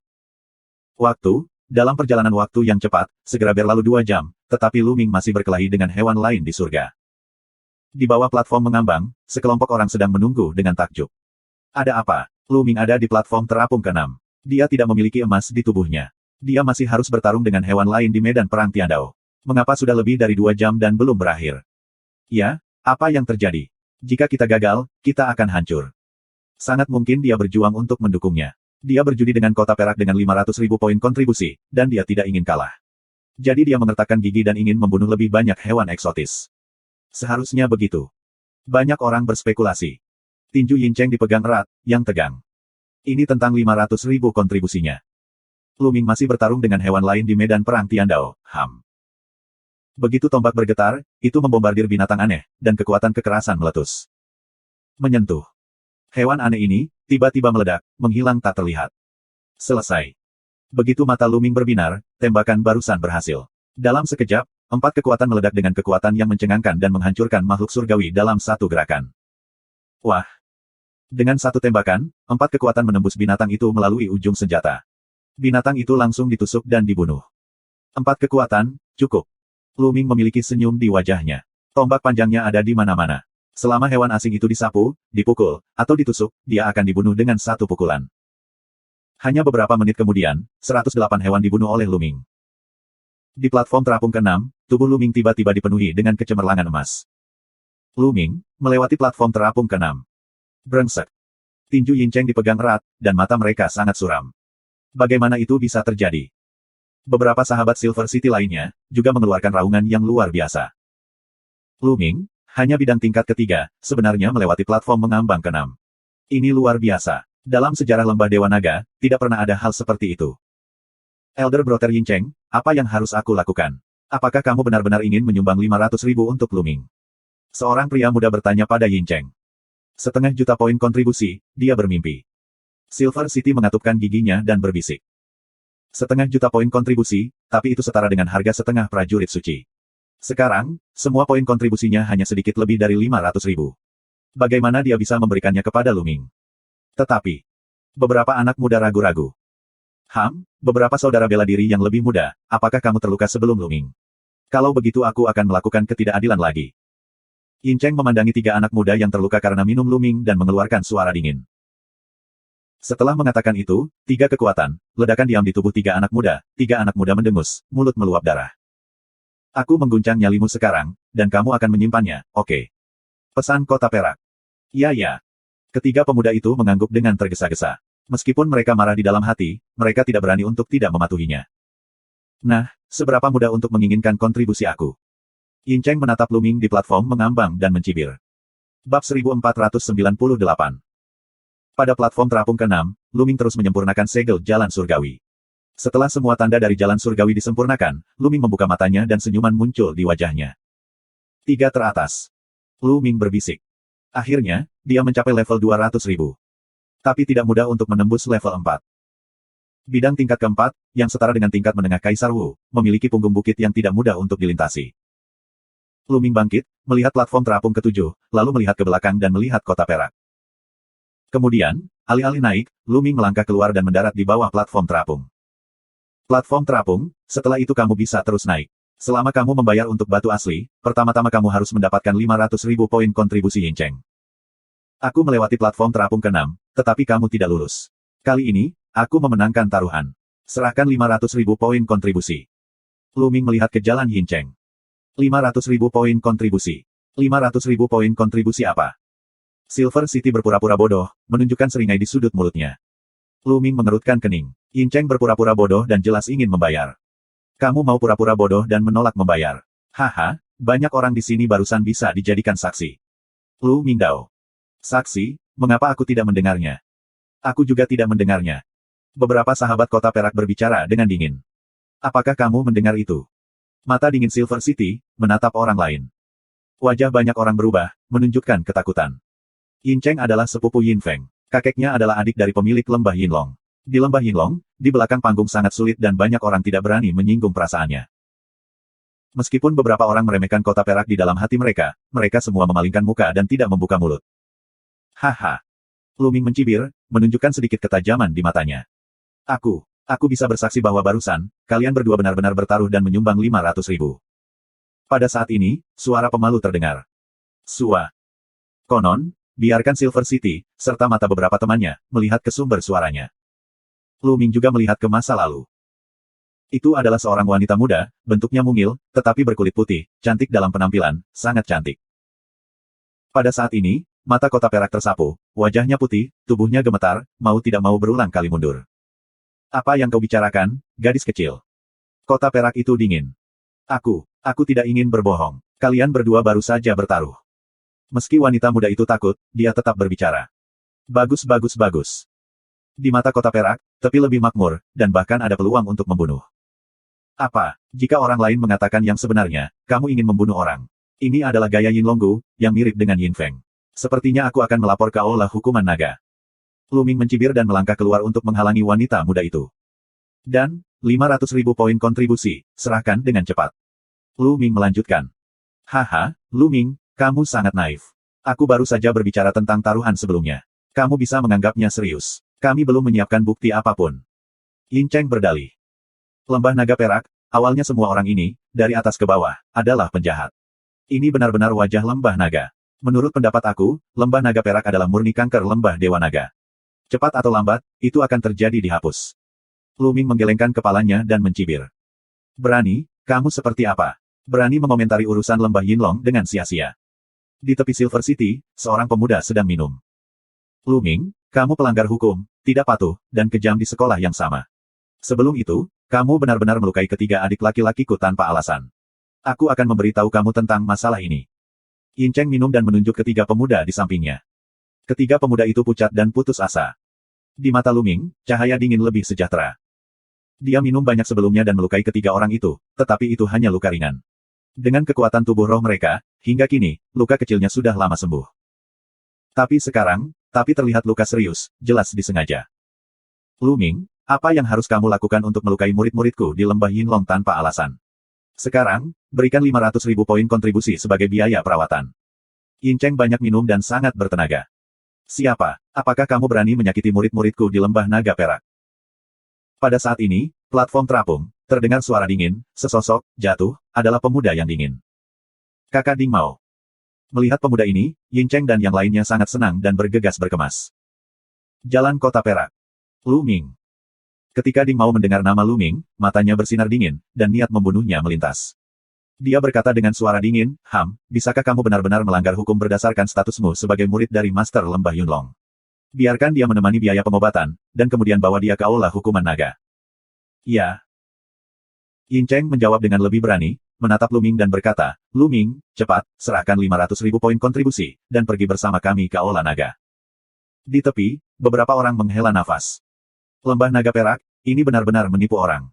Dalam perjalanan waktu yang cepat, segera berlalu 2 jam, tetapi Luming masih berkelahi dengan hewan lain di surga. Di bawah platform mengambang, sekelompok orang sedang menunggu dengan takjub. Ada apa? Luming ada di platform terapung ke-6. Dia tidak memiliki emas di tubuhnya. Dia masih harus bertarung dengan hewan lain di medan perang Tiandao. Mengapa sudah lebih dari 2 jam dan belum berakhir? Ya, apa yang terjadi? Jika kita gagal, kita akan hancur. Sangat mungkin dia berjuang untuk mendukungnya. Dia berjudi dengan kota perak dengan 500.000 poin kontribusi, dan dia tidak ingin kalah. Jadi dia mengertakkan gigi dan ingin membunuh lebih banyak hewan eksotis. Seharusnya begitu. Banyak orang berspekulasi. Tinju Yincheng dipegang erat, yang tegang. Ini tentang 500.000 kontribusinya. Luming masih bertarung dengan hewan lain di medan perang Tiandao, Begitu tombak bergetar, itu membombardir binatang aneh, dan kekuatan kekerasan meletus. Menyentuh. Hewan aneh ini, tiba-tiba meledak, menghilang tak terlihat. Selesai. Begitu mata Luming berbinar, tembakan barusan berhasil. Dalam sekejap, 4 kekuatan meledak dengan kekuatan yang mencengangkan dan menghancurkan makhluk surgawi dalam satu gerakan. Wah! Dengan satu tembakan, 4 kekuatan menembus binatang itu melalui ujung senjata. Binatang itu langsung ditusuk dan dibunuh. 4 kekuatan, cukup. Luming memiliki senyum di wajahnya. Tombak panjangnya ada di mana-mana. Selama hewan asing itu disapu, dipukul, atau ditusuk, dia akan dibunuh dengan satu pukulan. Hanya beberapa menit kemudian, 108 hewan dibunuh oleh Luming. Di platform terapung ke-6, tubuh Luming tiba-tiba dipenuhi dengan kecemerlangan emas. Luming, melewati platform terapung ke-6. Brengsek. Tinju Yincheng dipegang erat, dan mata mereka sangat suram. Bagaimana itu bisa terjadi? Beberapa sahabat Silver City lainnya, juga mengeluarkan raungan yang luar biasa. Luming, hanya bidang tingkat ketiga, sebenarnya melewati platform mengambang ke-6. Ini luar biasa. Dalam sejarah lembah Dewa Naga, tidak pernah ada hal seperti itu. Elder Brother Yincheng, apa yang harus aku lakukan? Apakah kamu benar-benar ingin menyumbang 500.000 untuk Luming? Seorang pria muda bertanya pada Yincheng. 1,5 juta poin kontribusi, dia bermimpi. Silver City mengatupkan giginya dan berbisik. 1,5 juta poin kontribusi, tapi itu setara dengan harga setengah prajurit suci. Sekarang, semua poin kontribusinya hanya sedikit lebih dari 500.000. Bagaimana dia bisa memberikannya kepada Luming? Tetapi, beberapa anak muda ragu-ragu. Beberapa saudara bela diri yang lebih muda, apakah kamu terluka sebelum Luming? Kalau begitu aku akan melakukan ketidakadilan lagi. Yincheng memandangi 3 anak muda yang terluka karena minum Luming dan mengeluarkan suara dingin. Setelah mengatakan itu, 3 kekuatan, ledakan diam di tubuh 3 anak muda, 3 anak muda mendengus, mulut meluap darah. Aku mengguncang nyalimu sekarang, dan kamu akan menyimpannya, oke? Pesan kota perak. Ya. Ketiga pemuda itu mengangguk dengan tergesa-gesa. Meskipun mereka marah di dalam hati, mereka tidak berani untuk tidak mematuhinya. Nah, seberapa mudah untuk menginginkan kontribusi aku? Yin Cheng menatap Lu Ming di platform mengambang dan mencibir. Bab 1498. Pada platform terapung ke-6, Lu Ming terus menyempurnakan segel jalan surgawi. Setelah semua tanda dari jalan surgawi disempurnakan, Lu Ming membuka matanya dan senyuman muncul di wajahnya. 3 teratas. Lu Ming berbisik. Akhirnya, dia mencapai level 200.000. Tapi tidak mudah untuk menembus level 4. Bidang tingkat keempat, yang setara dengan tingkat menengah Kaisar Wu, memiliki punggung bukit yang tidak mudah untuk dilintasi. Lu Ming bangkit, melihat platform terapung ke-7, lalu melihat ke belakang dan melihat kota perak. Kemudian, alih-alih naik, Lu Ming melangkah keluar dan mendarat di bawah platform terapung. Platform terapung, setelah itu kamu bisa terus naik. Selama kamu membayar untuk batu asli, pertama-tama kamu harus mendapatkan 500.000 poin kontribusi Yin Cheng. Aku melewati platform terapung ke-6, tetapi kamu tidak lulus. Kali ini, aku memenangkan taruhan. Serahkan 500.000 poin kontribusi. Lu Ming melihat ke jalan Yin Cheng. 500.000 poin kontribusi. 500.000 poin kontribusi apa? Silver City berpura-pura bodoh, menunjukkan seringai di sudut mulutnya. Lu Ming mengerutkan kening. Yin Cheng berpura-pura bodoh dan jelas ingin membayar. Kamu mau pura-pura bodoh dan menolak membayar. Haha, banyak orang di sini barusan bisa dijadikan saksi. Lu Mingdao. Saksi, mengapa aku tidak mendengarnya? Aku juga tidak mendengarnya. Beberapa sahabat kota perak berbicara dengan dingin. Apakah kamu mendengar itu? Mata dingin Silver City, menatap orang lain. Wajah banyak orang berubah, menunjukkan ketakutan. Yin Cheng adalah sepupu Yin Feng. Kakeknya adalah adik dari pemilik lembah Yinlong. Di lembah Yinlong, di belakang panggung sangat sulit dan banyak orang tidak berani menyinggung perasaannya. Meskipun beberapa orang meremehkan kota perak di dalam hati mereka, mereka semua memalingkan muka dan tidak membuka mulut. Haha. Lu Ming mencibir, menunjukkan sedikit ketajaman di matanya. Aku bisa bersaksi bahwa barusan, kalian berdua benar-benar bertaruh dan menyumbang 500.000. Pada saat ini, suara pemalu terdengar. Sua. Konon, biarkan Silver City, serta mata beberapa temannya, melihat ke sumber suaranya. Lu Ming juga melihat ke masa lalu. Itu adalah seorang wanita muda, bentuknya mungil, tetapi berkulit putih, cantik dalam penampilan, sangat cantik. Pada saat ini, mata kota perak tersapu, wajahnya putih, tubuhnya gemetar, mau tidak mau berulang kali mundur. Apa yang kau bicarakan, gadis kecil? Kota perak itu dingin. Aku tidak ingin berbohong. Kalian berdua baru saja bertaruh. Meski wanita muda itu takut, dia tetap berbicara. Bagus. Di mata kota perak, tepi lebih makmur, dan bahkan ada peluang untuk membunuh. Apa, jika orang lain mengatakan yang sebenarnya, kamu ingin membunuh orang? Ini adalah gaya Yin Longgu, yang mirip dengan Yin Feng. Sepertinya aku akan melapor ke Aula Hukuman Naga. Lu Ming mencibir dan melangkah keluar untuk menghalangi wanita muda itu. Dan, 500.000 poin kontribusi, serahkan dengan cepat. Lu Ming melanjutkan. Haha, Lu Ming, kamu sangat naif. Aku baru saja berbicara tentang taruhan sebelumnya. Kamu bisa menganggapnya serius. Kami belum menyiapkan bukti apapun. Yin Cheng berdalih. Lembah Naga Perak, awalnya semua orang ini, dari atas ke bawah, adalah penjahat. Ini benar-benar wajah Lembah Naga. Menurut pendapat aku, Lembah Naga Perak adalah murni kanker Lembah Dewa Naga. Cepat atau lambat, itu akan terjadi dihapus. Lu Ming menggelengkan kepalanya dan mencibir. Berani, kamu seperti apa? Berani mengomentari urusan Lembah Yinlong dengan sia-sia. Di tepi Silver City, seorang pemuda sedang minum. Lu Ming, kamu pelanggar hukum, tidak patuh, dan kejam di sekolah yang sama. Sebelum itu, kamu benar-benar melukai ketiga adik laki-lakiku tanpa alasan. Aku akan memberitahu kamu tentang masalah ini. Yin Cheng minum dan menunjuk ketiga pemuda di sampingnya. Ketiga pemuda itu pucat dan putus asa. Di mata Lu Ming, cahaya dingin lebih sejahtera. Dia minum banyak sebelumnya dan melukai ketiga orang itu, tetapi itu hanya luka ringan. Dengan kekuatan tubuh roh mereka, hingga kini, luka kecilnya sudah lama sembuh. Tapi sekarang, terlihat luka serius, jelas disengaja. Lu Ming, apa yang harus kamu lakukan untuk melukai murid-muridku di lembah Yinlong tanpa alasan? Sekarang, berikan 500.000 poin kontribusi sebagai biaya perawatan. Yin Cheng banyak minum dan sangat bertenaga. Siapa? Apakah kamu berani menyakiti murid-muridku di lembah Naga Perak? Pada saat ini, platform terapung, terdengar suara dingin, sesosok, jatuh, adalah pemuda yang dingin. Kakak Ding Mao. Melihat pemuda ini, Yin Cheng dan yang lainnya sangat senang dan bergegas berkemas. Jalan Kota Perak. Lu Ming. Ketika Ding Mao mendengar nama Lu Ming, matanya bersinar dingin, dan niat membunuhnya melintas. Dia berkata dengan suara dingin, bisakah kamu benar-benar melanggar hukum berdasarkan statusmu sebagai murid dari Master Lembah Yunlong? Biarkan dia menemani biaya pengobatan, dan kemudian bawa dia ke aula hukuman naga. Ya. Yin Cheng menjawab dengan lebih berani, menatap Lu Ming dan berkata, Lu Ming, cepat, serahkan 500.000 poin kontribusi, dan pergi bersama kami ke aula naga. Di tepi, beberapa orang menghela nafas. Lembah naga perak, ini benar-benar menipu orang.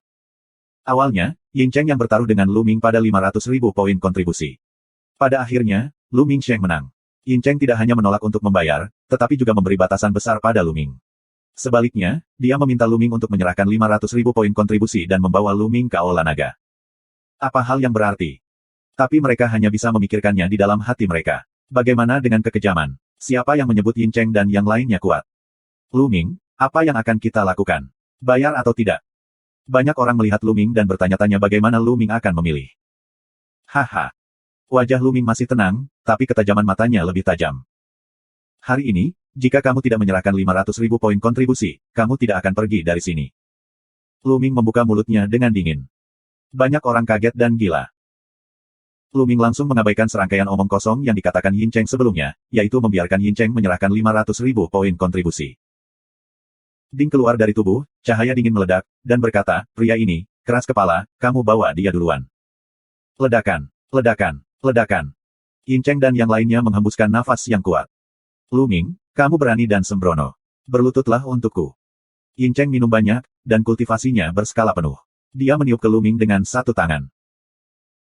Awalnya, Yin Cheng yang bertaruh dengan Lu Ming pada 500.000 poin kontribusi. Pada akhirnya, Lu Ming Sheng menang. Yin Cheng tidak hanya menolak untuk membayar, tetapi juga memberi batasan besar pada Lu Ming. Sebaliknya, dia meminta Lu Ming untuk menyerahkan 500.000 poin kontribusi dan membawa Lu Ming ke aula naga. Apa hal yang berarti? Tapi mereka hanya bisa memikirkannya di dalam hati mereka. Bagaimana dengan kekejaman? Siapa yang menyebut Yin Cheng dan yang lainnya kuat? Lu Ming, apa yang akan kita lakukan? Bayar atau tidak? Banyak orang melihat Lu Ming dan bertanya-tanya bagaimana Lu Ming akan memilih. Haha. Wajah Lu Ming masih tenang, tapi ketajaman matanya lebih tajam. Hari ini, jika kamu tidak menyerahkan 500.000 poin kontribusi, kamu tidak akan pergi dari sini. Lu Ming membuka mulutnya dengan dingin. Banyak orang kaget dan gila. Lu Ming langsung mengabaikan serangkaian omong kosong yang dikatakan Yin Cheng sebelumnya, yaitu membiarkan Yin Cheng menyerahkan 500.000 poin kontribusi. Ding keluar dari tubuh, cahaya dingin meledak, dan berkata, pria ini, keras kepala, kamu bawa dia duluan. Ledakan, ledakan, ledakan. Yin Cheng dan yang lainnya menghembuskan nafas yang kuat. Lu Ming, kamu berani dan sembrono. Berlututlah untukku. Yin Cheng minum banyak, dan kultivasinya berskala penuh. Dia meniup ke Lu Ming dengan satu tangan.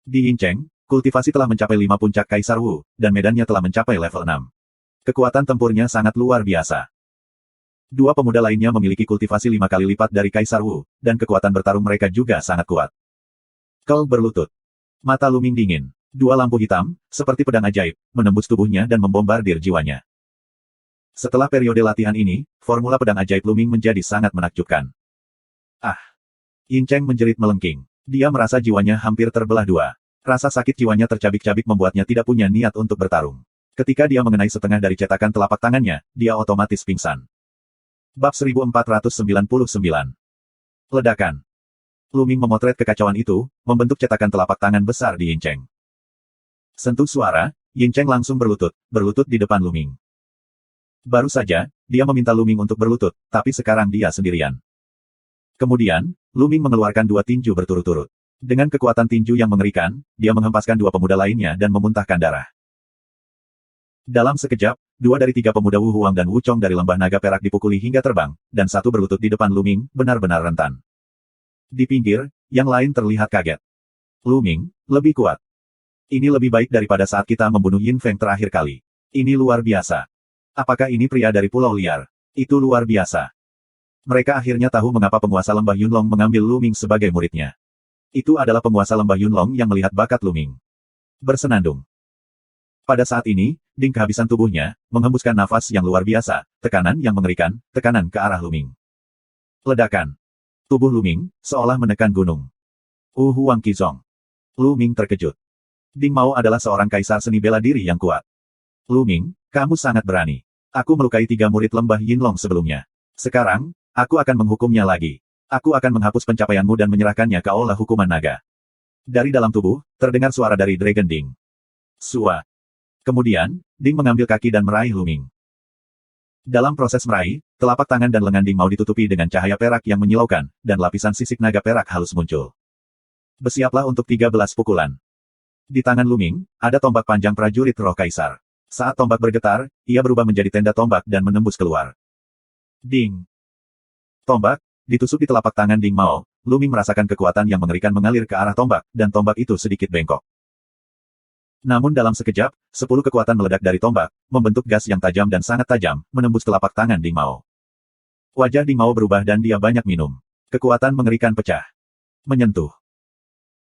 Di Yin Cheng, kultivasi telah mencapai 5 puncak Kaisar Wu, dan medannya telah mencapai level 6. Kekuatan tempurnya sangat luar biasa. Dua pemuda lainnya memiliki kultivasi 5 kali lipat dari Kaisar Wu, dan kekuatan bertarung mereka juga sangat kuat. Kau berlutut. Mata Lu Ming dingin. Dua lampu hitam, seperti pedang ajaib, menembus tubuhnya dan membombardir jiwanya. Setelah periode latihan ini, formula pedang ajaib Lu Ming menjadi sangat menakjubkan. Ah! Yin Cheng menjerit melengking. Dia merasa jiwanya hampir terbelah dua. Rasa sakit jiwanya tercabik-cabik membuatnya tidak punya niat untuk bertarung. Ketika dia mengenai setengah dari cetakan telapak tangannya, dia otomatis pingsan. Bab 1499. Ledakan. Lu Ming memotret kekacauan itu, membentuk cetakan telapak tangan besar di Yin Cheng. Sentuh suara, Yin Cheng langsung berlutut di depan Lu Ming. Baru saja, dia meminta Lu Ming untuk berlutut, tapi sekarang dia sendirian. Kemudian, Lu Ming mengeluarkan 2 tinju berturut-turut. Dengan kekuatan tinju yang mengerikan, dia menghempaskan 2 pemuda lainnya dan memuntahkan darah. Dalam sekejap, 2 dari 3 pemuda Wu Huang dan Wu Chong dari lembah naga perak dipukuli hingga terbang, dan satu berlutut di depan Lu Ming, benar-benar rentan. Di pinggir, yang lain terlihat kaget. Lu Ming, lebih kuat. Ini lebih baik daripada saat kita membunuh Yin Feng terakhir kali. Ini luar biasa. Apakah ini pria dari Pulau Liar? Itu luar biasa. Mereka akhirnya tahu mengapa penguasa lembah Yunlong mengambil Lu Ming sebagai muridnya. Itu adalah penguasa lembah Yunlong yang melihat bakat Lu Ming. Bersenandung. Pada saat ini, Ding kehabisan tubuhnya, menghembuskan nafas yang luar biasa, tekanan yang mengerikan, tekanan ke arah Lu Ming. Ledakan. Tubuh Lu Ming, seolah menekan gunung. Huang Qizong. Lu Ming terkejut. Ding Mao adalah seorang kaisar seni bela diri yang kuat. Lu Ming, kamu sangat berani. Aku melukai 3 murid lembah Yinlong sebelumnya. Sekarang, aku akan menghukumnya lagi. Aku akan menghapus pencapaianmu dan menyerahkannya ke aula hukuman naga. Dari dalam tubuh, terdengar suara dari Dragon Ding. Sua. Kemudian, Ding mengambil kaki dan meraih Lu Ming. Dalam proses meraih, telapak tangan dan lengan Ding Mao ditutupi dengan cahaya perak yang menyilaukan, dan lapisan sisik naga perak halus muncul. Bersiaplah untuk 13 pukulan. Di tangan Lu Ming, ada tombak panjang prajurit roh kaisar. Saat tombak bergetar, ia berubah menjadi tenda tombak dan menembus keluar. Ding! Tombak, ditusuk di telapak tangan Ding Mao, Lu Ming merasakan kekuatan yang mengerikan mengalir ke arah tombak, dan tombak itu sedikit bengkok. Namun dalam sekejap, 10 kekuatan meledak dari tombak, membentuk gas yang tajam dan sangat tajam, menembus telapak tangan Ding Mao. Wajah Ding Mao berubah dan dia banyak minum. Kekuatan mengerikan pecah. Menyentuh.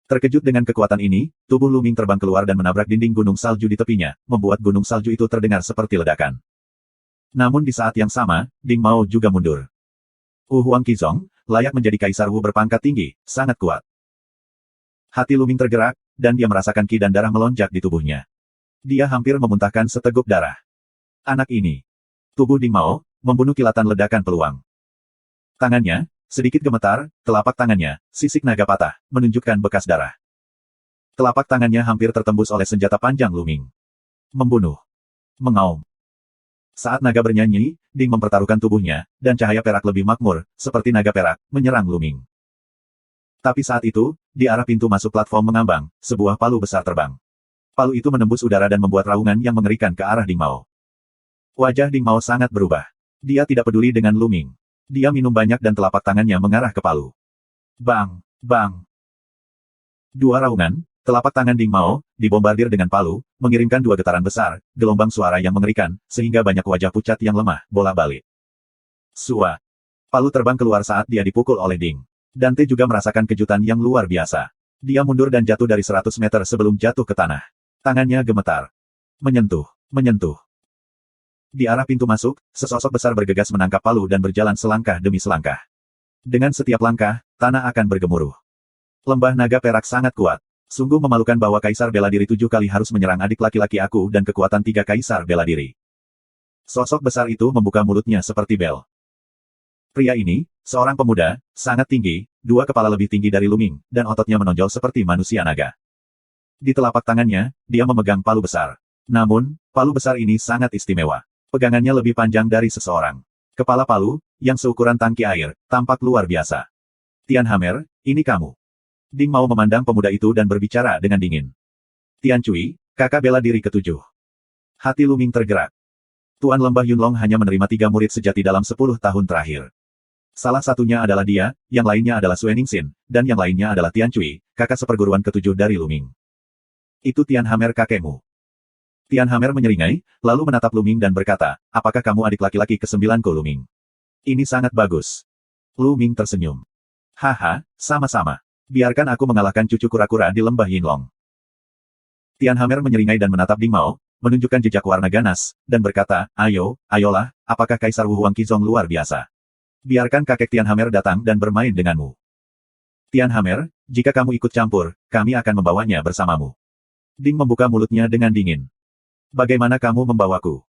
Terkejut dengan kekuatan ini, tubuh Lu Ming terbang keluar dan menabrak dinding gunung salju di tepinya, membuat gunung salju itu terdengar seperti ledakan. Namun di saat yang sama, Ding Mao juga mundur. Huang Qizong, layak menjadi kaisar Wu berpangkat tinggi, sangat kuat. Hati Lu Ming tergerak, dan dia merasakan ki dan darah melonjak di tubuhnya. Dia hampir memuntahkan seteguk darah. Anak ini. Tubuh Ding Mao, membunuh kilatan ledakan peluang. Tangannya, sedikit gemetar, telapak tangannya, sisik naga patah, menunjukkan bekas darah. Telapak tangannya hampir tertembus oleh senjata panjang Lu Ming. Membunuh. Mengaum. Saat naga bernyanyi, Ding mempertaruhkan tubuhnya, dan cahaya perak lebih makmur, seperti naga perak, menyerang Luming. Tapi saat itu, di arah pintu masuk platform mengambang, sebuah palu besar terbang. Palu itu menembus udara dan membuat raungan yang mengerikan ke arah Ding Mao. Wajah Ding Mao sangat berubah. Dia tidak peduli dengan Luming. Dia minum banyak dan telapak tangannya mengarah ke palu. Bang! Bang! Dua raungan, telapak tangan Ding Mao, dibombardir dengan palu, mengirimkan dua getaran besar, gelombang suara yang mengerikan, sehingga banyak wajah pucat yang lemah, bola-balik. Sua! Palu terbang keluar saat dia dipukul oleh Ding. Dante juga merasakan kejutan yang luar biasa. Dia mundur dan jatuh dari 100 meter sebelum jatuh ke tanah. Tangannya gemetar. Menyentuh. Menyentuh. Di arah pintu masuk, sesosok besar bergegas menangkap palu dan berjalan selangkah demi selangkah. Dengan setiap langkah, tanah akan bergemuruh. Lembah naga perak sangat kuat. Sungguh memalukan bahwa Kaisar Bela Diri 7 kali harus menyerang adik laki-laki aku dan kekuatan 3 Kaisar Bela Diri. Sosok besar itu membuka mulutnya seperti bel. Pria ini, seorang pemuda, sangat tinggi, 2 kepala lebih tinggi dari Luming, dan ototnya menonjol seperti manusia naga. Di telapak tangannya, dia memegang palu besar. Namun, palu besar ini sangat istimewa. Pegangannya lebih panjang dari seseorang. Kepala palu, yang seukuran tangki air, tampak luar biasa. Tian Hammer, ini kamu. Ding Mao memandang pemuda itu dan berbicara dengan dingin. Tian Cui, kakak bela diri ke-7. Hati Luming tergerak. Tuan Lembah Yunlong hanya menerima 3 murid sejati dalam 10 tahun terakhir. Salah satunya adalah dia, yang lainnya adalah Sue Ningsin, dan yang lainnya adalah Tian Cui, kakak seperguruan ke-7 dari Luming. Itu Tian Hammer kakekmu. Tian Hammer menyeringai, lalu menatap Luming dan berkata, apakah kamu adik laki-laki ke-9ku Luming? Ini sangat bagus. Luming tersenyum. Haha, sama-sama. Biarkan aku mengalahkan cucu kura-kura di lembah Yinlong. Tian Hammer menyeringai dan menatap Ding Mao, menunjukkan jejak warna ganas, dan berkata, ayolah, apakah Kaisar Wu Huangqizong luar biasa? Biarkan kakek Tian Hammer datang dan bermain denganmu. Tian Hammer, jika kamu ikut campur, kami akan membawanya bersamamu. Ding membuka mulutnya dengan dingin. Bagaimana kamu membawaku?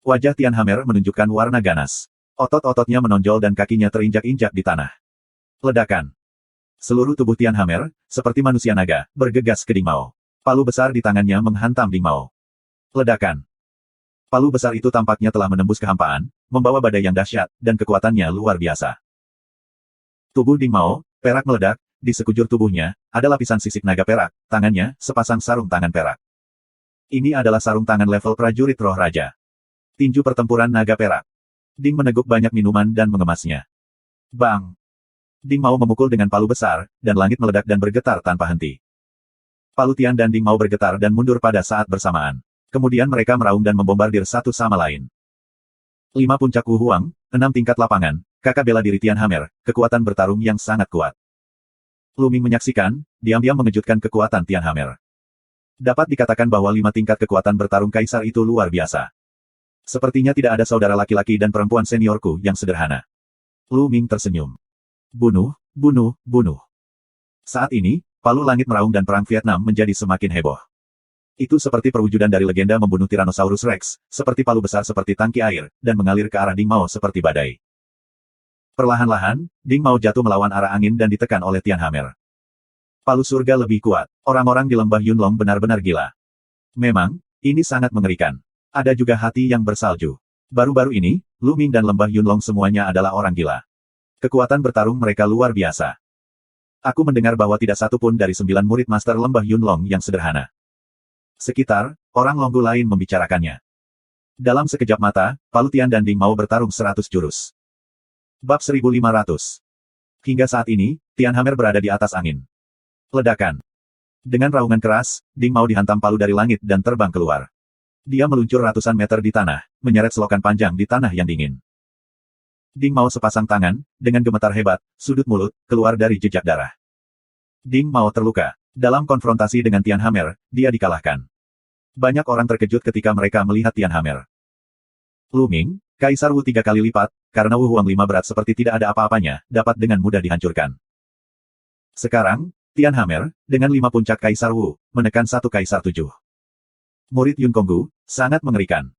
Wajah Tian Hammer menunjukkan warna ganas. Otot-ototnya menonjol dan kakinya terinjak-injak di tanah. Ledakan. Seluruh tubuh Tian Hammer, seperti manusia naga, bergegas ke Ding Mao. Palu besar di tangannya menghantam Ding Mao. Ledakan. Palu besar itu tampaknya telah menembus kehampaan, membawa badai yang dahsyat, dan kekuatannya luar biasa. Tubuh Ding Mao, perak meledak, di sekujur tubuhnya, ada lapisan sisik naga perak, tangannya, sepasang sarung tangan perak. Ini adalah sarung tangan level prajurit roh raja. Tinju pertempuran naga perak. Ding meneguk banyak minuman dan mengemasnya. Bang! Ding Mao memukul dengan palu besar, dan langit meledak dan bergetar tanpa henti. Palu Tian dan Ding Mao bergetar dan mundur pada saat bersamaan. Kemudian mereka meraung dan membombardir satu sama lain. 5 puncak Wu Huang, 6 tingkat lapangan, kakak bela diri Tian Hammer, kekuatan bertarung yang sangat kuat. Luming menyaksikan, diam-diam mengejutkan kekuatan Tian Hammer. Dapat dikatakan bahwa 5 tingkat kekuatan bertarung kaisar itu luar biasa. Sepertinya tidak ada saudara laki-laki dan perempuan seniorku yang sederhana. Luming tersenyum. Bunuh, bunuh, bunuh. Saat ini, palu langit meraung dan perang Vietnam menjadi semakin heboh. Itu seperti perwujudan dari legenda membunuh Tyrannosaurus Rex, seperti palu besar seperti tangki air, dan mengalir ke arah Ding Mao seperti badai. Perlahan-lahan, Ding Mao jatuh melawan arah angin dan ditekan oleh Tian Hammer. Palu surga lebih kuat. Orang-orang di lembah Yunlong benar-benar gila. Memang, ini sangat mengerikan. Ada juga hati yang bersalju. Baru-baru ini, Luming dan lembah Yunlong semuanya adalah orang gila. Kekuatan bertarung mereka luar biasa. Aku mendengar bahwa tidak satu pun dari 9 murid Master Lembah Yunlong yang sederhana. Sekitar, orang Longgu lain membicarakannya. Dalam sekejap mata, Palu Tian dan Ding Mao bertarung 100 jurus. Bab 1500. Hingga saat ini, Tian Hammer berada di atas angin. Ledakan. Dengan raungan keras, Ding Mao dihantam palu dari langit dan terbang keluar. Dia meluncur ratusan meter di tanah, menyeret selokan panjang di tanah yang dingin. Ding Mao sepasang tangan, dengan gemetar hebat, sudut mulut, keluar dari jejak darah. Ding Mao terluka. Dalam konfrontasi dengan Tian Hammer, dia dikalahkan. Banyak orang terkejut ketika mereka melihat Tian Hammer. Luming, Kaisar Wu 3 kali lipat, karena Wu Huang 5 berat seperti tidak ada apa-apanya, dapat dengan mudah dihancurkan. Sekarang, Tian Hammer, dengan 5 puncak Kaisar Wu, menekan 1 Kaisar 7. Murid Yun Konggu, sangat mengerikan.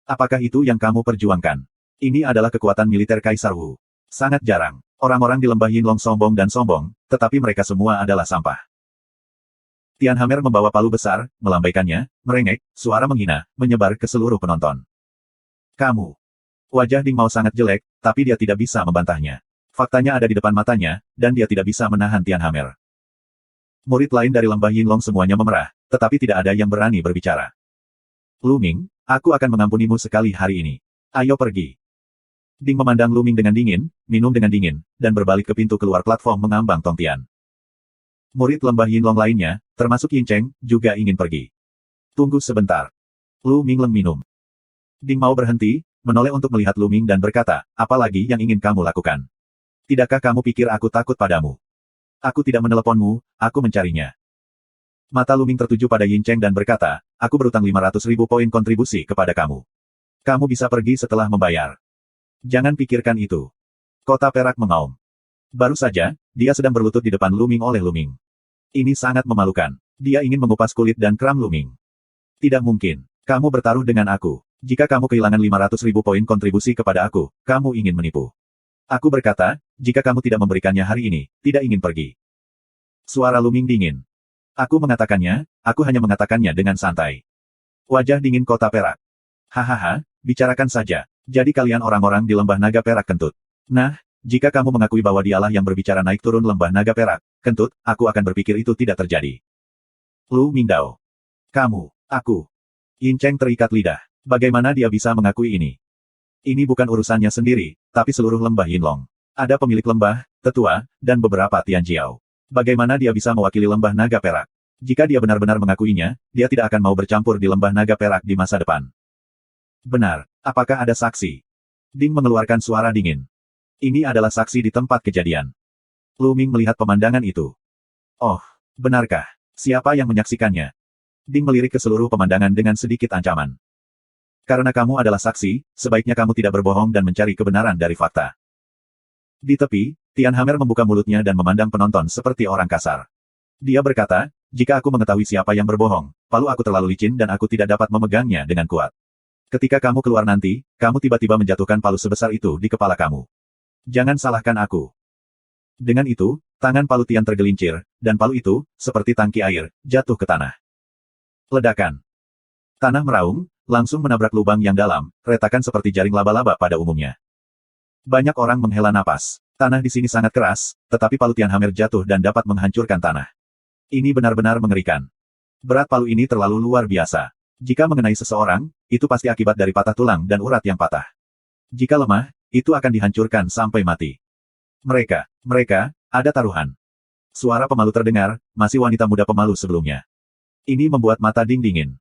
Apakah itu yang kamu perjuangkan? Ini adalah kekuatan militer Kaisar Wu. Sangat jarang. Orang-orang di lembah Yinlong sombong dan sombong, tetapi mereka semua adalah sampah. Tian Hammer membawa palu besar, melambaikannya, merengek, suara menghina, menyebar ke seluruh penonton. Kamu. Wajah Ding Mao sangat jelek, tapi dia tidak bisa membantahnya. Faktanya ada di depan matanya, dan dia tidak bisa menahan Tianhamer. Murid lain dari lembah Yinlong semuanya memerah, tetapi tidak ada yang berani berbicara. Lu Ming, aku akan mengampunimu sekali hari ini. Ayo pergi. Ding memandang Lu Ming dengan dingin, minum dengan dingin, dan berbalik ke pintu keluar platform mengambang Tongtian. Murid lembah Yinlong lainnya, termasuk Yin Cheng, juga ingin pergi. Tunggu sebentar. Lu Ming minum. Ding Mao berhenti, menoleh untuk melihat Lu Ming dan berkata, apa lagi yang ingin kamu lakukan? Tidakkah kamu pikir aku takut padamu? Aku tidak meneleponmu, aku mencarinya. Mata Lu Ming tertuju pada Yin Cheng dan berkata, aku berutang 500.000 poin kontribusi kepada kamu. Kamu bisa pergi setelah membayar. Jangan pikirkan itu. Kota perak mengaum. Baru saja, dia sedang berlutut di depan Lu Ming oleh Lu Ming. Ini sangat memalukan. Dia ingin mengupas kulit dan kram Lu Ming. Tidak mungkin. Kamu bertaruh dengan aku. Jika kamu kehilangan 500.000 poin kontribusi kepada aku, kamu ingin menipu. Aku berkata, jika kamu tidak memberikannya hari ini, tidak ingin pergi. Suara Lu Ming dingin. Aku mengatakannya, aku hanya mengatakannya dengan santai. Wajah dingin kota perak. Hahaha, bicarakan saja. Jadi kalian orang-orang di lembah naga perak kentut. Nah, jika kamu mengakui bahwa dialah yang berbicara naik turun lembah naga perak, kentut, aku akan berpikir itu tidak terjadi. Lu Mingdao. Kamu, aku. Yin Cheng terikat lidah. Bagaimana dia bisa mengakui ini? Ini bukan urusannya sendiri, tapi seluruh lembah Yinlong. Ada pemilik lembah, tetua, dan beberapa Tianjiao. Bagaimana dia bisa mewakili lembah naga perak? Jika dia benar-benar mengakuinya, dia tidak akan mau bercampur di lembah naga perak di masa depan. Benar, apakah ada saksi? Ding mengeluarkan suara dingin. Ini adalah saksi di tempat kejadian. Lu Ming melihat pemandangan itu. Oh, benarkah? Siapa yang menyaksikannya? Ding melirik ke seluruh pemandangan dengan sedikit ancaman. Karena kamu adalah saksi, sebaiknya kamu tidak berbohong dan mencari kebenaran dari fakta. Di tepi, Tianhamer membuka mulutnya dan memandang penonton seperti orang kasar. Dia berkata, jika aku mengetahui siapa yang berbohong, palu aku terlalu licin dan aku tidak dapat memegangnya dengan kuat. Ketika kamu keluar nanti, kamu tiba-tiba menjatuhkan palu sebesar itu di kepala kamu. Jangan salahkan aku. Dengan itu, tangan palu Tian tergelincir, dan palu itu, seperti tangki air, jatuh ke tanah. Ledakan. Tanah meraung, langsung menabrak lubang yang dalam, retakan seperti jaring laba-laba pada umumnya. Banyak orang menghela napas. Tanah di sini sangat keras, tetapi palu Tianhamer jatuh dan dapat menghancurkan tanah. Ini benar-benar mengerikan. Berat palu ini terlalu luar biasa. Jika mengenai seseorang, itu pasti akibat dari patah tulang dan urat yang patah. Jika lemah, itu akan dihancurkan sampai mati. Mereka, ada taruhan. Suara pemalu terdengar, masih wanita muda pemalu sebelumnya. Ini membuat mata Ding dingin.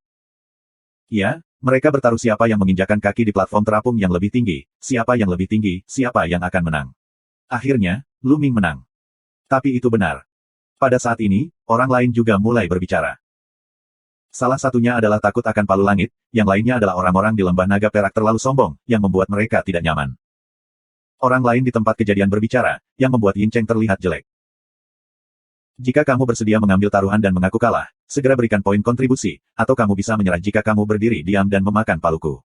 Ya, mereka bertaruh siapa yang menginjakan kaki di platform terapung yang lebih tinggi, siapa yang lebih tinggi, siapa yang akan menang. Akhirnya, Lu Ming menang. Tapi itu benar. Pada saat ini, orang lain juga mulai berbicara. Salah satunya adalah takut akan palu langit, yang lainnya adalah orang-orang di lembah naga perak terlalu sombong, yang membuat mereka tidak nyaman. Orang lain di tempat kejadian berbicara, yang membuat Yin Cheng terlihat jelek. Jika kamu bersedia mengambil taruhan dan mengaku kalah, segera berikan poin kontribusi, atau kamu bisa menyerah jika kamu berdiri diam dan memakan paluku.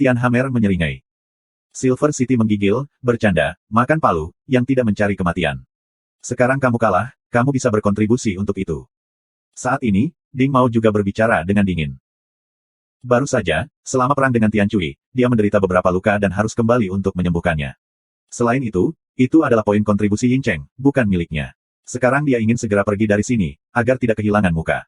Tianhamer menyeringai. Silver City menggigil, bercanda, makan palu, yang tidak mencari kematian. Sekarang kamu kalah, kamu bisa berkontribusi untuk itu. Saat ini, Ding Mao juga berbicara dengan dingin. Baru saja, selama perang dengan Tian Cui, dia menderita beberapa luka dan harus kembali untuk menyembuhkannya. Selain itu adalah poin kontribusi Yin Cheng, bukan miliknya. Sekarang dia ingin segera pergi dari sini, agar tidak kehilangan muka.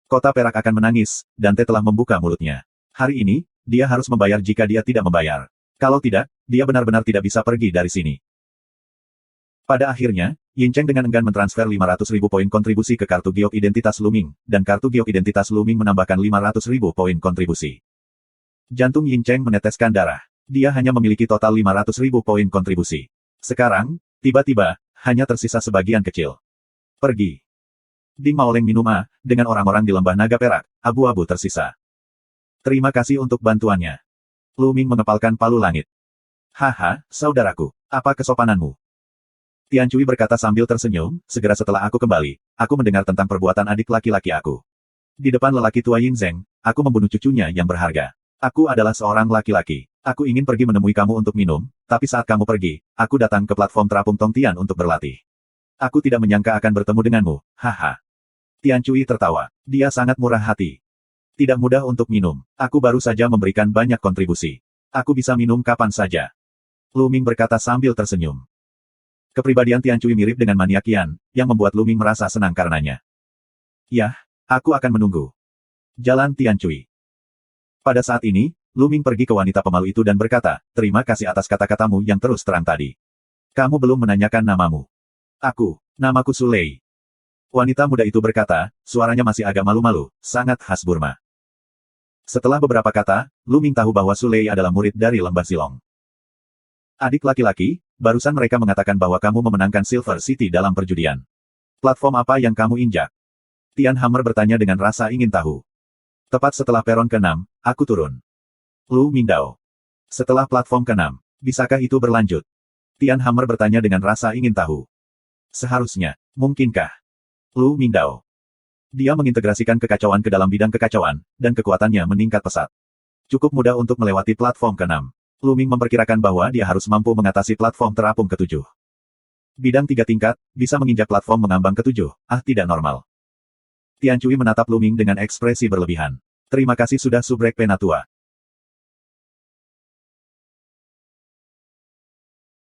Kota perak akan menangis, Dante telah membuka mulutnya. Hari ini, dia harus membayar jika dia tidak membayar. Kalau tidak, dia benar-benar tidak bisa pergi dari sini. Pada akhirnya, Yin Cheng dengan enggan mentransfer 500.000 poin kontribusi ke kartu giok identitas Lu Ming, dan kartu giok identitas Lu Ming menambahkan 500.000 poin kontribusi. Jantung Yin Cheng meneteskan darah. Dia hanya memiliki total 500.000 poin kontribusi. Sekarang, tiba-tiba, hanya tersisa sebagian kecil. Pergi. Ding Maoleng minum dengan orang-orang di lembah naga perak, abu-abu tersisa. Terima kasih untuk bantuannya. Lu Ming mengepalkan palu langit. Haha, saudaraku, apa kesopananmu? Tian Cui berkata sambil tersenyum, segera setelah aku kembali, aku mendengar tentang perbuatan adik laki-laki aku. Di depan lelaki tua Yin Zeng, aku membunuh cucunya yang berharga. Aku adalah seorang laki-laki. Aku ingin pergi menemui kamu untuk minum, tapi saat kamu pergi, aku datang ke platform terapung Tongtian untuk berlatih. Aku tidak menyangka akan bertemu denganmu, haha. Tian Cui tertawa. Dia sangat murah hati. Tidak mudah untuk minum. Aku baru saja memberikan banyak kontribusi. Aku bisa minum kapan saja. Lu Ming berkata sambil tersenyum. Kepribadian Tian Cui mirip dengan maniak Yan, yang membuat Lu Ming merasa senang karenanya. Yah, aku akan menunggu. Jalan Tian Cui. Pada saat ini, Lu Ming pergi ke wanita pemalu itu dan berkata, terima kasih atas kata-katamu yang terus terang tadi. Kamu belum menanyakan namamu. Namaku Sulei. Wanita muda itu berkata, suaranya masih agak malu-malu, sangat khas Burma. Setelah beberapa kata, Lu Ming tahu bahwa Sulei adalah murid dari Lembah Silong. Adik laki-laki, barusan mereka mengatakan bahwa kamu memenangkan Silver City dalam perjudian. Platform apa yang kamu injak? Tian Hammer bertanya dengan rasa ingin tahu. Tepat setelah peron ke-6, aku turun. Lu Mingdao. Setelah platform ke-6, bisakah itu berlanjut? Tian Hammer bertanya dengan rasa ingin tahu. Seharusnya, mungkinkah? Lu Mingdao. Dia mengintegrasikan kekacauan ke dalam bidang kekacauan, dan kekuatannya meningkat pesat. Cukup mudah untuk melewati platform ke-6. Lu Ming memperkirakan bahwa dia harus mampu mengatasi platform terapung ke-7. Bidang 3 tingkat, bisa menginjak platform mengambang ke-7, tidak normal. Tian Cui menatap Lu Ming dengan ekspresi berlebihan. Terima kasih sudah subrek penatua.